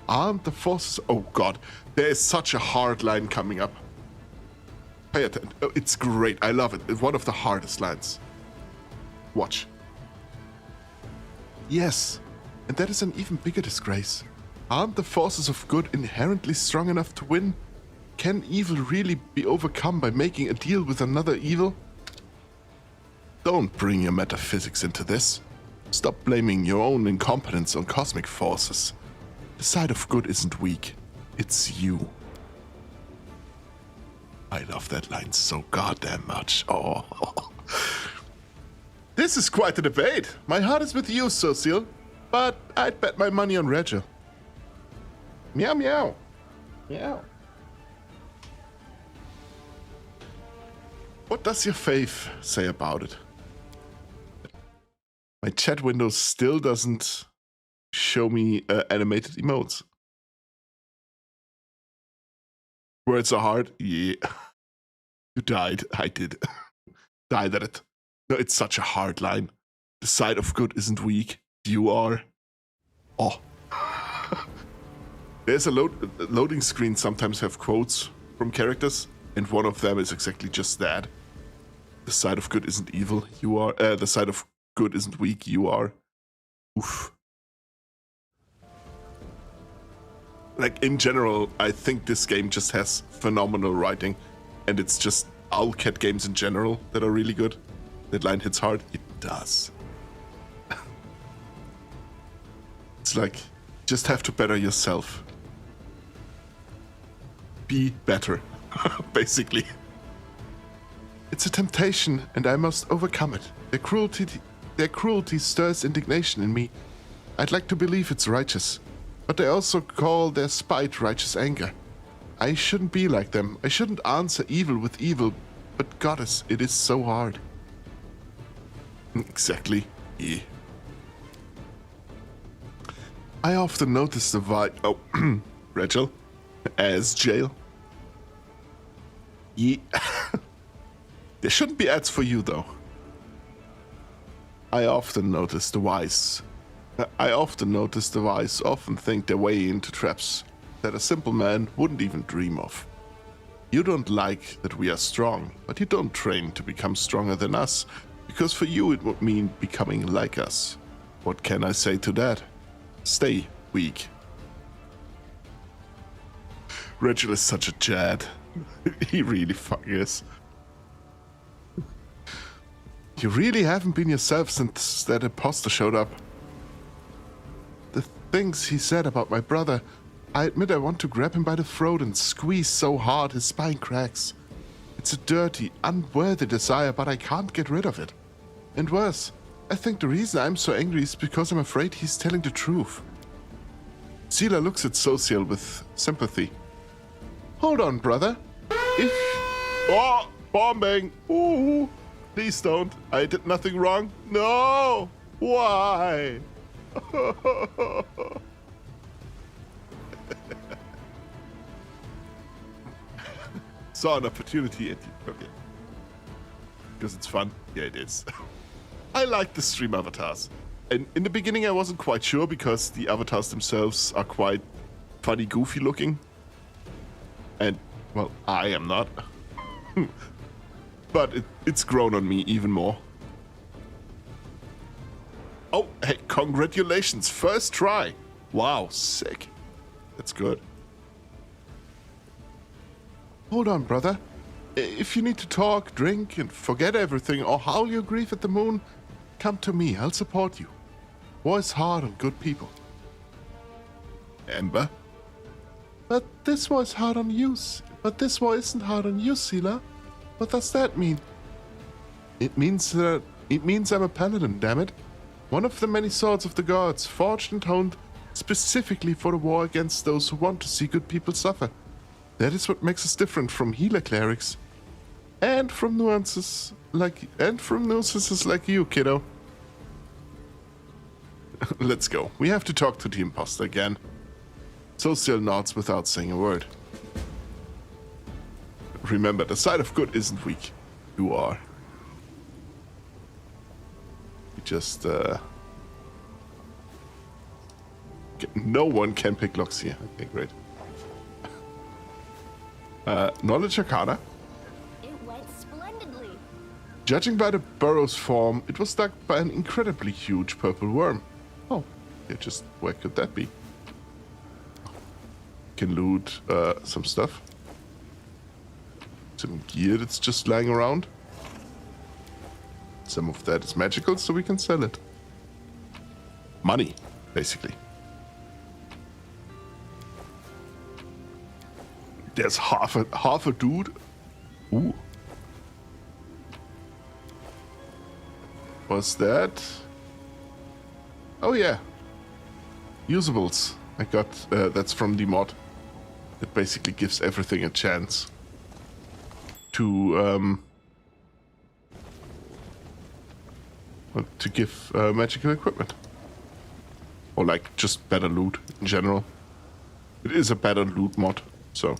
Speaker 1: Aren't the forces... Oh god, there is such a hard line coming up. Pay attention. Oh, it's great, I love it. It's one of the hardest lines. Watch. Yes, and that is an even bigger disgrace. Aren't the forces of good inherently strong enough to win? Can evil really be overcome by making a deal with another evil? Don't bring your metaphysics into this. Stop blaming your own incompetence on cosmic forces. The side of good isn't weak. It's you. I love that line so goddamn much. Oh. This is quite a debate. My heart is with you, Social, but I'd bet my money on Regil. Meow meow. Meow. What does your faith say about it? My chat window still doesn't show me animated emotes. Words are hard? Yeah. You died. I did. Died at it. No, it's such a hard line. The side of good isn't weak. You are. Oh. There's a loading screen sometimes have quotes from characters, and one of them is exactly just that. The side of good isn't evil. You are. The side of good isn't weak. You are. Oof. Like, in general, I think this game just has phenomenal writing, and it's just Owlcat games in general that are really good. That line hits hard. It does. It's like, just have to better yourself. Be better, basically. It's a temptation, and I must overcome it. Their cruelty stirs indignation in me. I'd like to believe it's righteous, but they also call their spite righteous anger. I shouldn't be like them. I shouldn't answer evil with evil, but goddess, it is so hard. Exactly. Yeah. I often notice the vibe. Oh, Regil, as jail. Yeah. There shouldn't be ads for you, though. I often notice the wise often think their way into traps that a simple man wouldn't even dream of. You don't like that we are strong, but you don't train to become stronger than us, because for you it would mean becoming like us. What can I say to that? Stay weak. Regil is such a Chad. He really fucking is. You really haven't been yourself since that imposter showed up. The things he said about my brother, I admit I want to grab him by the throat and squeeze so hard his spine cracks. It's a dirty, unworthy desire, but I can't get rid of it. And worse, I think the reason I'm so angry is because I'm afraid he's telling the truth. Sela looks at Social with sympathy. Hold on, brother. If... Oh! Bombing! Ooh! Please don't. I did nothing wrong. No! Why? Saw an opportunity and okay. Because it's fun. Yeah, it is. I like the stream avatars. And in the beginning I wasn't quite sure because the avatars themselves are quite funny, goofy looking. And, well, I am not. But it's grown on me even more. Oh, hey, congratulations. First try. Wow, sick. That's good. Hold on, brother. If you need to talk, drink, and forget everything, or howl your grief at the moon, come to me. I'll support you. War is hard on good people. Ember? But this war is hard on you. But this war isn't hard on you, Sela. What does that mean? It means I'm a paladin, damn it. One of the many swords of the gods, forged and honed specifically for the war against those who want to see good people suffer. That is what makes us different from healer clerics. And from nuances like you, kiddo. Let's go. We have to talk to the imposter again. Social nods without saying a word. Remember, the side of good isn't weak. You are. You just, no one can pick locks here. Okay, great. Knowledge Arcana.
Speaker 2: It went splendidly.
Speaker 1: Judging by the burrow's form, it was dug by an incredibly huge purple worm. Oh, yeah, just where could that be? Can loot some stuff. Some gear that's just lying around. Some of that is magical, so we can sell it. Money, basically. There's half a dude. Ooh. What's that? Oh yeah. Usables. I got that's from the mod. It basically gives everything a chance to give magical equipment. Or like just better loot in general. It is a better loot mod, so.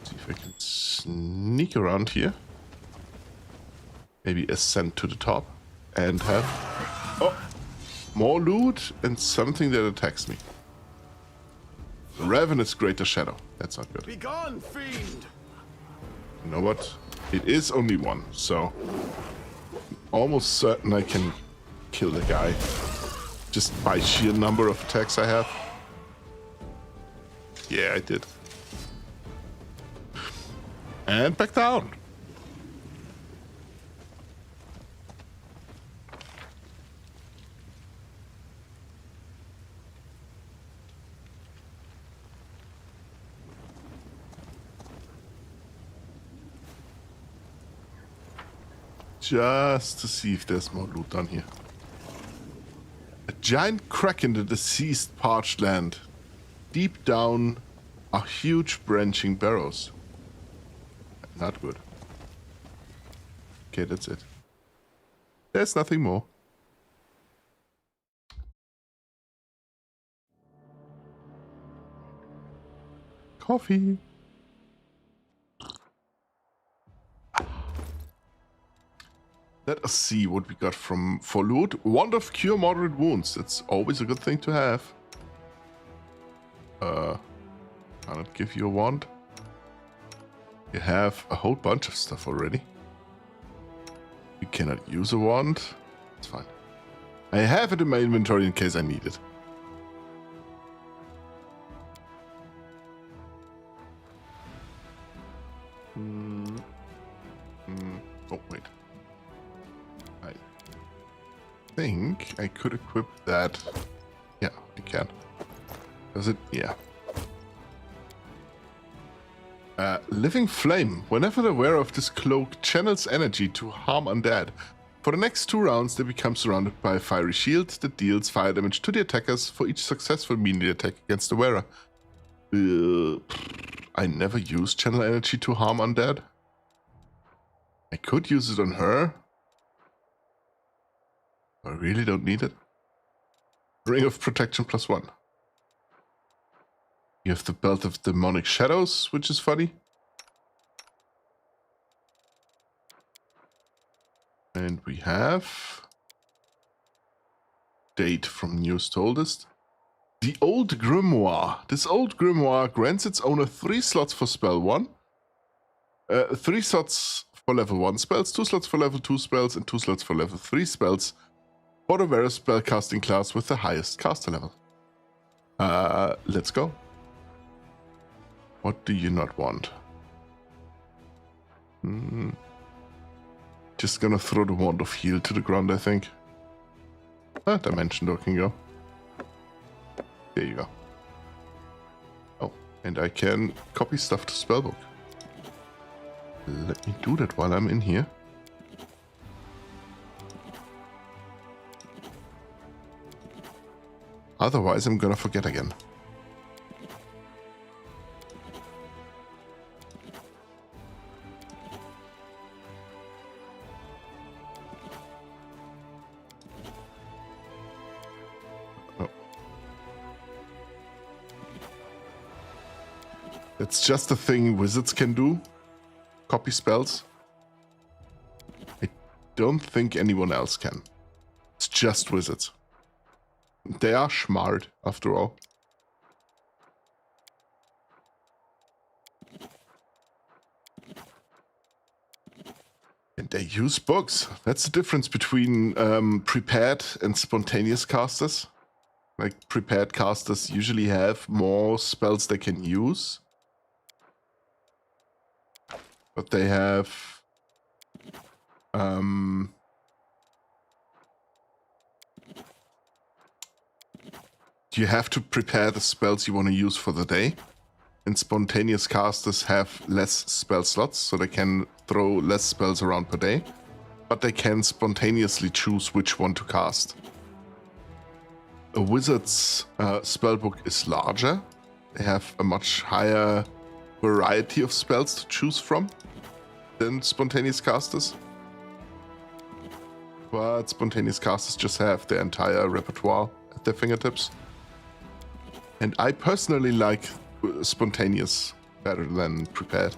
Speaker 1: See if I can sneak around here. Maybe ascend to the top and have more loot and something that attacks me. Ravenous Greater Shadow. That's not good.
Speaker 3: Be gone, fiend!
Speaker 1: You know what? It is only one, so almost certain I can kill the guy just by sheer number of attacks I have. Yeah, I did. And back down. Just to see if there's more loot down here. A giant crack in the deceased parched land. Deep down are huge branching burrows. Not good. Okay, that's it. There's nothing more. Coffee. Let us see what we got for loot. Wand of Cure Moderate Wounds. That's always a good thing to have. Cannot give you a wand. You have a whole bunch of stuff already. You cannot use a wand. It's fine. I have it in my inventory in case I need it. Oh, wait. I think I could equip that. Yeah, I can. Does it? Yeah. Living Flame. Whenever the wearer of this cloak channels energy to harm undead, for the next 2 rounds they become surrounded by a fiery shield that deals fire damage to the attackers for each successful melee attack against the wearer. I never use channel energy to harm undead. I could use it on her. I really don't need it. Ring of Protection +1. You have the Belt of Demonic Shadows, which is funny. And we have date from Newest Oldest. The Old Grimoire. This Old Grimoire grants its owner 3 slots for spell 1, 3 slots for level 1 spells, 2 slots for level 2 spells, and 2 slots for level 3 spells for the wearer's spellcasting class with the highest caster level. Let's go. What do you not want? Just gonna throw the Wand of Heal to the ground, I think. Dimension Door can go. There you go. Oh, and I can copy stuff to Spellbook. Let me do that while I'm in here. Otherwise, I'm gonna forget again. It's just a thing wizards can do. Copy spells. I don't think anyone else can. It's just wizards. They are smart, after all. And they use books. That's the difference between prepared and spontaneous casters. Like, prepared casters usually have more spells they can use. But they have you have to prepare the spells you want to use for the day. And spontaneous casters have less spell slots, so they can throw less spells around per day. But they can spontaneously choose which one to cast. A wizard's spellbook is larger. They have a much higher variety of spells to choose from than spontaneous casters. But spontaneous casters just have their entire repertoire at their fingertips. And I personally like spontaneous better than prepared.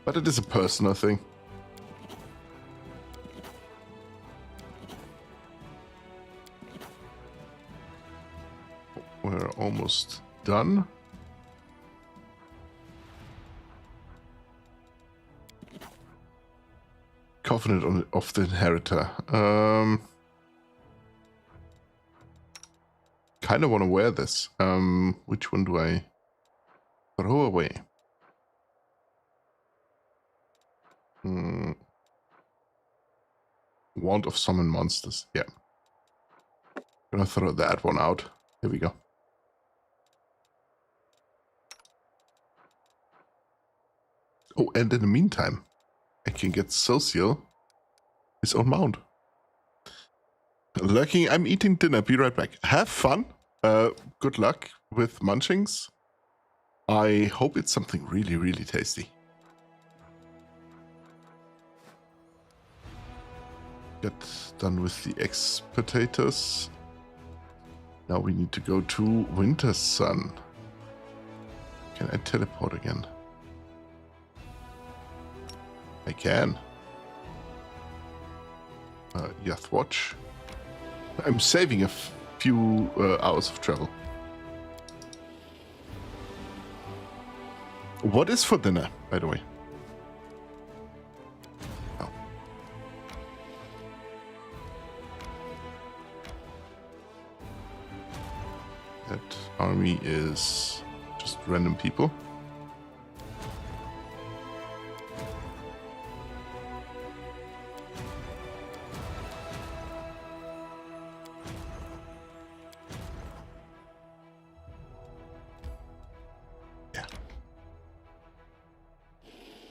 Speaker 1: But it is a personal thing. We're almost done. Covenant of the Inheritor. Kind of want to wear this. Which one do I throw away? Wand of Summon Monsters. Yeah. Gonna throw that one out. Here we go. Oh, and in the meantime, I can get Social his own mount. Lurking, I'm eating dinner. Be right back. Have fun. Good luck with munchings. I hope it's something really, really tasty. Get done with the eggs potatoes. Now we need to go to Winter Sun. Can I teleport again? I can. Yath Watch. I'm saving a few hours of travel. What is for dinner, by the way? Oh. That army is just random people.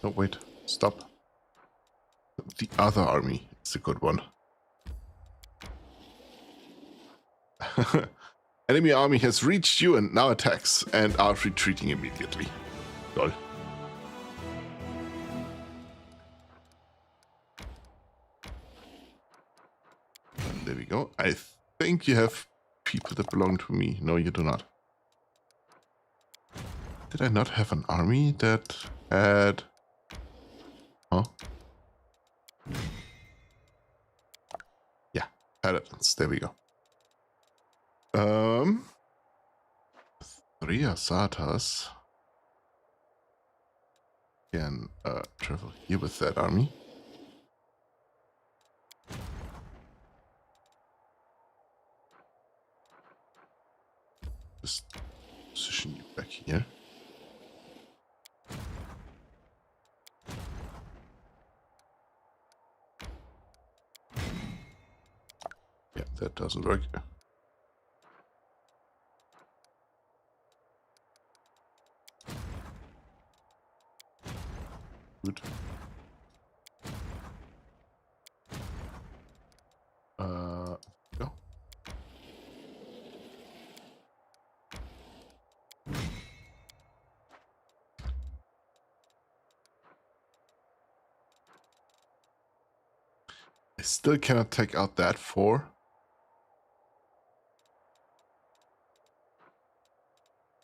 Speaker 1: Oh, wait. Stop. The other army is a good one. Enemy army has reached you and now attacks and are retreating immediately. Lol. There we go. I think you have people that belong to me. No, you do not. Did I not have an army that had... Huh? Yeah, paladins. There we go. 3 Asatas can travel here with that army. Just position you back here. Yeah, that doesn't work. Good. No. I still cannot take out that 4.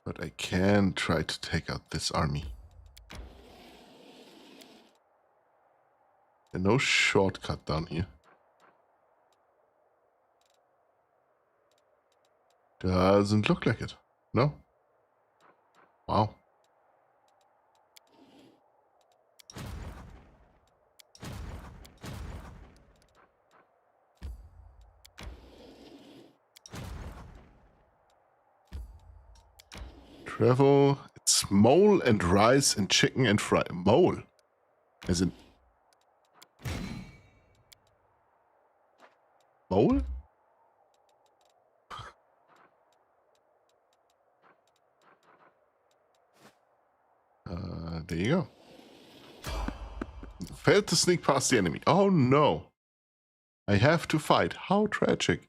Speaker 1: But I can try to take out this army. There's no shortcut down here. Doesn't look like it. No. Wow. Travel. It's mole and rice and chicken and fry. Mole. As in... Mole? There you go. Failed to sneak past the enemy. Oh no. I have to fight. How tragic.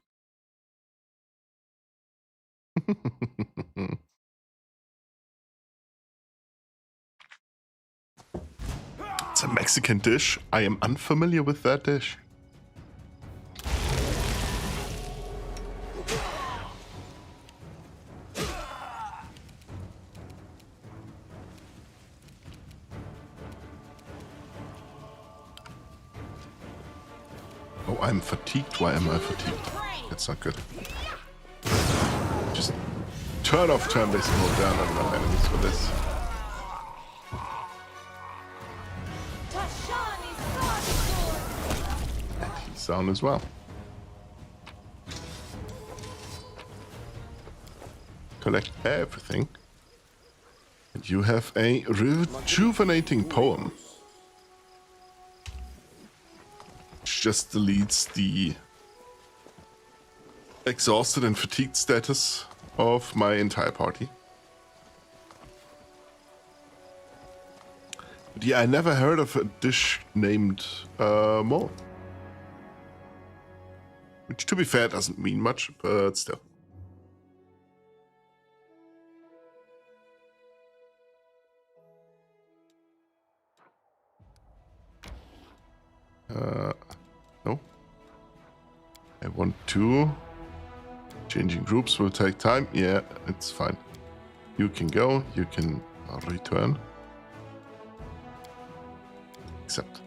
Speaker 1: It's a Mexican dish. I am unfamiliar with that dish. Oh, I'm fatigued. Why am I fatigued? That's not good. Just turn off turn-based mode down on my enemies for this. And he's down as well. Collect everything. And you have a rejuvenating poem. Which just deletes the exhausted and fatigued status of my entire party. But yeah, I never heard of a dish named mole. Which, to be fair, doesn't mean much, but still. No. I want to. Changing groups will take time. Yeah, it's fine. You can go. You can return. Accept.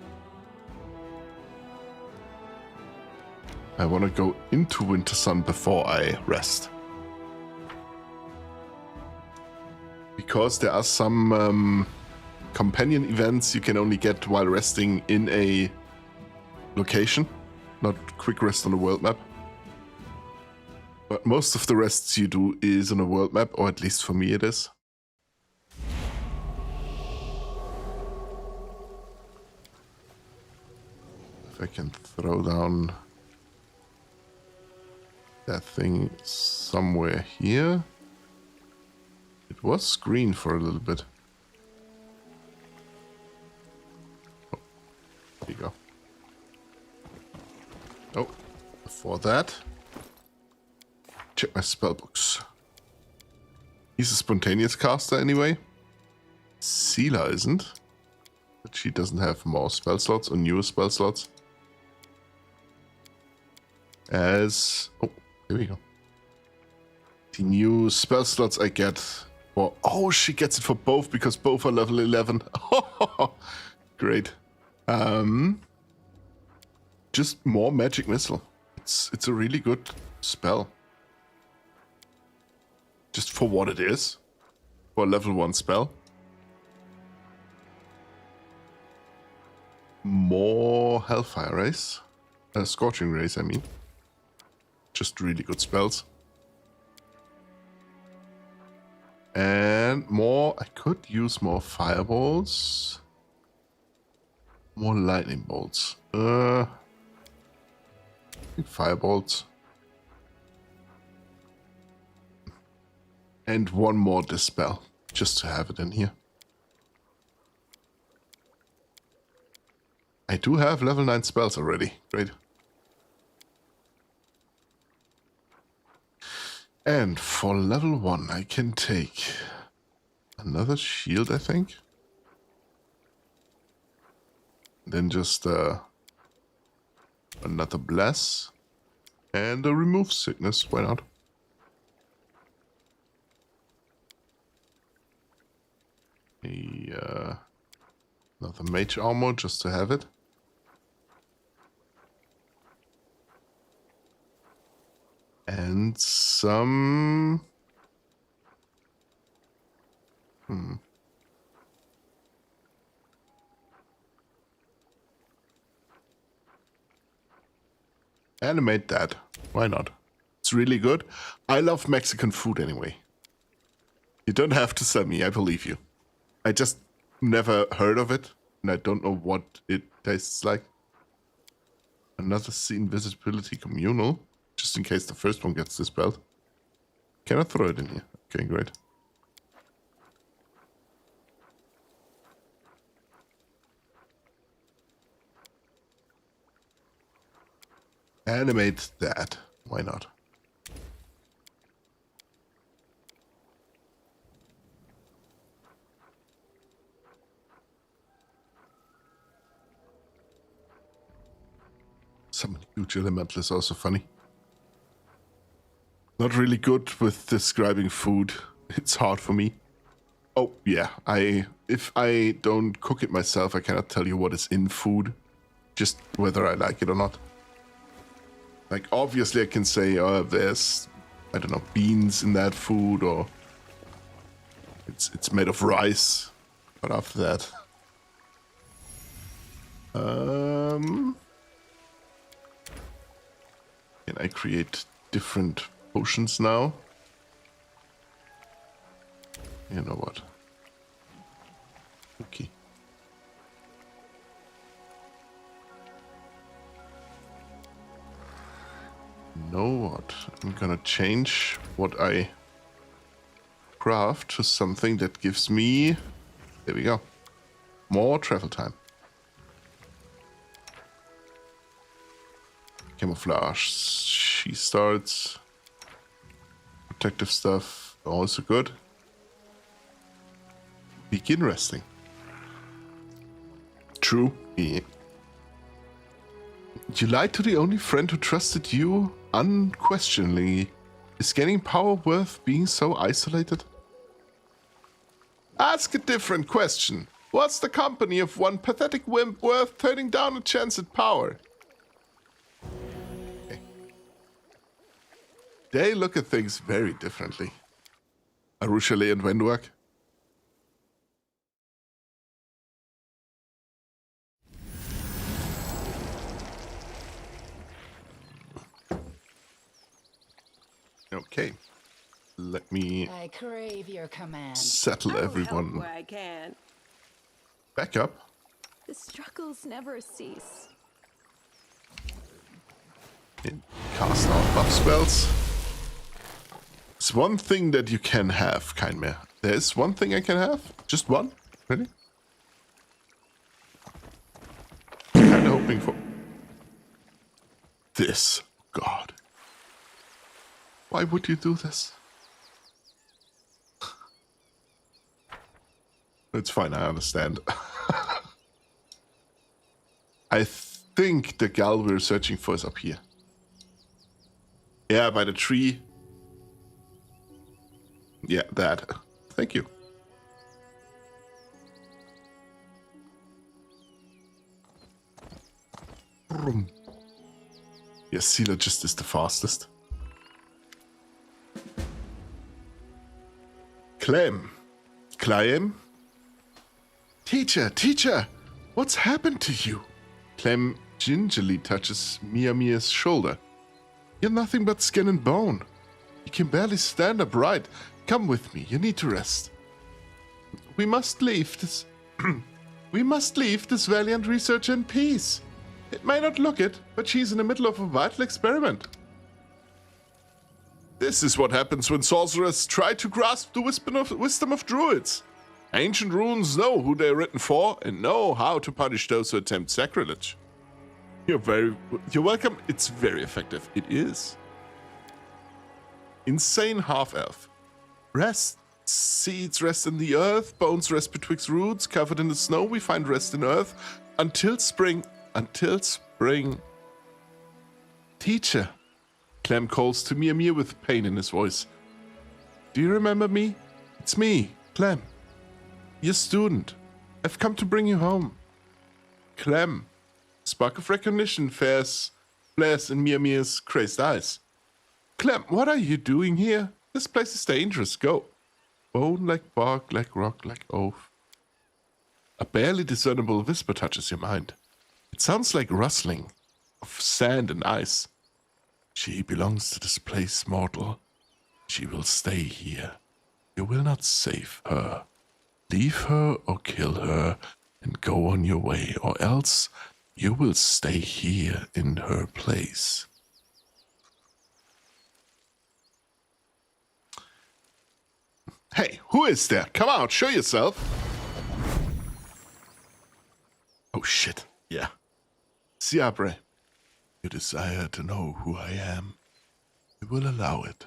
Speaker 1: I want to go into Winter Sun before I rest. Because there are some companion events you can only get while resting in a location, not quick rest on the world map. But most of the rests you do is on a world map, or at least for me it is. If I can throw down that thing somewhere here. It was green for a little bit. There you go. Oh, before that, check my spell books. He's a spontaneous caster anyway. Seela isn't. But she doesn't have more spell slots or newer spell slots. As... oh, here we go. The new spell slots I get for... oh, she gets it for both because both are level 11. Great. Just more magic missile. It's a really good spell. Just for what it is. For a level 1 spell. More Hellfire Rays. Scorching Rays, I mean. Just really good spells. And more... I could use more Fireballs. More Lightning Bolts. I think Firebolts. And one more Dispel, just to have it in here. I do have level 9 spells already. Great. And for level 1, I can take another shield, I think. Then just another bless. And a remove sickness, why not? Another mage armor just to have it. And some... Animate that. Why not? It's really good. I love Mexican food anyway. You don't have to sell me, I believe you. I just never heard of it, and I don't know what it tastes like. Another see invisibility communal, just in case the first one gets dispelled. Can I throw it in here? Okay, great. Animate that. Why not? Summon huge elemental is also funny. Not really good with describing food. It's hard for me. Oh, yeah. If I don't cook it myself, I cannot tell you what is in food. Just whether I like it or not. Like, obviously I can say, oh, there's, I don't know, beans in that food, or it's made of rice. But after that... Can I create different potions now? You know what? Okay. Know what? I'm gonna change what I craft to something that gives me... There we go. More travel time. Camouflage. She starts. Protective stuff. Also good. Begin resting. True. Yeah. You lied to the only friend who trusted you unquestioningly. Is gaining power worth being so isolated? Ask a different question. What's the company of one pathetic wimp worth turning down a chance at power? They look at things very differently. Arushale and Wenduak. Okay. Let me
Speaker 3: I crave your command.
Speaker 1: settle everyone
Speaker 4: Help where I can.
Speaker 1: back up.
Speaker 4: The struggles never cease.
Speaker 1: And cast our buff spells. There's one thing that you can have, Kindmere. There's one thing I can have? Just one? Really? Kind hoping for. This. God. Why would you do this? It's fine, I understand. I think the gal we're searching for is up here. Yeah, by the tree. Yeah, that. Thank you. Vroom. Yeah, Sealer just is the fastest. Clem. Clem? Teacher, what's happened to you? Clem gingerly touches Mia's shoulder. You're nothing but skin and bone. You can barely stand upright. Come with me, you need to rest. We must leave this... we must leave this valiant researcher in peace. It may not look it, but she's in the middle of a vital experiment. This is what happens when sorcerers try to grasp the wisdom of druids. Ancient runes know who they're written for and know how to punish those who attempt sacrilege. You're welcome. It's very effective. It is. Insane half-elf. Rest. Seeds rest in the earth. Bones rest betwixt roots. Covered in the snow, we find rest in earth. Until spring. Until spring. Teacher. Clem calls to Mia with pain in his voice. Do you remember me? It's me, Clem. Your student. I've come to bring you home. Clem. Spark of recognition flares in Mia's crazed eyes. Clem, what are you doing here? This place is dangerous. Go. Bone like bark, like rock, like oath. A barely discernible whisper touches your mind. It sounds like rustling of sand and ice. She belongs to this place, mortal. She will stay here. You will not save her. Leave her or kill her and go on your way, or else you will stay here in her place. Hey, who is there? Come out, show yourself. Oh shit, yeah. Siabre, you desire to know who I am. You will allow it.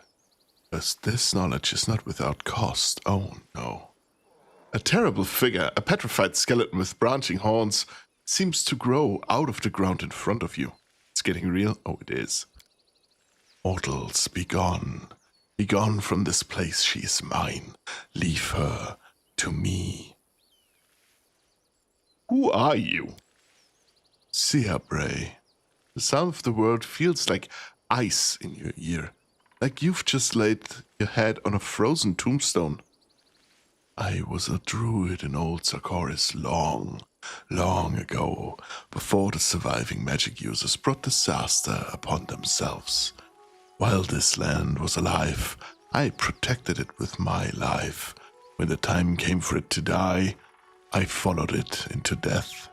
Speaker 1: But this knowledge is not without cost. Oh no. A terrible figure, a petrified skeleton with branching horns, seems to grow out of the ground in front of you. It's getting real? Oh, it is. Mortals, be gone. Be gone from this place. She is mine. Leave her to me. Who are you? Siabre. The sound of the word feels like ice in your ear. Like you've just laid your head on a frozen tombstone. I was a druid in old Sarkoris long, long ago, before the surviving magic users brought disaster upon themselves. While this land was alive, I protected it with my life. When the time came for it to die, I followed it into death.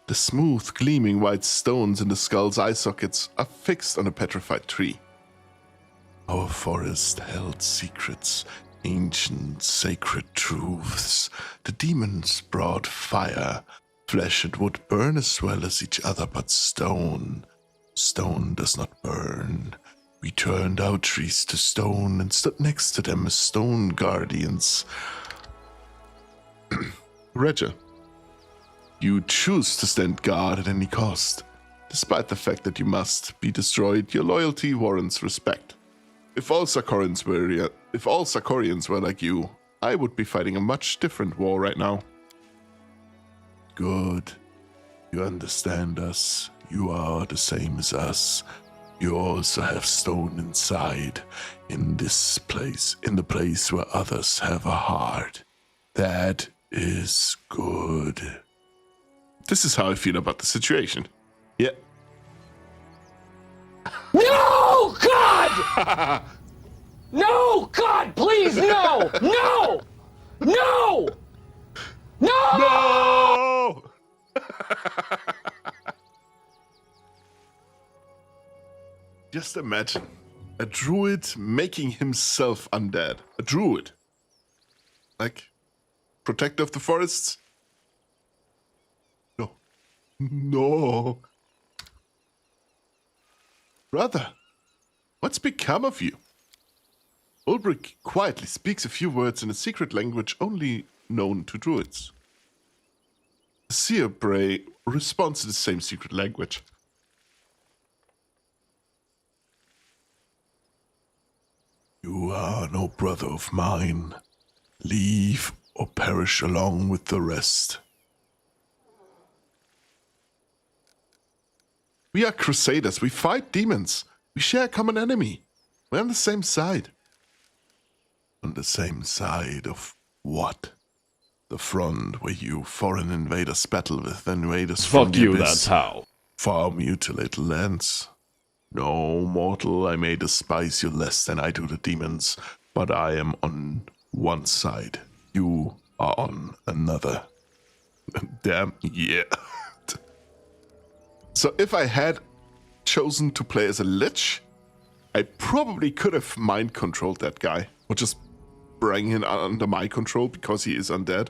Speaker 1: The smooth, gleaming white stones in the skull's eye sockets are fixed on a petrified tree. Our forest held secrets, ancient, sacred truths. The demons brought fire. Flesh and wood burn as well as each other, but stone does not burn. We turned our trees to stone and stood next to them as stone guardians. Regia, you choose to stand guard at any cost. Despite the fact that you must be destroyed, your loyalty warrants respect. If all Sarkorians were like you, I would be fighting a much different war right now. Good. You understand us. You are the same as us. You also have stone inside, in this place, in the place where others have a heart. That is good. This is how I feel about the situation. Yeah.
Speaker 5: No, God! No, God, please, no! No! No! No!
Speaker 1: No! Just imagine a druid making himself undead. A druid. Like, protector of the forests? No. No. Brother, what's become of you? Ulbrich quietly speaks a few words in a secret language only known to druids. Seer Bray responds in the same secret language. You are no brother of mine. Leave or perish along with the rest. We are crusaders. We fight demons. We share a common enemy. We're on the same side. On the same side of what? The front where you foreign invaders battle with invaders from the abyss.
Speaker 6: That's how.
Speaker 1: Far mutilated lands. No, mortal, I may despise you less than I do the demons, but I am on one side. You are on another. Damn, yeah. So if I had chosen to play as a lich, I probably could have mind-controlled that guy. Or just bring him under my control because he is undead.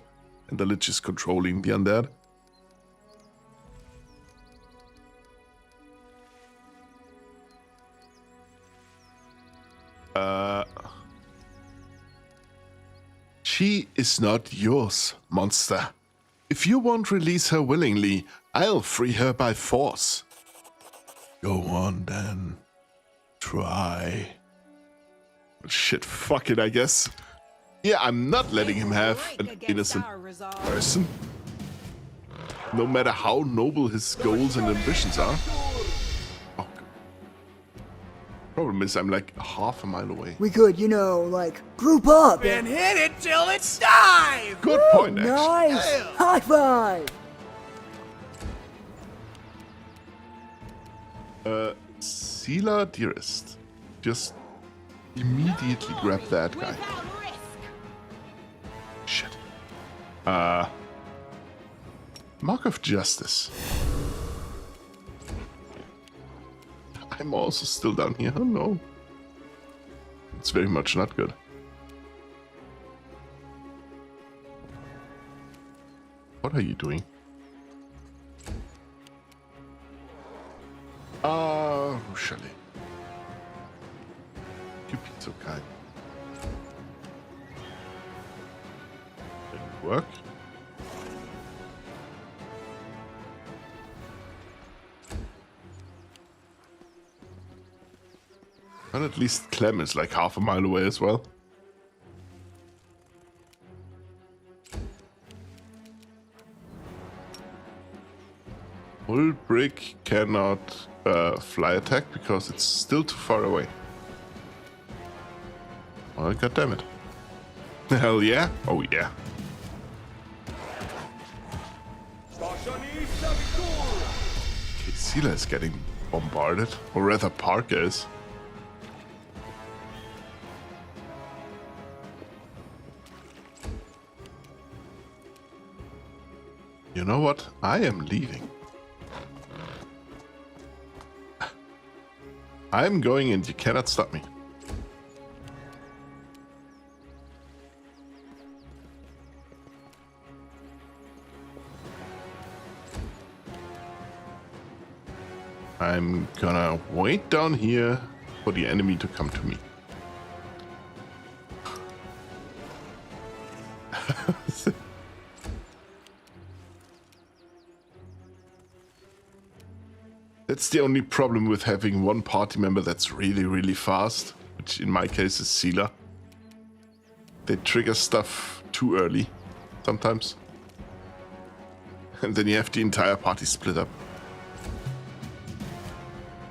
Speaker 1: And the lich is controlling the undead. She is not yours, monster. If you won't release her willingly, I'll free her by force. Go on then. Try. Shit, fuck it, I guess. Yeah, I'm not letting him have an innocent person. No matter how noble his goals and ambitions are. Oh, problem is, I'm like half a mile away.
Speaker 7: We could, like, group up
Speaker 8: And hit it till it's dive!
Speaker 1: Good point, actually.
Speaker 7: Nice!
Speaker 8: Yeah.
Speaker 7: High five!
Speaker 1: Sela, dearest. Just immediately grab that guy.
Speaker 2: Without risk.
Speaker 1: Shit. Mark of Justice. I'm also still down here. Oh no. It's very much not good. What are you doing? Who shall I? You be so kind. Didn't work. And at least Clem is like half a mile away as well. Ulbrich cannot fly attack because it's still too far away. Oh, god damn it. Hell yeah? Oh yeah. Okay, Sela is getting bombarded, or rather Parker is. You know what? I am leaving. I'm going and you cannot stop me. I'm gonna wait down here for the enemy to come to me. That's the only problem with having one party member that's really, really fast, which in my case is Sela. They trigger stuff too early, sometimes. And then you have the entire party split up.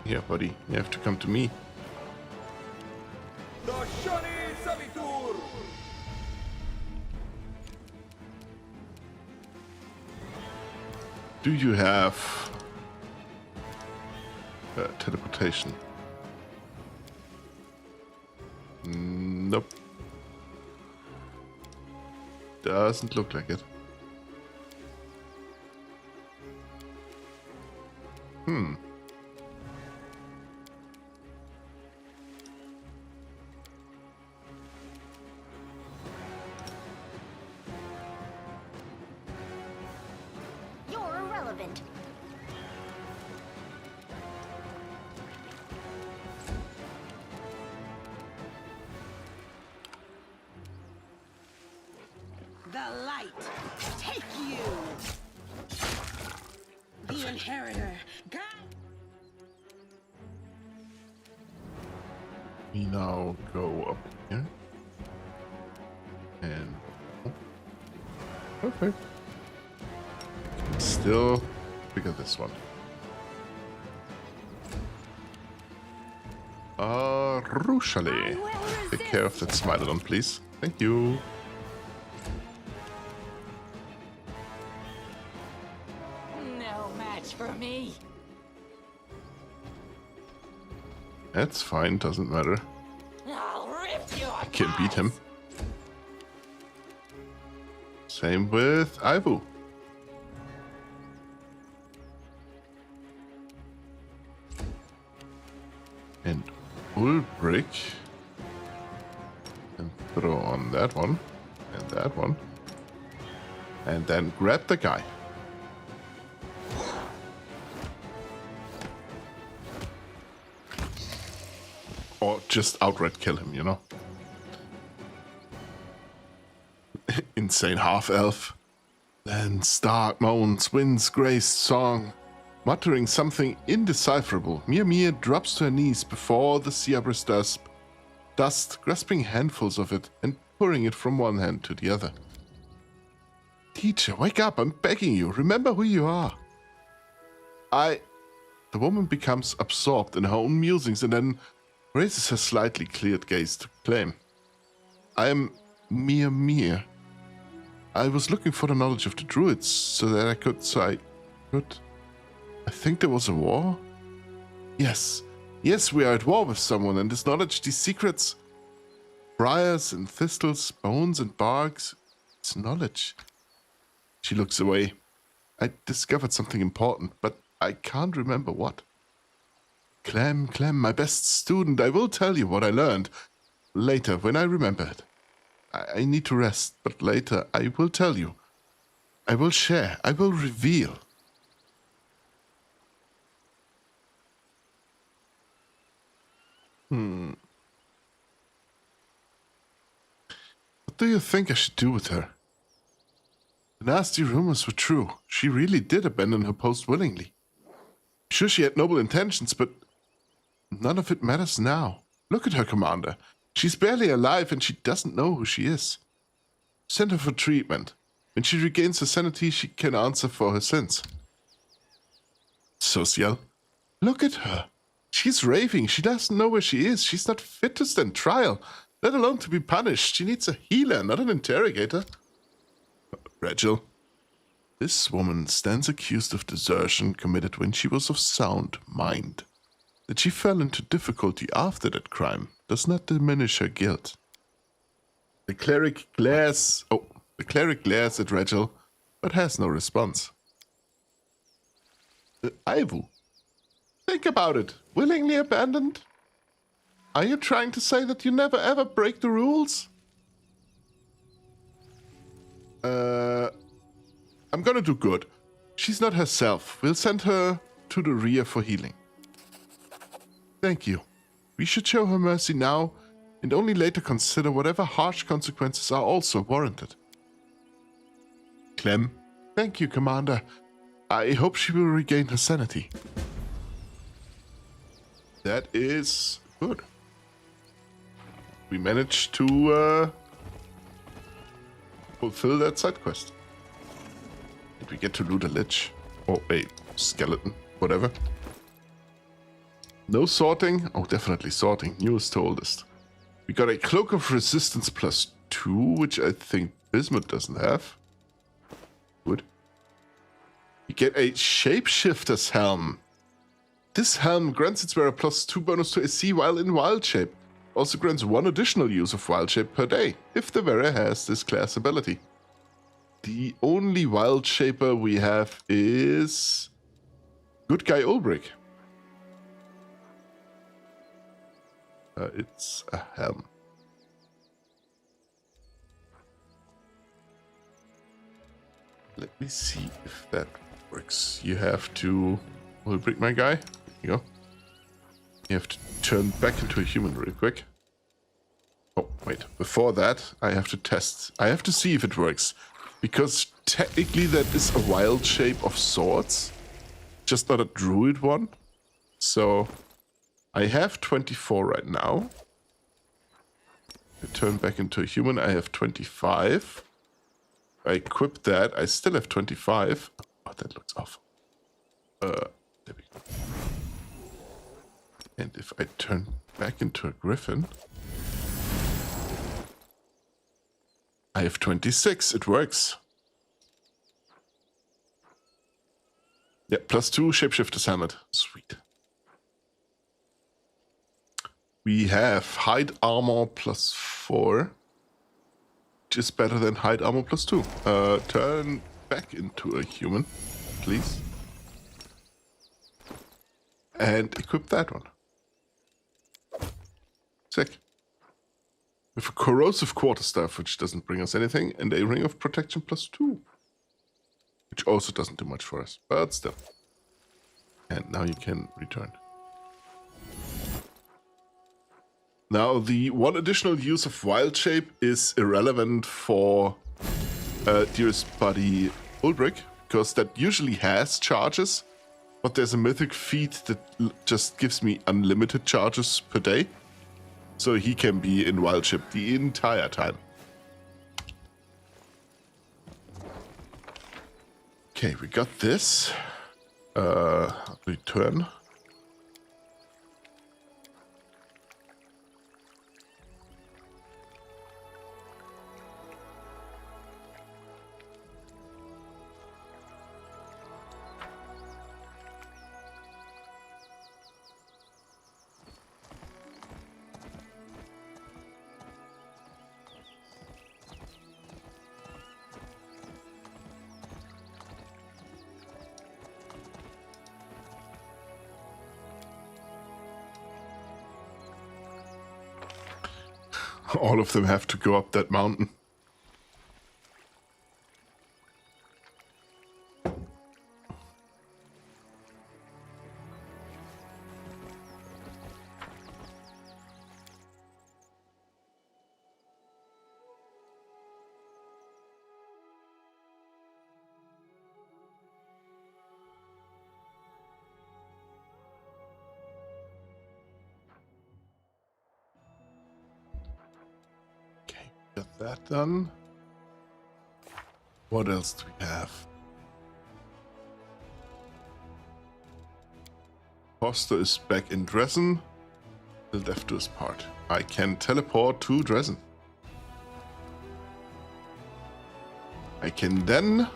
Speaker 1: Here, buddy, you have to come to me. Do you have teleportation? Nope. Doesn't look like it.
Speaker 2: You're irrelevant.
Speaker 8: the light take you. The inheritor.
Speaker 1: We now go up here. And... oh, perfect. Still figure this one. Rushale. Take care of that Smilodon, please. Thank you.
Speaker 3: No match for me.
Speaker 1: That's fine, doesn't matter.
Speaker 3: I'll rip your
Speaker 1: Can beat him. Same with Ivo. And Ulbrich. And throw on that one. And that one. And then grab the guy. Or just outright kill him, you know? Insane half-elf. Lands, dark moans, winds graced song. Muttering something indecipherable, Mia drops to her knees before the Seabra's dust, grasping handfuls of it and pouring it from one hand to the other. Teacher, wake up, I'm begging you, remember who you are. The woman becomes absorbed in her own musings and then raises her slightly cleared gaze to claim. I am Mia. I was looking for the knowledge of the druids so that I could... I think there was a war? Yes, we are at war with someone, and this knowledge, these secrets, briars and thistles, bones and barks, it's knowledge. She looks away. I discovered something important, but I can't remember what. Clem, my best student, I will tell you what I learned. Later, when I remember it. I need to rest, but later I will tell you. I will share, I will reveal. What do you think I should do with her? The nasty rumors were true. She really did abandon her post willingly. Sure, she had noble intentions, but none of it matters now. Look at her, Commander. She's barely alive and she doesn't know who she is. Send her for treatment. When she regains her sanity, she can answer for her sins. Social. Look at her. She's raving. She doesn't know where she is. She's not fit to stand trial, let alone to be punished. She needs a healer, not an interrogator. Rachel. This woman stands accused of desertion committed when she was of sound mind. That she fell into difficulty after that crime does not diminish her guilt. The cleric glares at Rachel, but has no response. Ivo. Think about it. Willingly abandoned? Are you trying to say that you never ever break the rules? I'm gonna do good. She's not herself. We'll send her to the rear for healing. Thank you. We should show her mercy now and only later consider whatever harsh consequences are also warranted. Clem. Thank you, Commander. I hope she will regain her sanity. That is good. We managed to fulfill that side quest. Did we get to loot a lich? Or a skeleton? Whatever. No sorting? Oh, definitely sorting. Newest to oldest. We got a Cloak of Resistance +2, which I think Bismuth doesn't have. Good. We get a Shapeshifter's Helm. This helm grants its wearer +2 bonus to AC while in wild shape. Also grants 1 additional use of wild shape per day, if the wearer has this class ability. The only wild shaper we have is Good Guy Ulbrich. It's a helm. Let me see if that works. You have to... Ulbrich, my guy. There you go. You have to turn back into a human real quick. Oh, Wait, before that, I have to test. I have to see if it works. Because technically that is a wild shape of swords. Just not a druid one. So I have 24 right now. I turn back into a human, I have 25. I equip that, I still have 25. Oh, that looks awful. There we go. And if I turn back into a griffin, I have 26. It works. Yeah, +2 shapeshifter's helmet. Sweet. We have hide armor +4, which is better than hide armor +2. Turn back into a human, please. And equip that one. Sick. With a corrosive quarterstaff, which doesn't bring us anything, and a ring of protection +2, which also doesn't do much for us, but still. And now you can return. Now, the one additional use of Wild Shape is irrelevant for Dearest Buddy Ulbrich, because that usually has charges, but there's a mythic feat that just gives me unlimited charges per day. So he can be in Wild Shape the entire time. Okay, we got this. Return. All of them have to go up that mountain. Got that done. What else do we have? Foster is back in Dresden. The left to his part. I can teleport to Dresden. I can then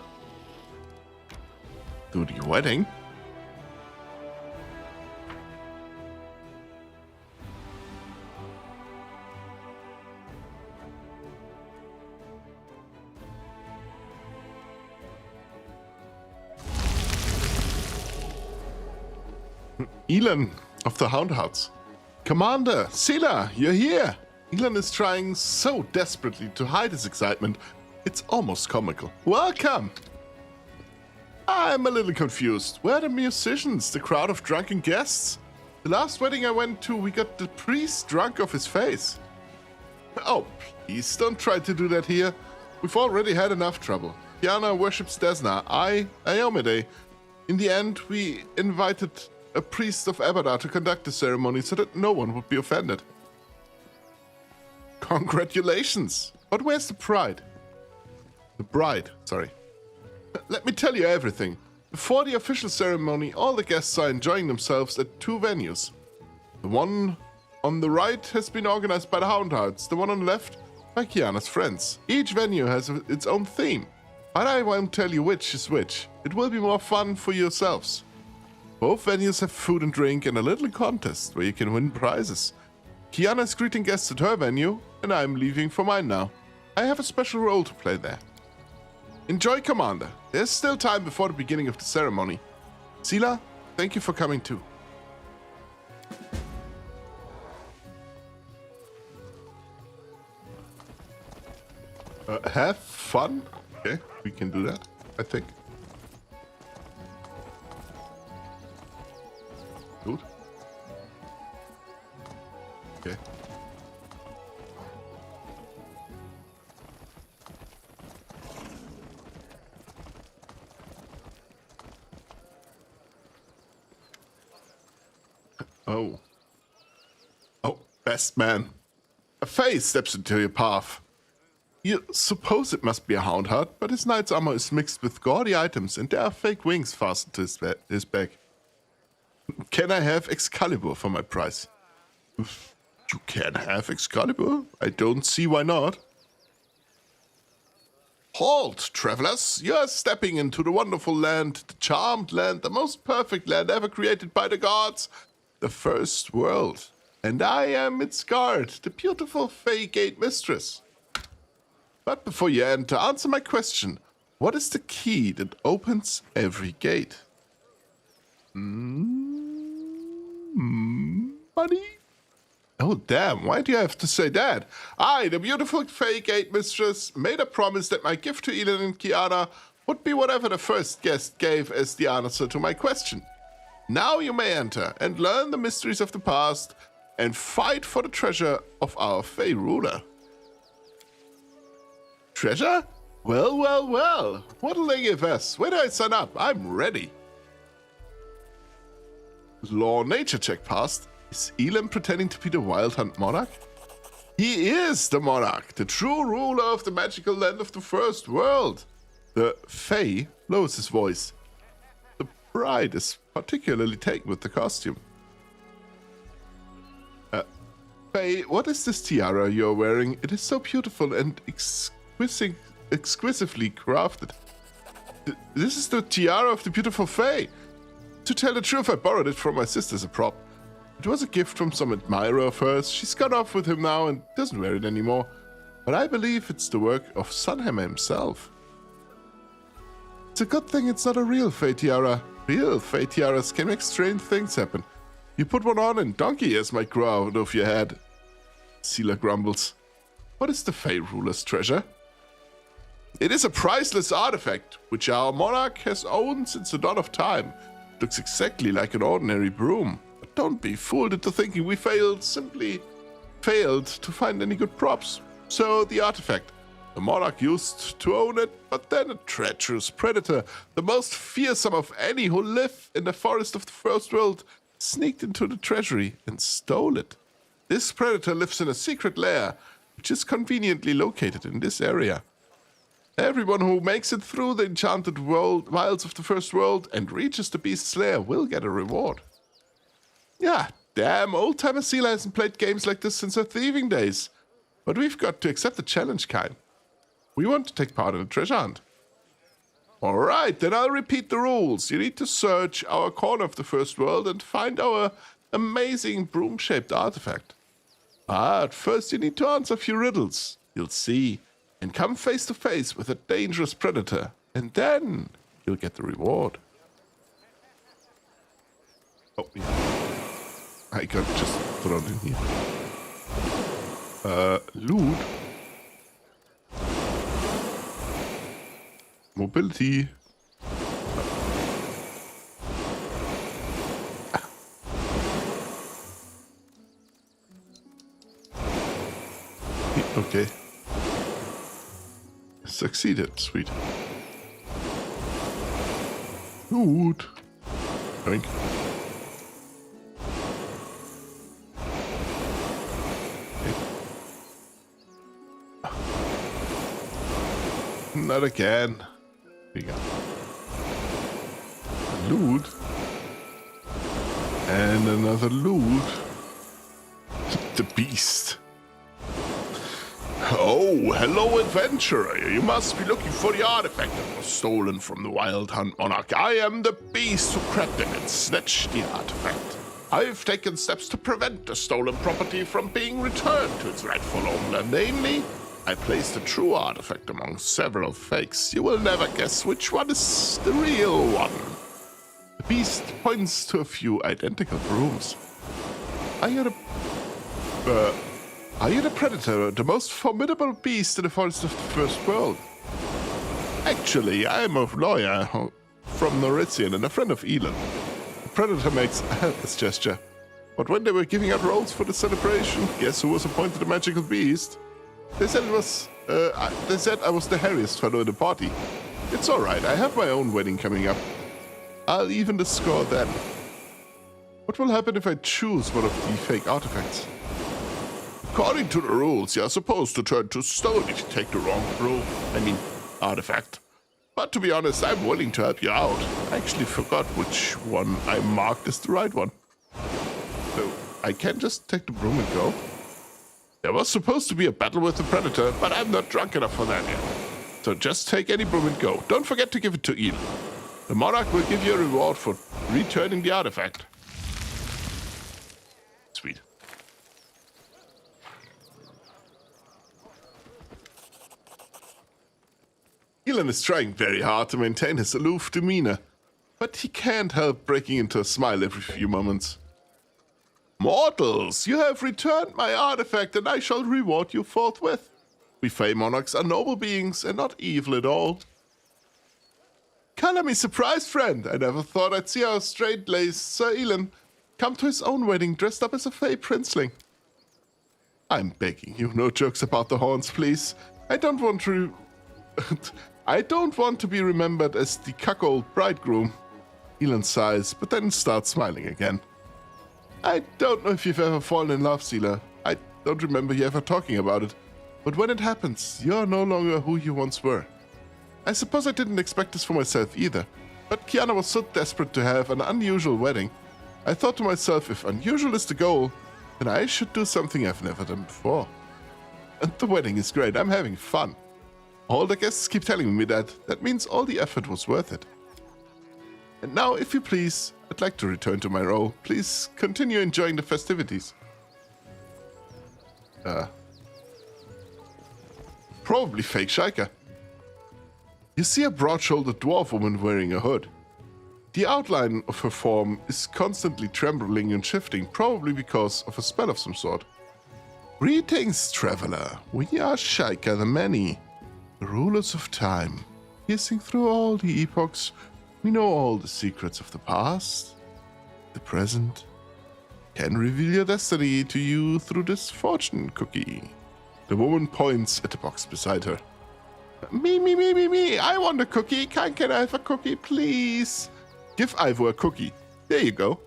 Speaker 1: do the wedding. Elan of the Hound Hearts. Commander, Sela, you're here! Elan is trying so desperately to hide his excitement, it's almost comical. Welcome! I'm a little confused. Where are the musicians, the crowd of drunken guests? The last wedding I went to, we got the priest drunk off his face. Oh, please, don't try to do that here. We've already had enough trouble. Kiana worships Desna, I, Iomide. In the end, we invited a priest of Abadar to conduct the ceremony so that no one would be offended. Congratulations! But where's the bride? The bride, sorry. Let me tell you everything. Before the official ceremony, all the guests are enjoying themselves at 2 venues. The one on the right has been organized by the Hound Hearts, the one on the left by Kiana's friends. Each venue has its own theme, but I won't tell you which is which. It will be more fun for yourselves. Both venues have food and drink and a little contest where you can win prizes. Kiana is greeting guests at her venue, and I'm leaving for mine now. I have a special role to play there. Enjoy, Commander. There's still time before the beginning of the ceremony. Sela, thank you for coming too. Have fun. Okay, we can do that, I think. Good. Okay. Oh. Oh, best man. A face steps into your path. You suppose it must be a hound heart, but his knight's armor is mixed with gaudy items and there are fake wings fastened to his back. Can I have Excalibur for my price? You can have Excalibur? I don't see why not. Halt, travelers! You are stepping into the wonderful land, the charmed land, the most perfect land ever created by the gods, the first world. And I am its guard, the beautiful Fey Gate Mistress. But before you enter, answer my question. What is the key that opens every gate? Money? Oh, damn, why do you have to say that? I, the beautiful Fey Gate Mistress, made a promise that my gift to Elin and Kiana would be whatever the first guest gave as the answer to my question. Now you may enter and learn the mysteries of the past and fight for the treasure of our Fey ruler. Treasure? Well, well, well. What'll they give us? Where do I sign up? I'm ready. Law nature check passed. Is Elam pretending to be the Wild Hunt monarch? He is the monarch, the true ruler of the magical land of the first world. The Fey lowers his voice. The bride is particularly taken with the costume. Fey, what is this tiara you're wearing? It is so beautiful and exquisitely crafted. This is the tiara of the beautiful Fey. To tell the truth, I borrowed it from my sister as a prop. It was a gift from some admirer of hers. She's gone off with him now and doesn't wear it anymore. But I believe it's the work of Sunhammer himself. It's a good thing it's not a real Fey tiara. Real Fey tiaras can make strange things happen. You put one on and donkey ears might grow out of your head. Seela grumbles. What is the Fey ruler's treasure? It is a priceless artifact, which our monarch has owned since the dawn of time. It looks exactly like an ordinary broom. But don't be fooled into thinking we simply failed to find any good props. So the artifact. The monarch used to own it, but then a treacherous predator, the most fearsome of any who live in the forest of the first world, sneaked into the treasury and stole it. This predator lives in a secret lair, which is conveniently located in this area. Everyone who makes it through the enchanted wilds of the first world and reaches the beast's lair will get a reward. Yeah, damn, old-timer Seela hasn't played games like this since her thieving days. But we've got to accept the challenge, Kine. We want to take part in the treasure hunt. Alright, then I'll repeat the rules. You need to search our corner of the first world and find our amazing broom-shaped artifact. But first you need to answer a few riddles. You'll see. And come face to face with a dangerous predator. And then you'll get the reward. Oh, yeah. I got just thrown in here. Loot. Mobility. Okay. Succeeded. Sweet. Loot. Drink. Not again. Here you go. Loot. And another loot. The beast. Oh, hello, adventurer. You must be looking for the artifact that was stolen from the Wild Hunt monarch. I am the beast who crept in and snatched the artifact. I've taken steps to prevent the stolen property from being returned to its rightful owner. Namely, I placed a true artifact among several fakes. You will never guess which one is the real one. The beast points to a few identical brooms. Are you the predator, the most formidable beast in the forest of the first world? Actually, I am a lawyer from Norithian and a friend of Elon. The predator makes a helpless gesture. But when they were giving out rolls for the celebration, guess who was appointed the magical beast? They said I was the hairiest fellow in the party. It's alright, I have my own wedding coming up. I'll even the score then. What will happen if I choose one of the fake artifacts? According to the rules, you're supposed to turn to stone if you take the wrong artifact. But to be honest, I'm willing to help you out. I actually forgot which one I marked as the right one. So, I can't just take the broom and go. There was supposed to be a battle with the Predator, but I'm not drunk enough for that yet. So just take any broom and go. Don't forget to give it to Eel. The Monarch will give you a reward for returning the artifact. Sweet. Elan is trying very hard to maintain his aloof demeanor, but he can't help breaking into a smile every few moments. Mortals, you have returned my artifact and I shall reward you forthwith. We Fey Monarchs are noble beings and not evil at all. Color me surprised, friend. I never thought I'd see our straight-laced Sir Elan come to his own wedding dressed up as a Fey princeling. I'm begging you, no jokes about the horns, please. I don't want to be remembered as the cuckold bridegroom. Elan sighs, but then starts smiling again. I don't know if you've ever fallen in love, Seela. I don't remember you ever talking about it. But when it happens, you're no longer who you once were. I suppose I didn't expect this for myself either. But Kiana was so desperate to have an unusual wedding. I thought to myself, if unusual is the goal, then I should do something I've never done before. And the wedding is great. I'm having fun. All the guests keep telling me that. That means all the effort was worth it. And now, if you please, I'd like to return to my role. Please continue enjoying the festivities. Probably fake Shaika. You see a broad-shouldered dwarf woman wearing a hood. The outline of her form is constantly trembling and shifting, probably because of a spell of some sort. Greetings, traveler. We are Shaika the Many, the rulers of time. Piercing through all the epochs, we know all the secrets of the past, the present, can reveal your destiny to you through this fortune cookie. The woman points at the box beside her. Me. I want a cookie. Can I have a cookie, please? Give Ivo a cookie. There you go.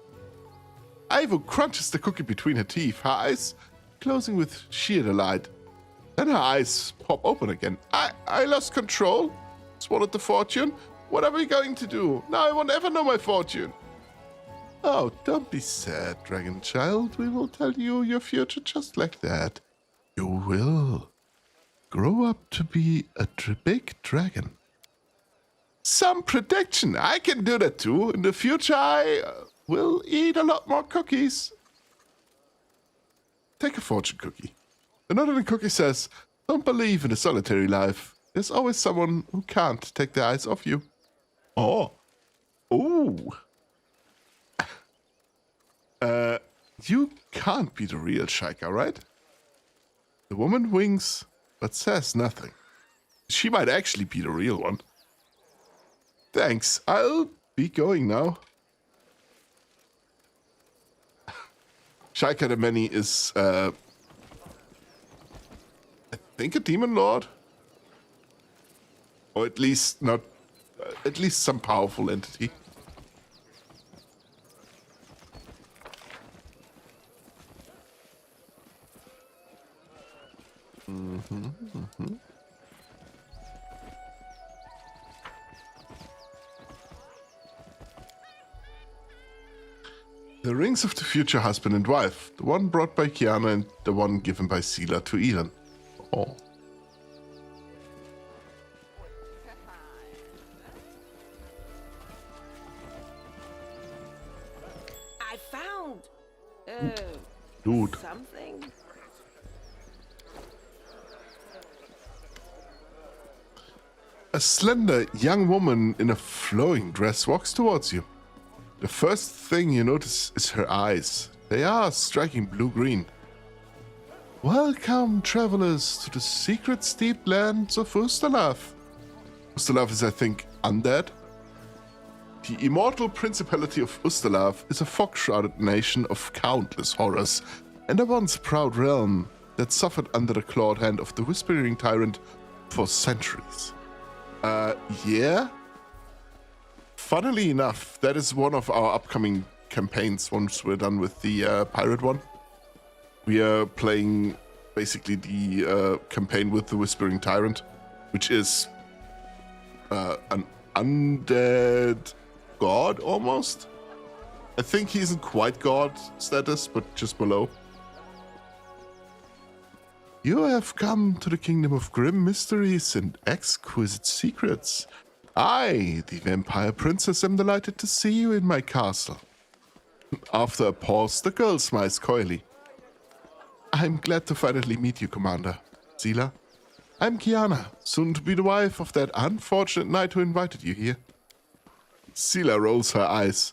Speaker 1: Ivo crunches the cookie between her teeth, her eyes closing with sheer delight. Then her eyes pop open again. I lost control. Swallowed the fortune. What are we going to do? Now I won't ever know my fortune. Oh, don't be sad, dragon child. We will tell you your future just like that. You will grow up to be a big dragon. Some prediction. I can do that too. In the future, I will eat a lot more cookies. Take a fortune cookie. Another cookie says, don't believe in a solitary life. There's always someone who can't take their eyes off you. Oh. Ooh. You can't be the real Shaika, right? The woman winks, but says nothing. She might actually be the real one. Thanks, I'll be going now. Shaika the Many is, I think a demon lord? Or at least not, at least some powerful entity. The rings of the future husband and wife, the one brought by Kiana and the one given by Seela to Elan. Oh.
Speaker 8: I found
Speaker 1: Dude.
Speaker 8: something.
Speaker 1: A slender young woman in a flowing dress walks towards you. The first thing you notice is her eyes. They are striking blue-green. Welcome, travelers, to the secret steep lands of Ustalav. Ustalav is, I think, undead. The immortal principality of Ustalav is a fog-shrouded nation of countless horrors, and a once proud realm that suffered under the clawed hand of the Whispering Tyrant for centuries. Yeah? Funnily enough, that is one of our upcoming campaigns once we're done with the pirate one. We are playing basically the campaign with the Whispering Tyrant, which is an undead god almost. I think he isn't quite god status, but just below. You have come to the kingdom of grim mysteries and exquisite secrets. I, the vampire princess, am delighted to see you in my castle. After a pause, the girl smiles coyly. I'm glad to finally meet you, Commander. Zila, I'm Kiana, soon to be the wife of that unfortunate knight who invited you here. Zila rolls her eyes.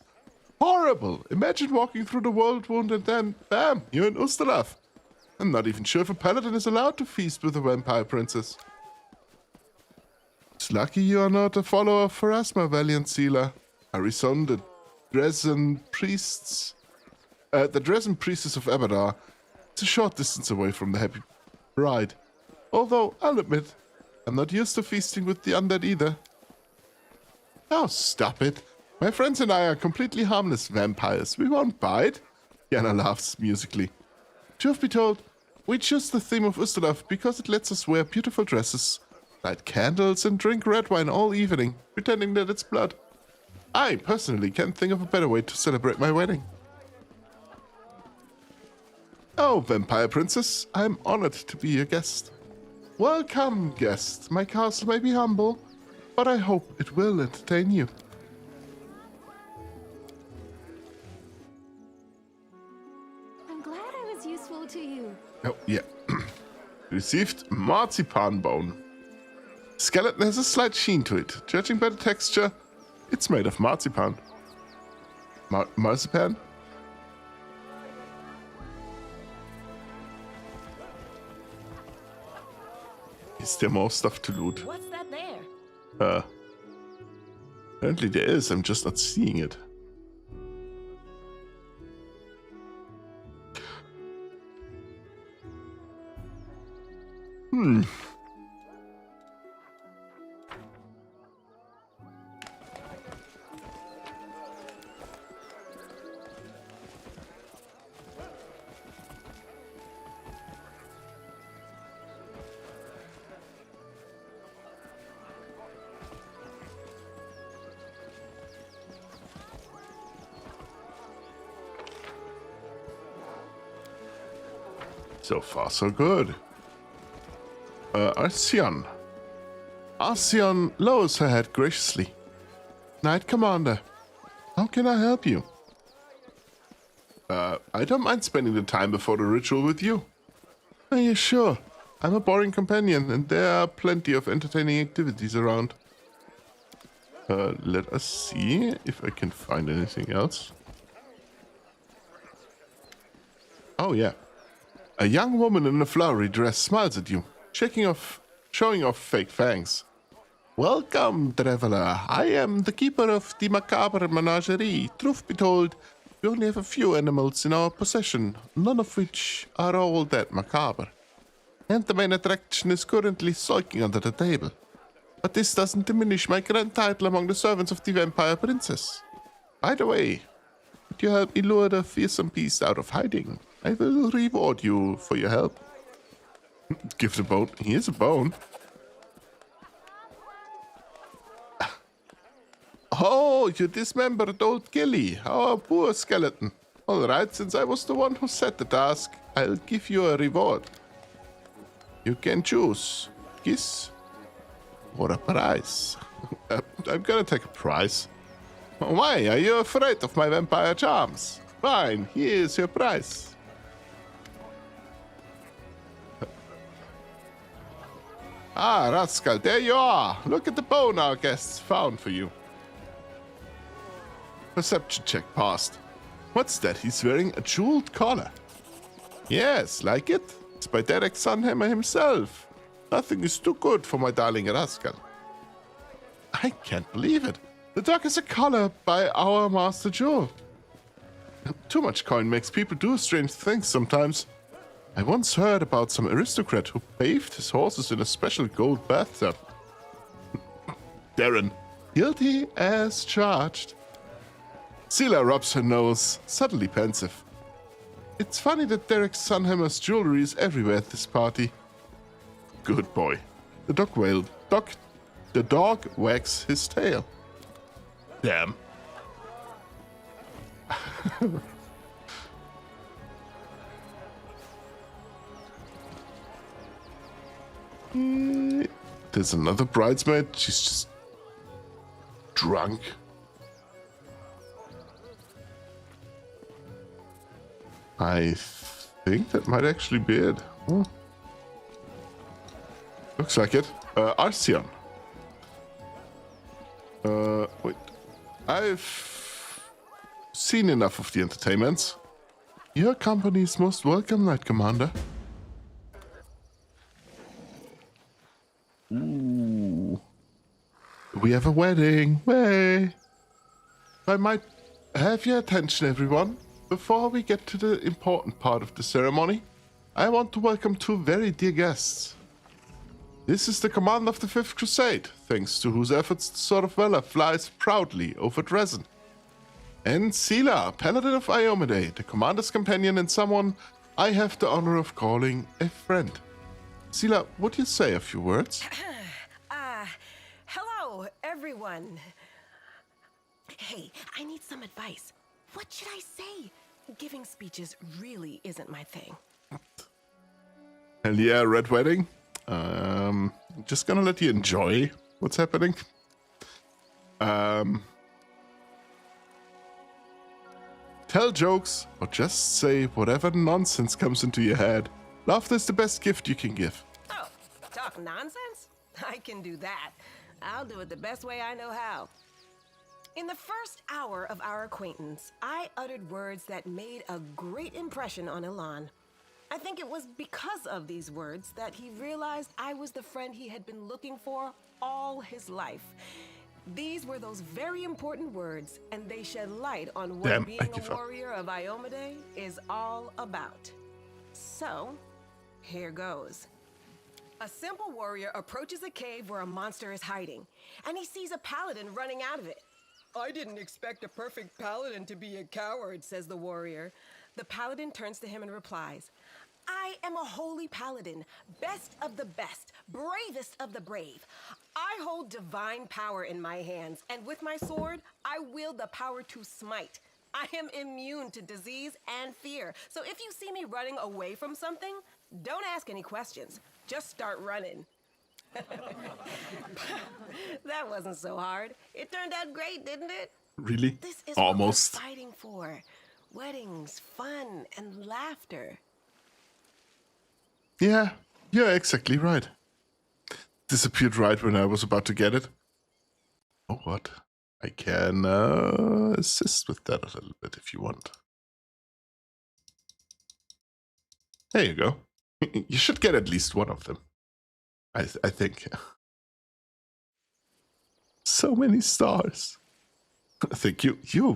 Speaker 1: Horrible! Imagine walking through the world wound and then, bam, you're in Ustalav. I'm not even sure if a paladin is allowed to feast with a vampire princess. It's lucky you are not a follower of Pharasma, valiant Zila. Harrison, the Dresden priestess of Abadar, is a short distance away from the Happy Bride. Although, I'll admit, I'm not used to feasting with the undead either. Oh, stop it. My friends and I are completely harmless vampires. We won't bite. Yana laughs musically. Truth be told, we choose the theme of Ustalav because it lets us wear beautiful dresses, light candles, and drink red wine all evening, pretending that it's blood. I personally can't think of a better way to celebrate my wedding. Oh, vampire princess, I'm honored to be your guest. Welcome, guest. My castle may be humble, but I hope it will entertain you.
Speaker 4: I'm glad I was useful to you.
Speaker 1: Oh, yeah. Received marzipan bone. Skeleton has a slight sheen to it. Judging by the texture, it's made of marzipan. Marzipan? Is there more stuff to loot?
Speaker 8: What's that there?
Speaker 1: Apparently there is, I'm just not seeing it. So far, so good. Arcion. Arcion lowers her head graciously. Knight Commander, how can I help you? I don't mind spending the time before the ritual with you. Are you sure? I'm a boring companion, and there are plenty of entertaining activities around. Let us see if I can find anything else. Oh, yeah. A young woman in a flowery dress smiles at you, showing off fake fangs. Welcome, traveler. I am the keeper of the macabre menagerie. Truth be told, we only have a few animals in our possession, none of which are all that macabre. And the main attraction is currently sulking under the table. But this doesn't diminish my grand title among the servants of the vampire princess. By the way, could you help me lure the fearsome beast out of hiding? I will reward you for your help. Give the bone. Here's a bone. Oh, you dismembered old Gilly. Our poor skeleton. All right, since I was the one who set the task, I'll give you a reward. You can choose kiss or a prize. I'm gonna take a prize. Why, are you afraid of my vampire charms? Fine, here's your prize. Ah, rascal, there you are. Look at the bone our guests found for you. Perception check passed. What's that? He's wearing a jeweled collar. Yes, like it? It's by Derek Sunhammer himself. Nothing is too good for my darling rascal. I can't believe it. The dog has a collar by our Master Jewel. Too much coin makes people do strange things sometimes. I once heard about some aristocrat who bathed his horses in a special gold bathtub. Darren, guilty as charged. Sela rubs her nose, suddenly pensive. It's funny that Derek Sunhammer's jewelry is everywhere at this party. Good boy. The dog wailed. The dog wags his tail. Damn. There's another bridesmaid. She's just drunk. I think that might actually be it. Hmm. Looks like it. Arceon. Wait. I've seen enough of the entertainments. Your company is most welcome, Knight Commander. Ooh. We have a wedding. Way. I might have your attention, everyone. Before we get to the important part of the ceremony, I want to welcome two very dear guests. This is the commander of the 5th Crusade, thanks to whose efforts the Sword of Valor flies proudly over Dresden. And Sela, Paladin of Iomade, the commander's companion and someone I have the honor of calling a friend. Sela, would you say a few words?
Speaker 6: Hello, everyone. Hey, I need some advice. What should I say? Giving speeches really isn't my thing.
Speaker 1: Hell yeah, Red Wedding. Just gonna let you enjoy what's happening. Tell jokes or just say whatever nonsense comes into your head. Laughter is the best gift you can give.
Speaker 6: Oh, talk nonsense? I can do that. I'll do it the best way I know how. In the first hour of our acquaintance, I uttered words that made a great impression on Elan. I think it was because of these words that he realized I was the friend he had been looking for all his life. These were those very important words, and they shed light on what being a warrior of Iomade is all about. So, here goes. A simple warrior approaches a cave where a monster is hiding, and he sees a paladin running out of it. I didn't expect a perfect paladin to be a coward, says the warrior. The paladin turns to him and replies, I am a holy paladin, best of the best, bravest of the brave. I hold divine power in my hands, and with my sword, I wield the power to smite. I am immune to disease and fear, so if you see me running away from something, don't ask any questions. Just start running. That wasn't so hard. It turned out great, didn't it?
Speaker 1: Really?
Speaker 6: This is
Speaker 1: Almost.
Speaker 6: what we're fighting for. Weddings, fun, and laughter.
Speaker 1: Yeah, you're exactly right. Disappeared right when I was about to get it. Oh, what? I can assist with that a little bit if you want. There you go. You should get at least one of them. I think. So many stars. Thank you. You're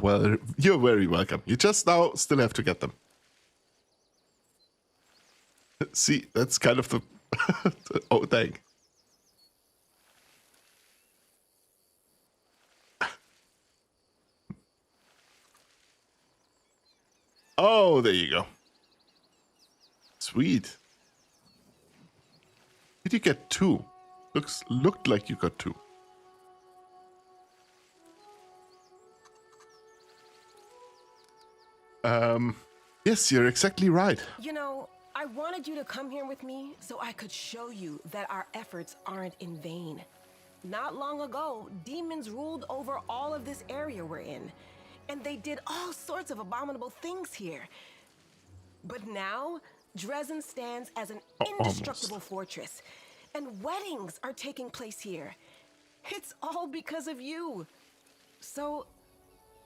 Speaker 1: very welcome. You just now still have to get them. See, that's kind of the... oh, dang. Oh, there you go. Sweet. Did you get two? Looked like you got two. Yes, you're exactly right.
Speaker 6: You know, I wanted you to come here with me so I could show you that our efforts aren't in vain. Not long ago, demons ruled over all of this area we're in, and they did all sorts of abominable things here. But now, Dresden stands as an indestructible fortress, and weddings are taking place here. It's all because of you. So,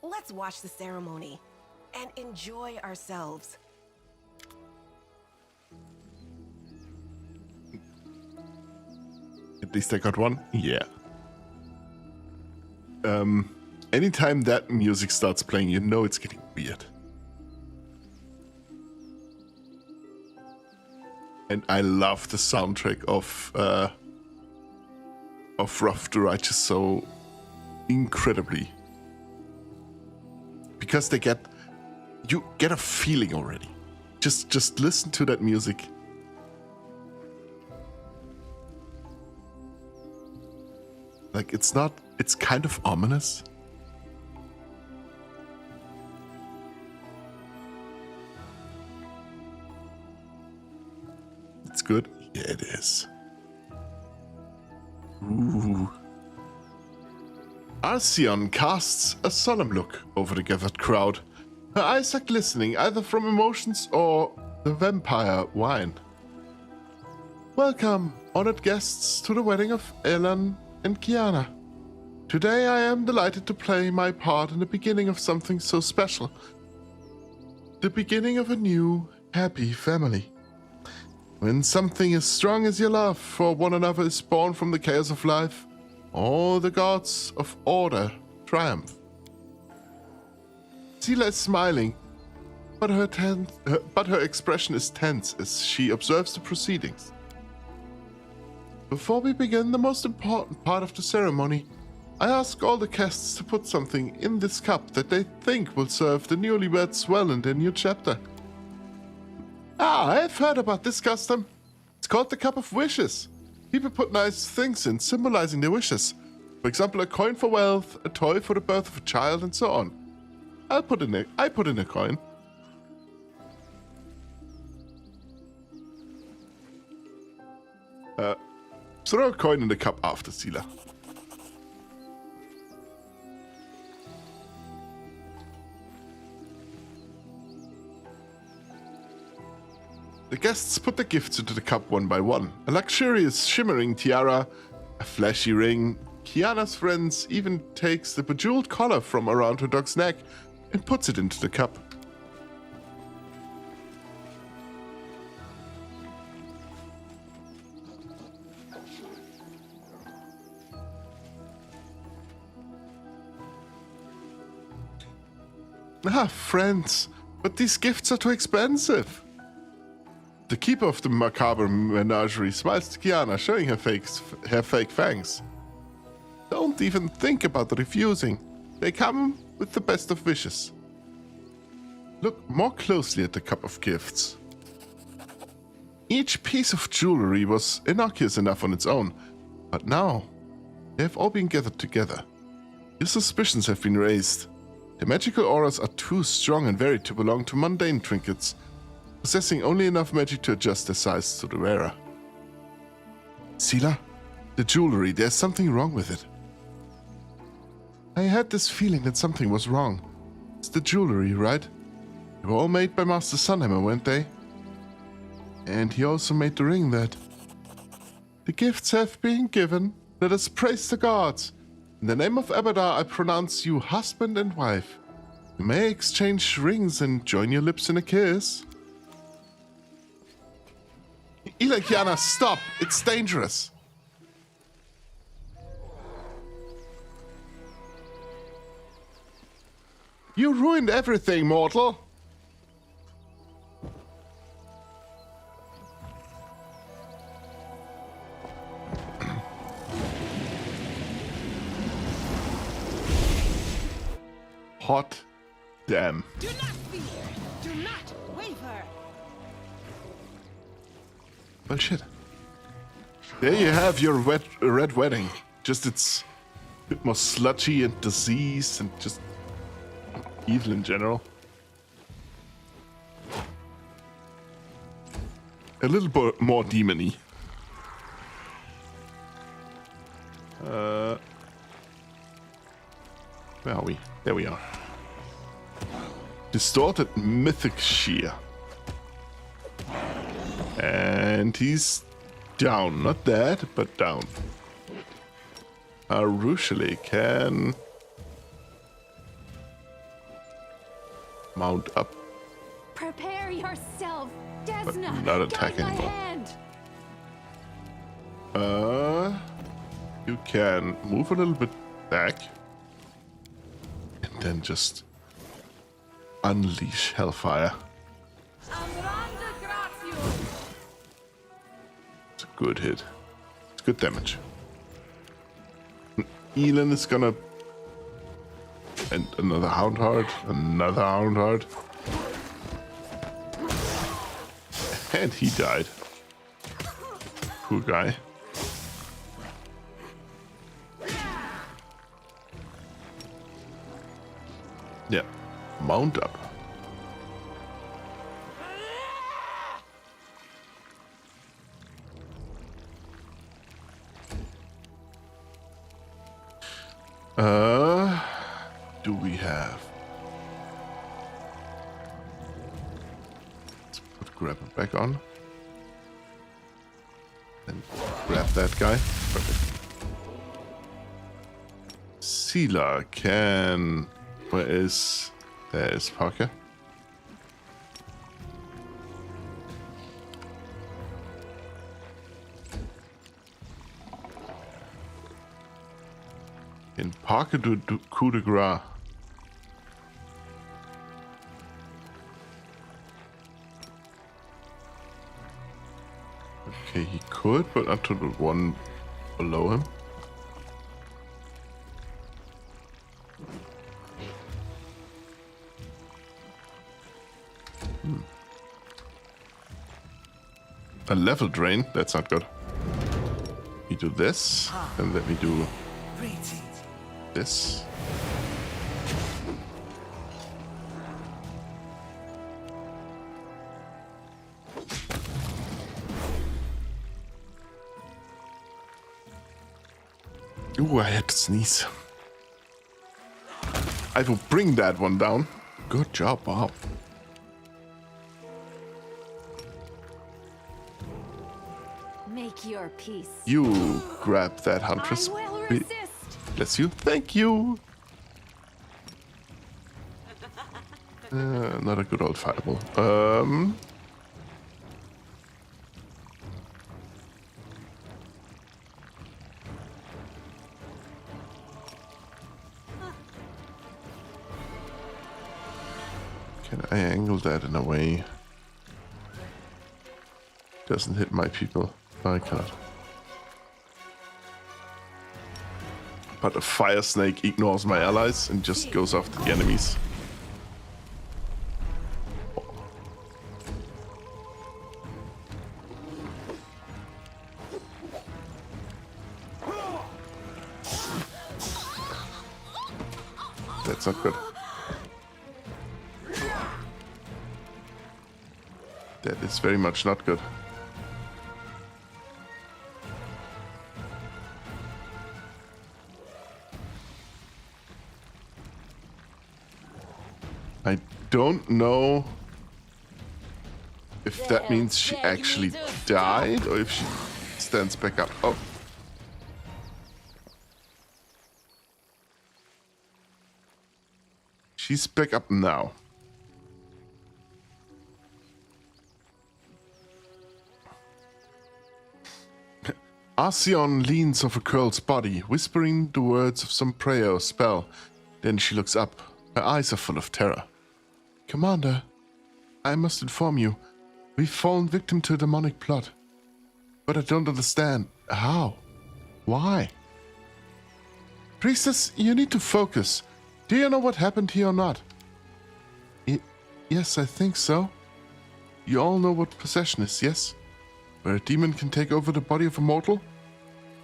Speaker 6: let's watch the ceremony and enjoy ourselves.
Speaker 1: At least I got one? Yeah. Anytime that music starts playing, you know it's getting weird. And I love the soundtrack of Rough the Righteous so incredibly. because you get a feeling already. Just listen to that music. Like, it's kind of ominous. It's good. Yeah, it is. Ooh. Arceon casts a solemn look over the gathered crowd, her eyes are glistening either from emotions or the vampire wine. Welcome, honored guests, to the wedding of Elan and Kiana. Today I am delighted to play my part in the beginning of something so special. The beginning of a new, happy family. When something as strong as your love for one another is born from the chaos of life, all the gods of order triumph. Seela is smiling, but her expression is tense as she observes the proceedings. Before we begin the most important part of the ceremony, I ask all the guests to put something in this cup that they think will serve the newlyweds well in their new chapter. I've heard about this custom. It's called the Cup of Wishes. People put nice things in, symbolizing their wishes. For example, a coin for wealth, a toy for the birth of a child, and so on. I put in a coin. Throw a coin in the cup after Seela. The guests put the gifts into the cup one by one. A luxurious, shimmering tiara, a flashy ring. Kiana's friends even takes the bejeweled collar from around her dog's neck and puts it into the cup. Friends, but these gifts are too expensive. The keeper of the macabre menagerie smiles to Kiana, showing her fake fangs. Don't even think about refusing. They come with the best of wishes. Look more closely at the cup of gifts. Each piece of jewelry was innocuous enough on its own, but now they have all been gathered together. Your suspicions have been raised. The magical auras are too strong and varied to belong to mundane trinkets, possessing only enough magic to adjust their size to the wearer. Seela, the jewelry, there's something wrong with it. I had this feeling that something was wrong. It's the jewelry, right? They were all made by Master Sunhammer, weren't they? And he also made the ring that... The gifts have been given. Let us praise the gods. In the name of Abadar, I pronounce you husband and wife. You may exchange rings and join your lips in a kiss. Kiana, stop! It's dangerous! You ruined everything, mortal! Hot damn.
Speaker 6: Do not fear. Do not waver.
Speaker 1: Well, shit. There you have your red wedding. Just it's a bit more sludgy and diseased and just evil in general. A little bit more demon-y. Where are we? There we are. Distorted mythic shear. And he's down. Not dead, but down. Arushali can mount up.
Speaker 4: Prepare yourself,
Speaker 1: But
Speaker 4: Desna.
Speaker 1: not attack
Speaker 4: Guide my
Speaker 1: anymore.
Speaker 4: hand.
Speaker 1: You can move a little bit back. And then just unleash Hellfire. It's a good hit. It's good damage. Elon is gonna And another hound heart, another hound heart. And he died. Poor guy. Yeah, mount up. Do we have? Let's put grabber back on. And grab that guy. Perfect. Sela can... Where is... There is Parker. Can Parker do coup de grace? Okay, he could, but not to the one below him. A level drain? That's not good. We do this, and let me do this. Ooh, I had to sneeze. I will bring that one down. Good job, wow.
Speaker 4: Make your peace.
Speaker 1: You grab that huntress.
Speaker 4: I will resist.
Speaker 1: Bless you. Thank you. Not a good old fireball. Can I angle that in a way? Doesn't hit my people. I can't. But a fire snake ignores my allies and just goes after the enemies. That's not good. That is very much not good. I don't know if that means she actually died or if she stands back up. Oh. She's back up now. Arceon leans over Curl's body, whispering the words of some prayer or spell. Then she looks up. Her eyes are full of terror. Commander, I must inform you, we've fallen victim to a demonic plot. But I don't understand. How? Why? Priestess, you need to focus. Do you know what happened here or not? Yes, I think so. You all know what possession is, yes? Where a demon can take over the body of a mortal?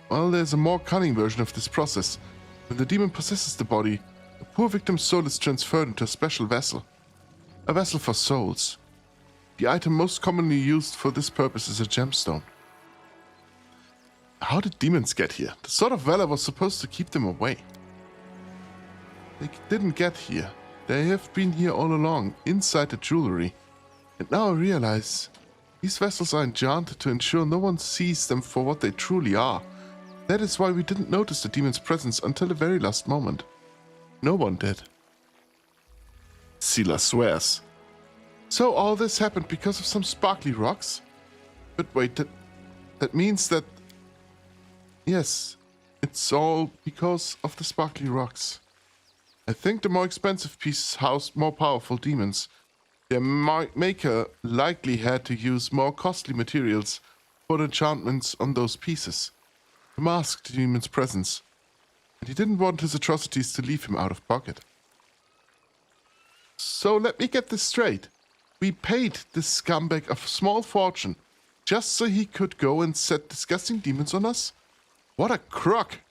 Speaker 1: Well, there's a more cunning version of this process. When the demon possesses the body, the poor victim's soul is transferred into a special vessel. A vessel for souls. The item most commonly used for this purpose is a gemstone. How did demons get here? The Sword of Valor was supposed to keep them away. They didn't get here. They have been here all along, inside the jewelry. And now I realize, these vessels are enchanted to ensure no one sees them for what they truly are. That is why we didn't notice the demon's presence until the very last moment. No one did. Sela swears. So all this happened because of some sparkly rocks? But wait, that means that... Yes, it's all because of the sparkly rocks. I think the more expensive pieces housed more powerful demons. Their maker likely had to use more costly materials for the enchantments on those pieces to mask the demon's presence. And he didn't want his atrocities to leave him out of pocket. So let me get this straight. We paid this scumbag a small fortune just so he could go and set disgusting demons on us? What a crock!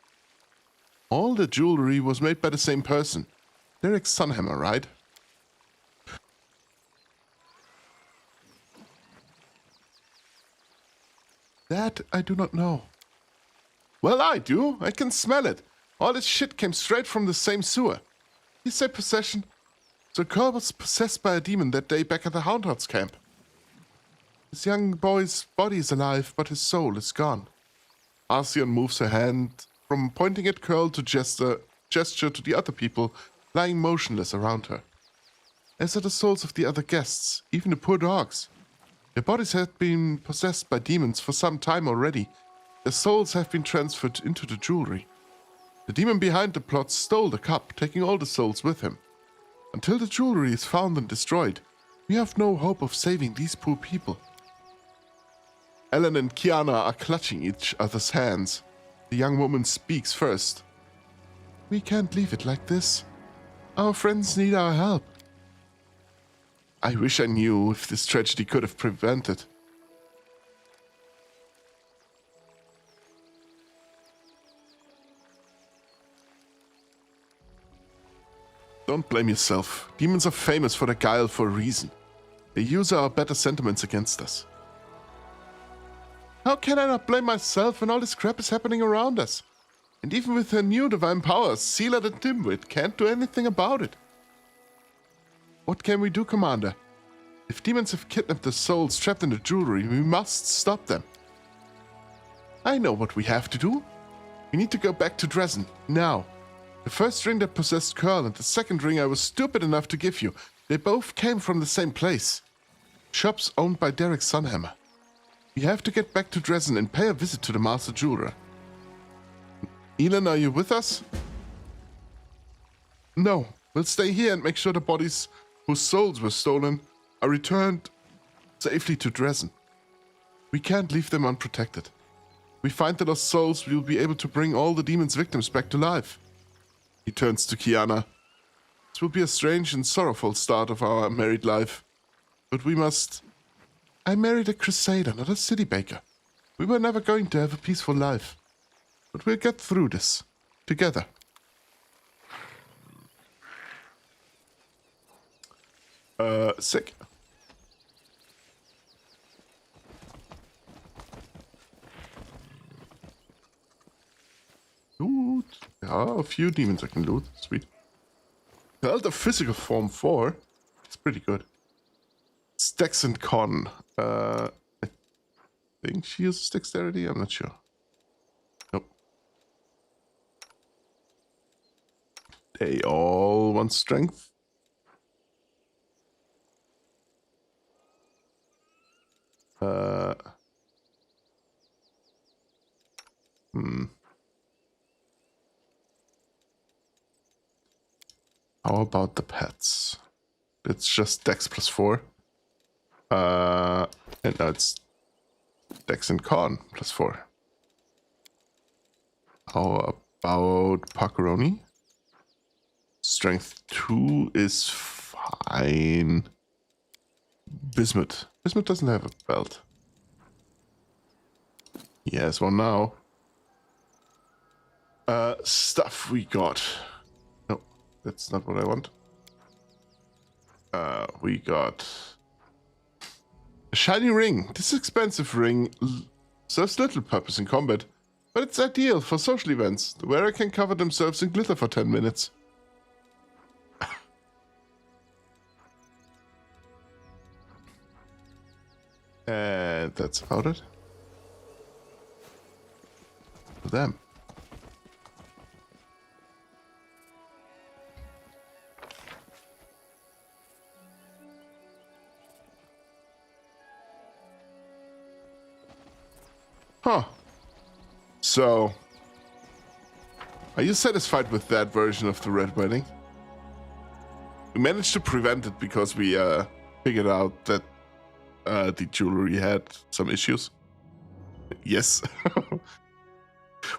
Speaker 1: All the jewelry was made by the same person. Derek Sunhammer, right? That I do not know. Well, I do. I can smell it. All this shit came straight from the same sewer. You say possession? So Curl was possessed by a demon that day back at the Houndhouse camp. This young boy's body is alive, but his soul is gone. Arceon moves her hand from pointing at Curl to gesture to the other people lying motionless around her. As are the souls of the other guests, even the poor dogs. Their bodies had been possessed by demons for some time already. Their souls have been transferred into the jewelry. The demon behind the plot stole the cup, taking all the souls with him. Until the jewelry is found and destroyed, we have no hope of saving these poor people. Ellen and Kiana are clutching each other's hands. The young woman speaks first. We can't leave it like this. Our friends need our help. I wish I knew if this tragedy could have prevented. Don't blame yourself. Demons are famous for their guile for a reason. They use our better sentiments against us. How can I not blame myself when all this crap is happening around us? And even with her new divine powers, Seela the Dimwit can't do anything about it. What can we do, Commander? If demons have kidnapped the souls trapped in the jewelry, we must stop them. I know what we have to do. We need to go back to Dresden, now. The first ring that possessed Curl and the second ring I was stupid enough to give you, they both came from the same place. Shops owned by Derek Sunhammer. We have to get back to Dresden and pay a visit to the Master Jeweler. Elin, are you with us? No, we'll stay here and make sure the bodies whose souls were stolen are returned safely to Dresden. We can't leave them unprotected. We find the lost souls, we will be able to bring all the demon's victims back to life. He turns to Kiana. This will be a strange and sorrowful start of our married life. But we must... I married a crusader, not a city baker. We were never going to have a peaceful life. But we'll get through this. Together. Sick. Loot. There are a few demons I can loot. Sweet. Held a physical form 4. It's pretty good. Dex and Con. I think she uses dexterity. I'm not sure. Nope. They all want strength. How about the pets? It's just Dex plus 4. And now it's Dex and Con plus 4. How about Pacaroni? Strength 2 is fine. Bismuth. Bismuth doesn't have a belt. He has one now. Stuff we got. No, that's not what I want. We got a shiny ring. This expensive ring serves little purpose in combat, but it's ideal for social events. The wearer can cover themselves in glitter for 10 minutes. And that's about it. For them. Huh. So, are you satisfied with that version of the Red Wedding? We managed to prevent it because we figured out that the jewelry had some issues. Yes.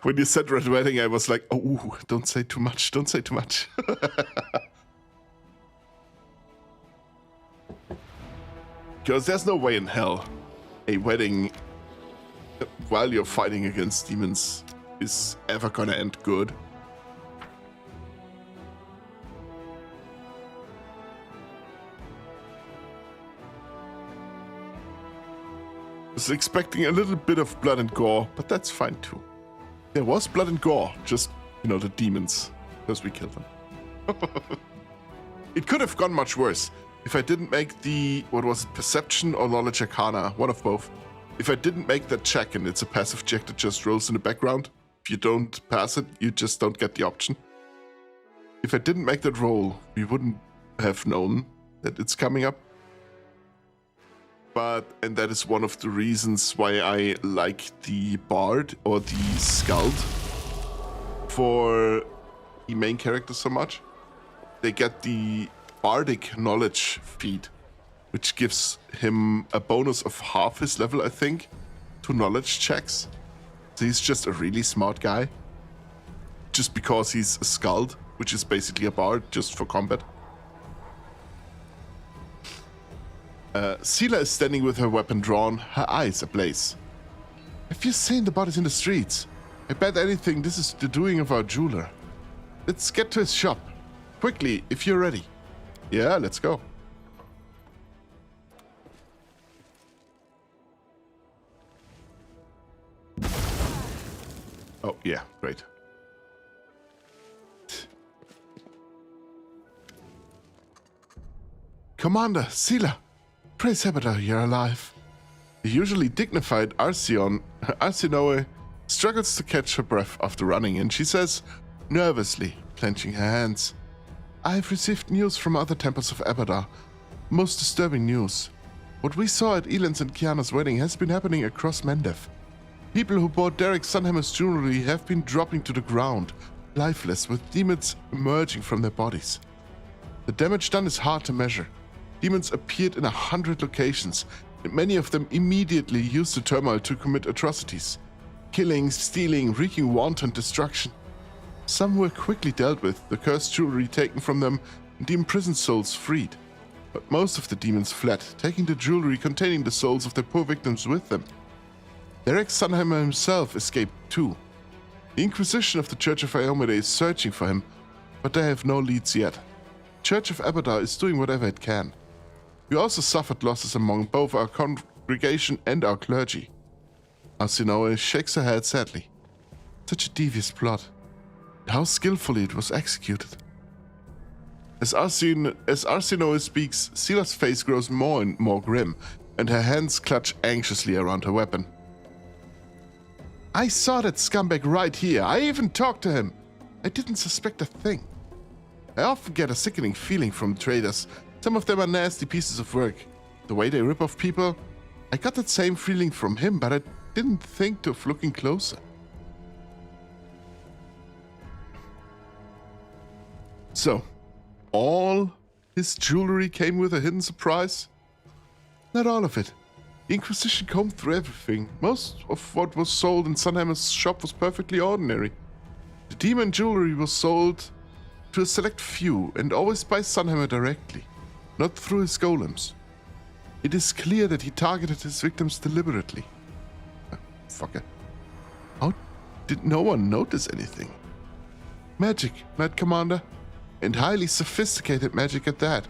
Speaker 1: When you said Red Wedding, I was like, oh, don't say too much, don't say too much. Because there's no way in hell a wedding while you're fighting against demons is ever gonna end good. Was expecting a little bit of blood and gore, but that's fine too. There was blood and gore, just, you know, the demons, because we killed them. It could have gone much worse if I didn't make the, what was it, Perception or Knowledge Arcana, one of both. If I didn't make that check, and it's a passive check that just rolls in the background, if you don't pass it, you just don't get the option. If I didn't make that roll, we wouldn't have known that it's coming up. And that is one of the reasons why I like the Bard or the Skald for the main character so much. They get the Bardic Knowledge feat, which gives him a bonus of half his level, I think, to knowledge checks. So he's just a really smart guy. Just because he's a Skald, which is basically a Bard, just for combat. Sela is standing with her weapon drawn, her eyes ablaze. Have you seen the bodies in the streets? I bet anything this is the doing of our jeweler. Let's get to his shop. Quickly, if you're ready. Yeah, let's go. Oh, yeah, great. Commander, Sela! Praise Hebeda, you're alive. The usually dignified Arsinoe struggles to catch her breath after running, and she says, nervously, clenching her hands, I've received news from other temples of Hebeda. Most disturbing news. What we saw at Elend's and Kiana's wedding has been happening across Mendev. People who bought Derek Sunhammer's jewelry have been dropping to the ground, lifeless, with demons emerging from their bodies. The damage done is hard to measure. Demons appeared in 100 locations, and many of them immediately used the turmoil to commit atrocities. Killing, stealing, wreaking wanton destruction. Some were quickly dealt with, the cursed jewelry taken from them, and the imprisoned souls freed. But most of the demons fled, taking the jewelry containing the souls of their poor victims with them. Derek Sunhammer himself escaped too. The Inquisition of the Church of Iomede is searching for him, but they have no leads yet. Church of Hebeda is doing whatever it can. We also suffered losses among both our congregation and our clergy. Arsinoe shakes her head sadly. Such a devious plot. How skillfully it was executed. As Arsinoe speaks, Sela's face grows more and more grim, and her hands clutch anxiously around her weapon. I saw that scumbag right here. I even talked to him. I didn't suspect a thing. I often get a sickening feeling from traders. Some of them are nasty pieces of work. The way they rip off people, I got that same feeling from him, but I didn't think of looking closer. So, all his jewelry came with a hidden surprise? Not all of it. The Inquisition combed through everything. Most of what was sold in Sunhammer's shop was perfectly ordinary. The demon jewelry was sold to a select few, and always by Sunhammer directly, not through his golems. It is clear that he targeted his victims deliberately. Fucker. How did no one notice anything? Magic, Knight Commander. And highly sophisticated magic at that.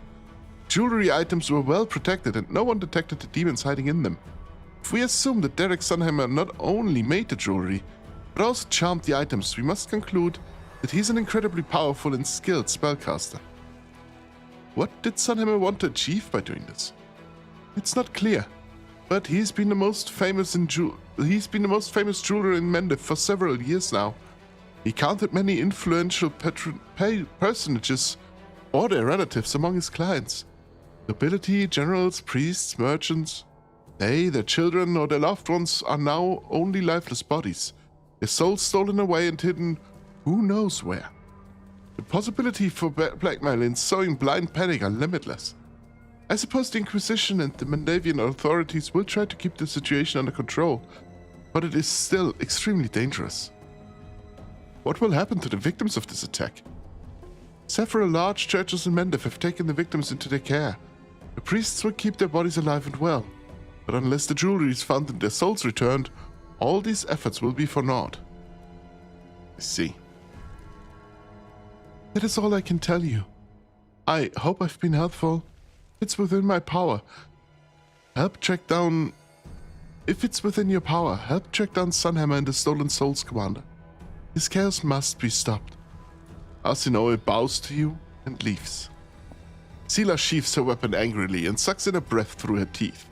Speaker 1: Jewelry items were well protected and no one detected the demons hiding in them. If we assume that Derek Sunhammer not only made the jewelry, but also charmed the items, we must conclude that he's an incredibly powerful and skilled spellcaster. What did Sunhammer want to achieve by doing this? It's not clear, but he's been the most famous jeweler in Mendev for several years now. He counted many influential personages or their relatives among his clients. Nobility, generals, priests, merchants. They, their children, or their loved ones are now only lifeless bodies, their souls stolen away and hidden who knows where. The possibility for blackmail and sowing blind panic are limitless. I suppose the Inquisition and the Mendevian authorities will try to keep the situation under control, but it is still extremely dangerous. What will happen to the victims of this attack? Several large churches in Mendev have taken the victims into their care. The priests will keep their bodies alive and well. But unless the jewelry is found and their souls returned, all these efforts will be for naught. I see. That is all I can tell you. I hope I've been helpful. It's within my power. If it's within your power, help track down Sunhammer and the Stolen Souls Commander. His chaos must be stopped. Arsinoe bows to you and leaves. Sela sheaths her weapon angrily and sucks in a breath through her teeth.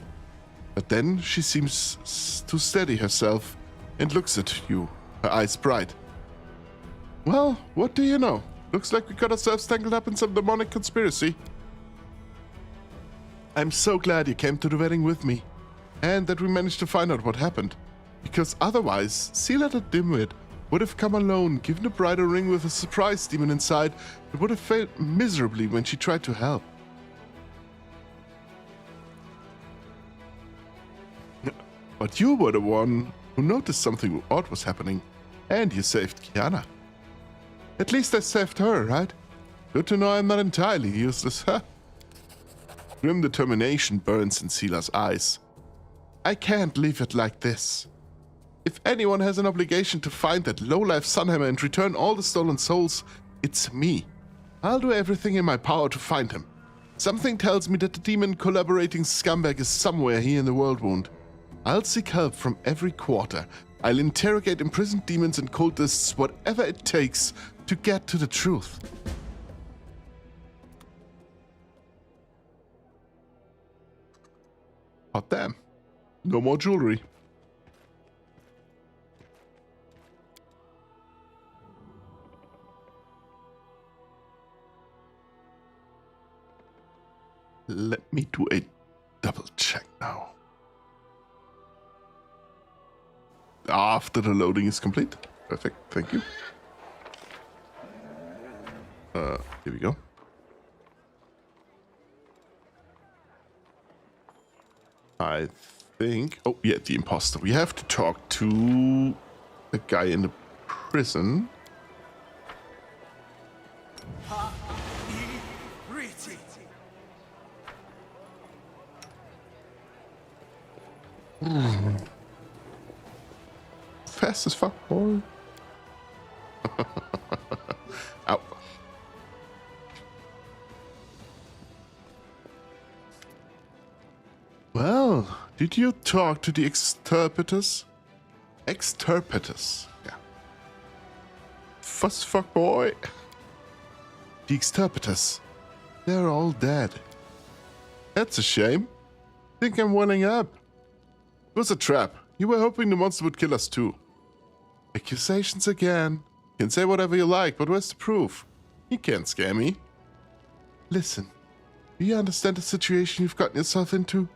Speaker 1: But then she seems to steady herself and looks at you, her eyes bright. Well, what do you know? Looks like we got ourselves tangled up in some demonic conspiracy. I'm so glad you came to the wedding with me, and that we managed to find out what happened. Because otherwise, Sela the Dimwit would have come alone, given the bride a ring with a surprise demon inside, and would have failed miserably when she tried to help. But you were the one who noticed something odd was happening, and you saved Kiana. At least I saved her, right? Good to know I'm not entirely useless, huh? Grim determination burns in Sela's eyes. I can't leave it like this. If anyone has an obligation to find that lowlife Sunhammer and return all the stolen souls, it's me. I'll do everything in my power to find him. Something tells me that the demon collaborating scumbag is somewhere here in the World Wound. I'll seek help from every quarter. I'll interrogate imprisoned demons and cultists, whatever it takes to get to the truth. Hot damn. No more jewelry. Let me do a double check now. After the loading is complete. Perfect, thank you. Here we go. I think... Oh, yeah, the imposter. We have to talk to the guy in the prison. Fast as fuck, boy. Ow. Well, did you talk to the exterpiters? Exterpiters, yeah. Fuss fuck boy. The exterpiters. They're all dead. That's a shame. Think I'm welling up. It was a trap. You were hoping the monster would kill us too. Accusations again. You can say whatever you like, but where's the proof? You can't scare me. Listen, do you understand the situation you've gotten yourself into?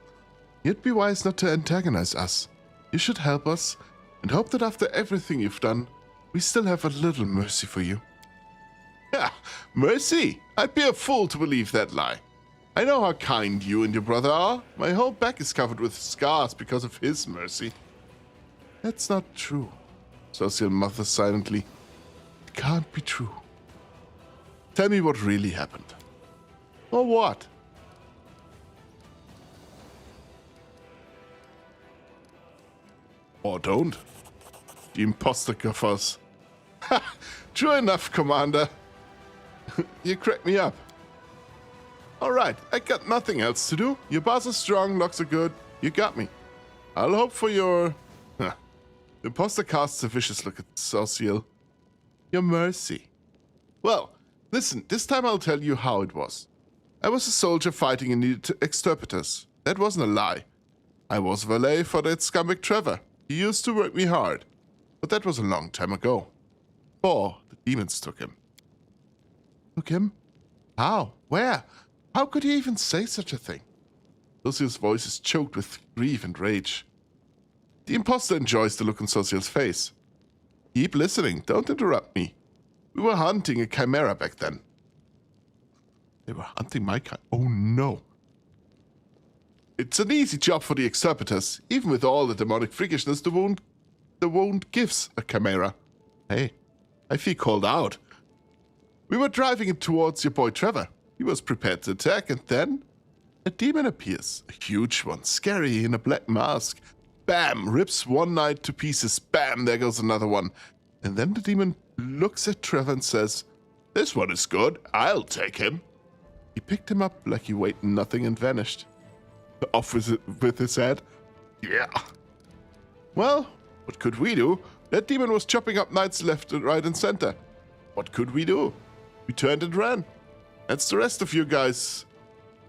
Speaker 1: You'd be wise not to antagonize us. You should help us, and hope that after everything you've done, we still have a little mercy for you. Ha! Mercy? I'd be a fool to believe that lie. I know how kind you and your brother are. My whole back is covered with scars because of his mercy. That's not true, Social mutters silently. It can't be true. Tell me what really happened. Or what? Or don't. The imposter guffers. Ha! True enough, Commander. You crack me up. Alright, I got nothing else to do. Your boss is strong, locks are good. You got me. I'll hope for your... The imposter casts a vicious look at Social. Your mercy. Well, listen, this time I'll tell you how it was. I was a soldier fighting and needed exterpiters. That wasn't a lie. I was valet for that scumbag Trevor. He used to work me hard. But that was a long time ago. Before the demons took him. Took him? How? Where? How could he even say such a thing? Social's voice is choked with grief and rage. The imposter enjoys the look on Social's face. Keep listening, don't interrupt me. We were hunting a chimera back then. They were hunting my kind. Oh no. It's an easy job for the exterpiters. Even with all the demonic freakishness the wound gives a chimera. Hey, I feel called out. We were driving it towards your boy Trevor. He was prepared to attack, and then A demon appears, a huge one, scary, in a black mask. Bam! Rips one knight to pieces. Bam! There goes another one. And then the demon looks at Trevor and says, "This one is good. I'll take him." He picked him up like he weighed nothing and vanished. Off with his head. Yeah. Well, what could we do? That demon was chopping up knights left and right and center. What could we do? We turned and ran. That's the rest of you guys.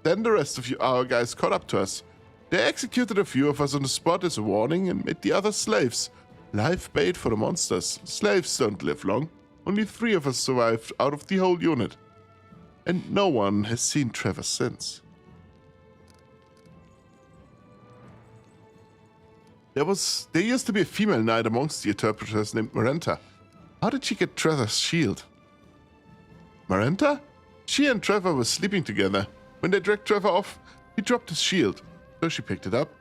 Speaker 1: Then the rest of our guys caught up to us. They executed a few of us on the spot as a warning and made the others slaves. Live bait for the monsters. Slaves don't live long. Only 3 of us survived out of the whole unit. And no one has seen Trevor since. There used to be a female knight amongst the interpreters named Marenta. How did she get Trevor's shield? Marenta? She and Trevor were sleeping together. When they dragged Trevor off, he dropped his shield. So she picked it up.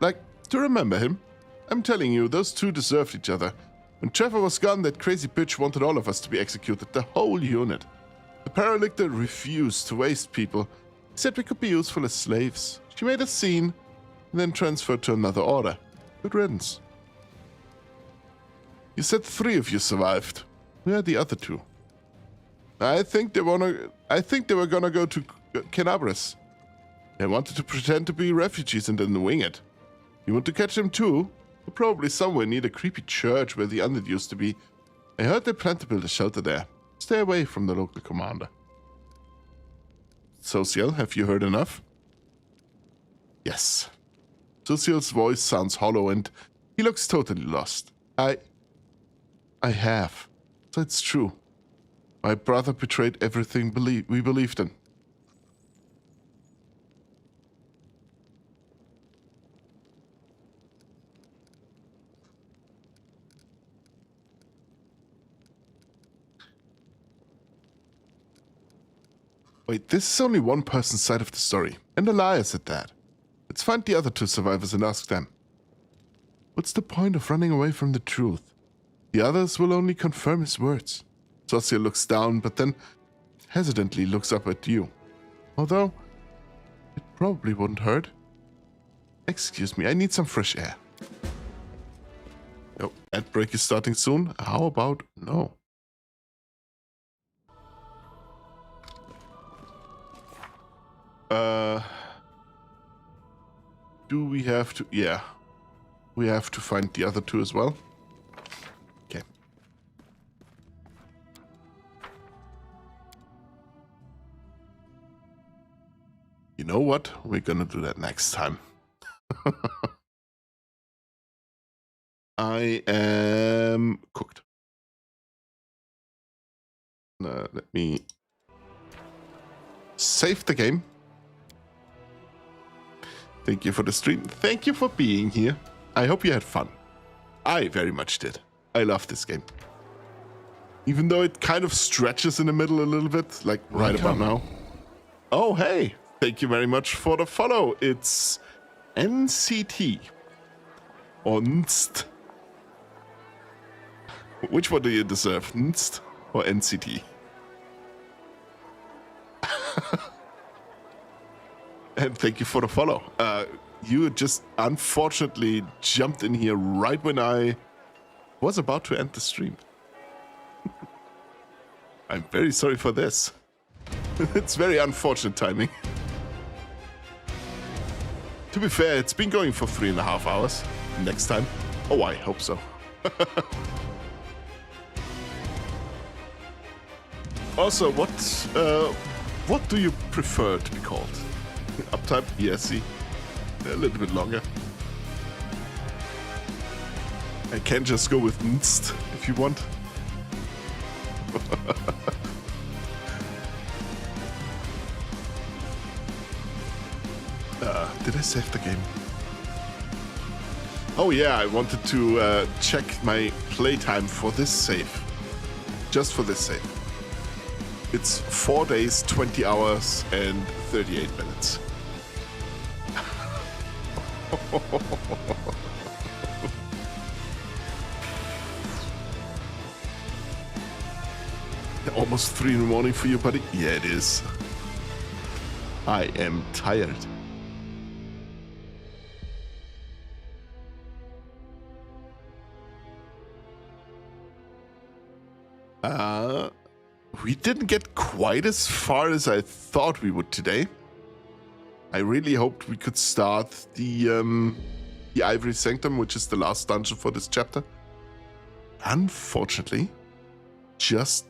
Speaker 1: Like, to remember him. I'm telling you, those two deserved each other. When Trevor was gone, that crazy bitch wanted all of us to be executed, the whole unit. The Paralictor refused to waste people. He said we could be useful as slaves. She made a scene, and then transferred to another order. Good riddance. You said 3 of you survived. Where are the other 2? I think they were gonna go to Kenabris. They wanted to pretend to be refugees and then wing it. You want to catch them too? They're probably somewhere near the creepy church where the undead used to be. I heard they plan to build a shelter there. Stay away from the local commander. Social, have you heard enough? Yes. Social's voice sounds hollow and he looks totally lost. I have. So it's true. My brother betrayed everything we believed in. Wait, this is only one person's side of the story, and Elias at that. Let's find the other 2 survivors and ask them. What's the point of running away from the truth? The others will only confirm his words. Sosia looks down, but then hesitantly looks up at you. Although, it probably wouldn't hurt. Excuse me, I need some fresh air. Oh, ad break is starting soon. How about no? Do we have to? Yeah. We have to find the other 2 as well. Okay. You know what? We're gonna do that next time. I am cooked. Let me save the game. Thank you for the stream. Thank you for being here. I hope you had fun. I very much did. I love this game. Even though it kind of stretches in the middle a little bit, like right about now. Oh, hey. Thank you very much for the follow. It's NCT. Or NST. Which one do you deserve? NST or NCT? And thank you for the follow. You just unfortunately jumped in here right when I was about to end the stream. I'm very sorry for this. It's very unfortunate timing. To be fair, it's been going for 3.5 hours. Next time. Oh, I hope so. Also, what do you prefer to be called? Uptime? Yeah, see. A little bit longer. I can just go with NST if you want. Did I save the game? Oh yeah, I wanted to check my playtime for this save. Just for this save. It's 4 days, 20 hours, and 38 minutes. Almost 3 in the morning for you, buddy? Yeah, it is. I am tired. We didn't get quite as far as I thought we would today. I really hoped we could start the Ivory Sanctum, which is the last dungeon for this chapter. Unfortunately, just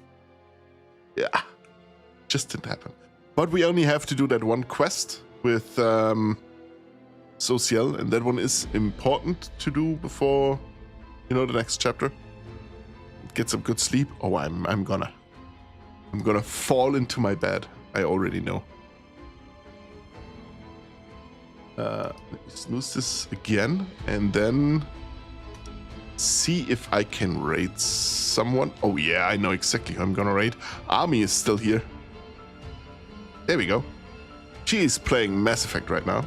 Speaker 1: didn't happen. But we only have to do that one quest with Social, and that one is important to do before, the next chapter. Get some good sleep. Oh, I'm gonna fall into my bed. I already know. Let me snooze this again, and then see if I can raid someone. Oh yeah, I know exactly who I'm gonna raid. Army is still here. There we go. She is playing Mass Effect right now.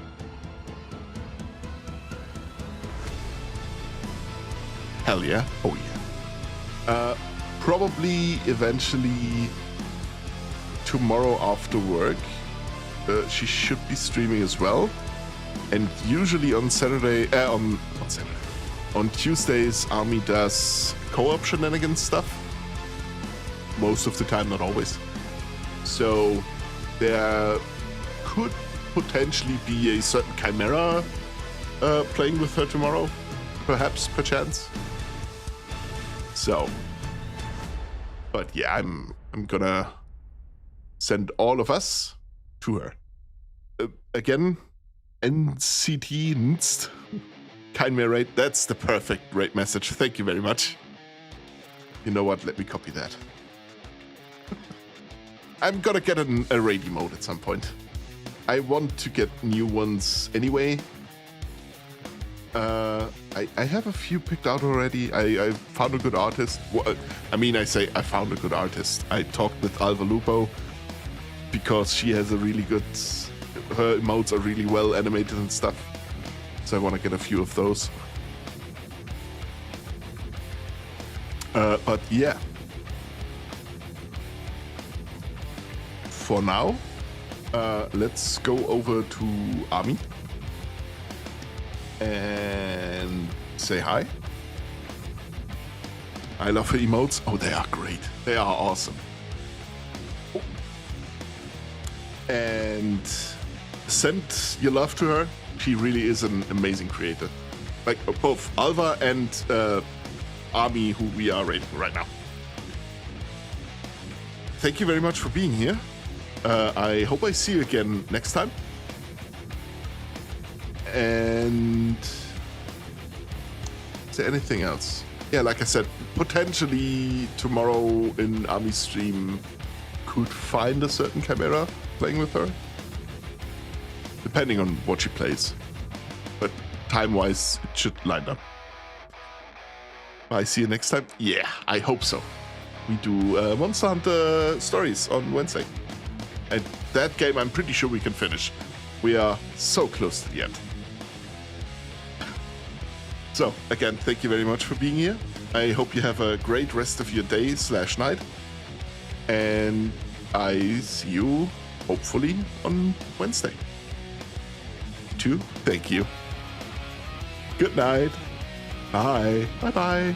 Speaker 1: Hell yeah. Oh yeah. Probably eventually tomorrow after work. She should be streaming as well. And usually on on Tuesdays, Army does co-op shenanigans stuff. Most of the time, not always. So there could potentially be a certain Chimera playing with her tomorrow, perchance. So, but yeah, I'm gonna send all of us to her. Again, NCT Nst. Kein mehr raid. That's the perfect raid message. Thank you very much. You know what? Let me copy that. I'm gonna get a raid emote at some point. I want to get new ones anyway. I have a few picked out already. I found a good artist. I found a good artist. I talked with Alva Lupo because she has a really good... Her emotes are really well animated and stuff. So I want to get a few of those. But yeah. For now, let's go over to Army and say hi. I love her emotes. Oh, they are great. They are awesome. Oh. And send your love to her. She really is an amazing creator. Like both Alva and Army, who we are rating right now. Thank you very much for being here. I hope I see you again next time. And is there anything else? Yeah, like I said, potentially tomorrow in Army stream could find a certain Chimera playing with her. Depending on what she plays. But time-wise, it should line up. I see you next time? Yeah, I hope so. We do Monster Hunter Stories on Wednesday. And that game, I'm pretty sure we can finish. We are so close to the end. So, again, thank you very much for being here. I hope you have a great rest of your day/night. And I see you, hopefully, on Wednesday. Thank you. Good night. Bye. Bye-bye.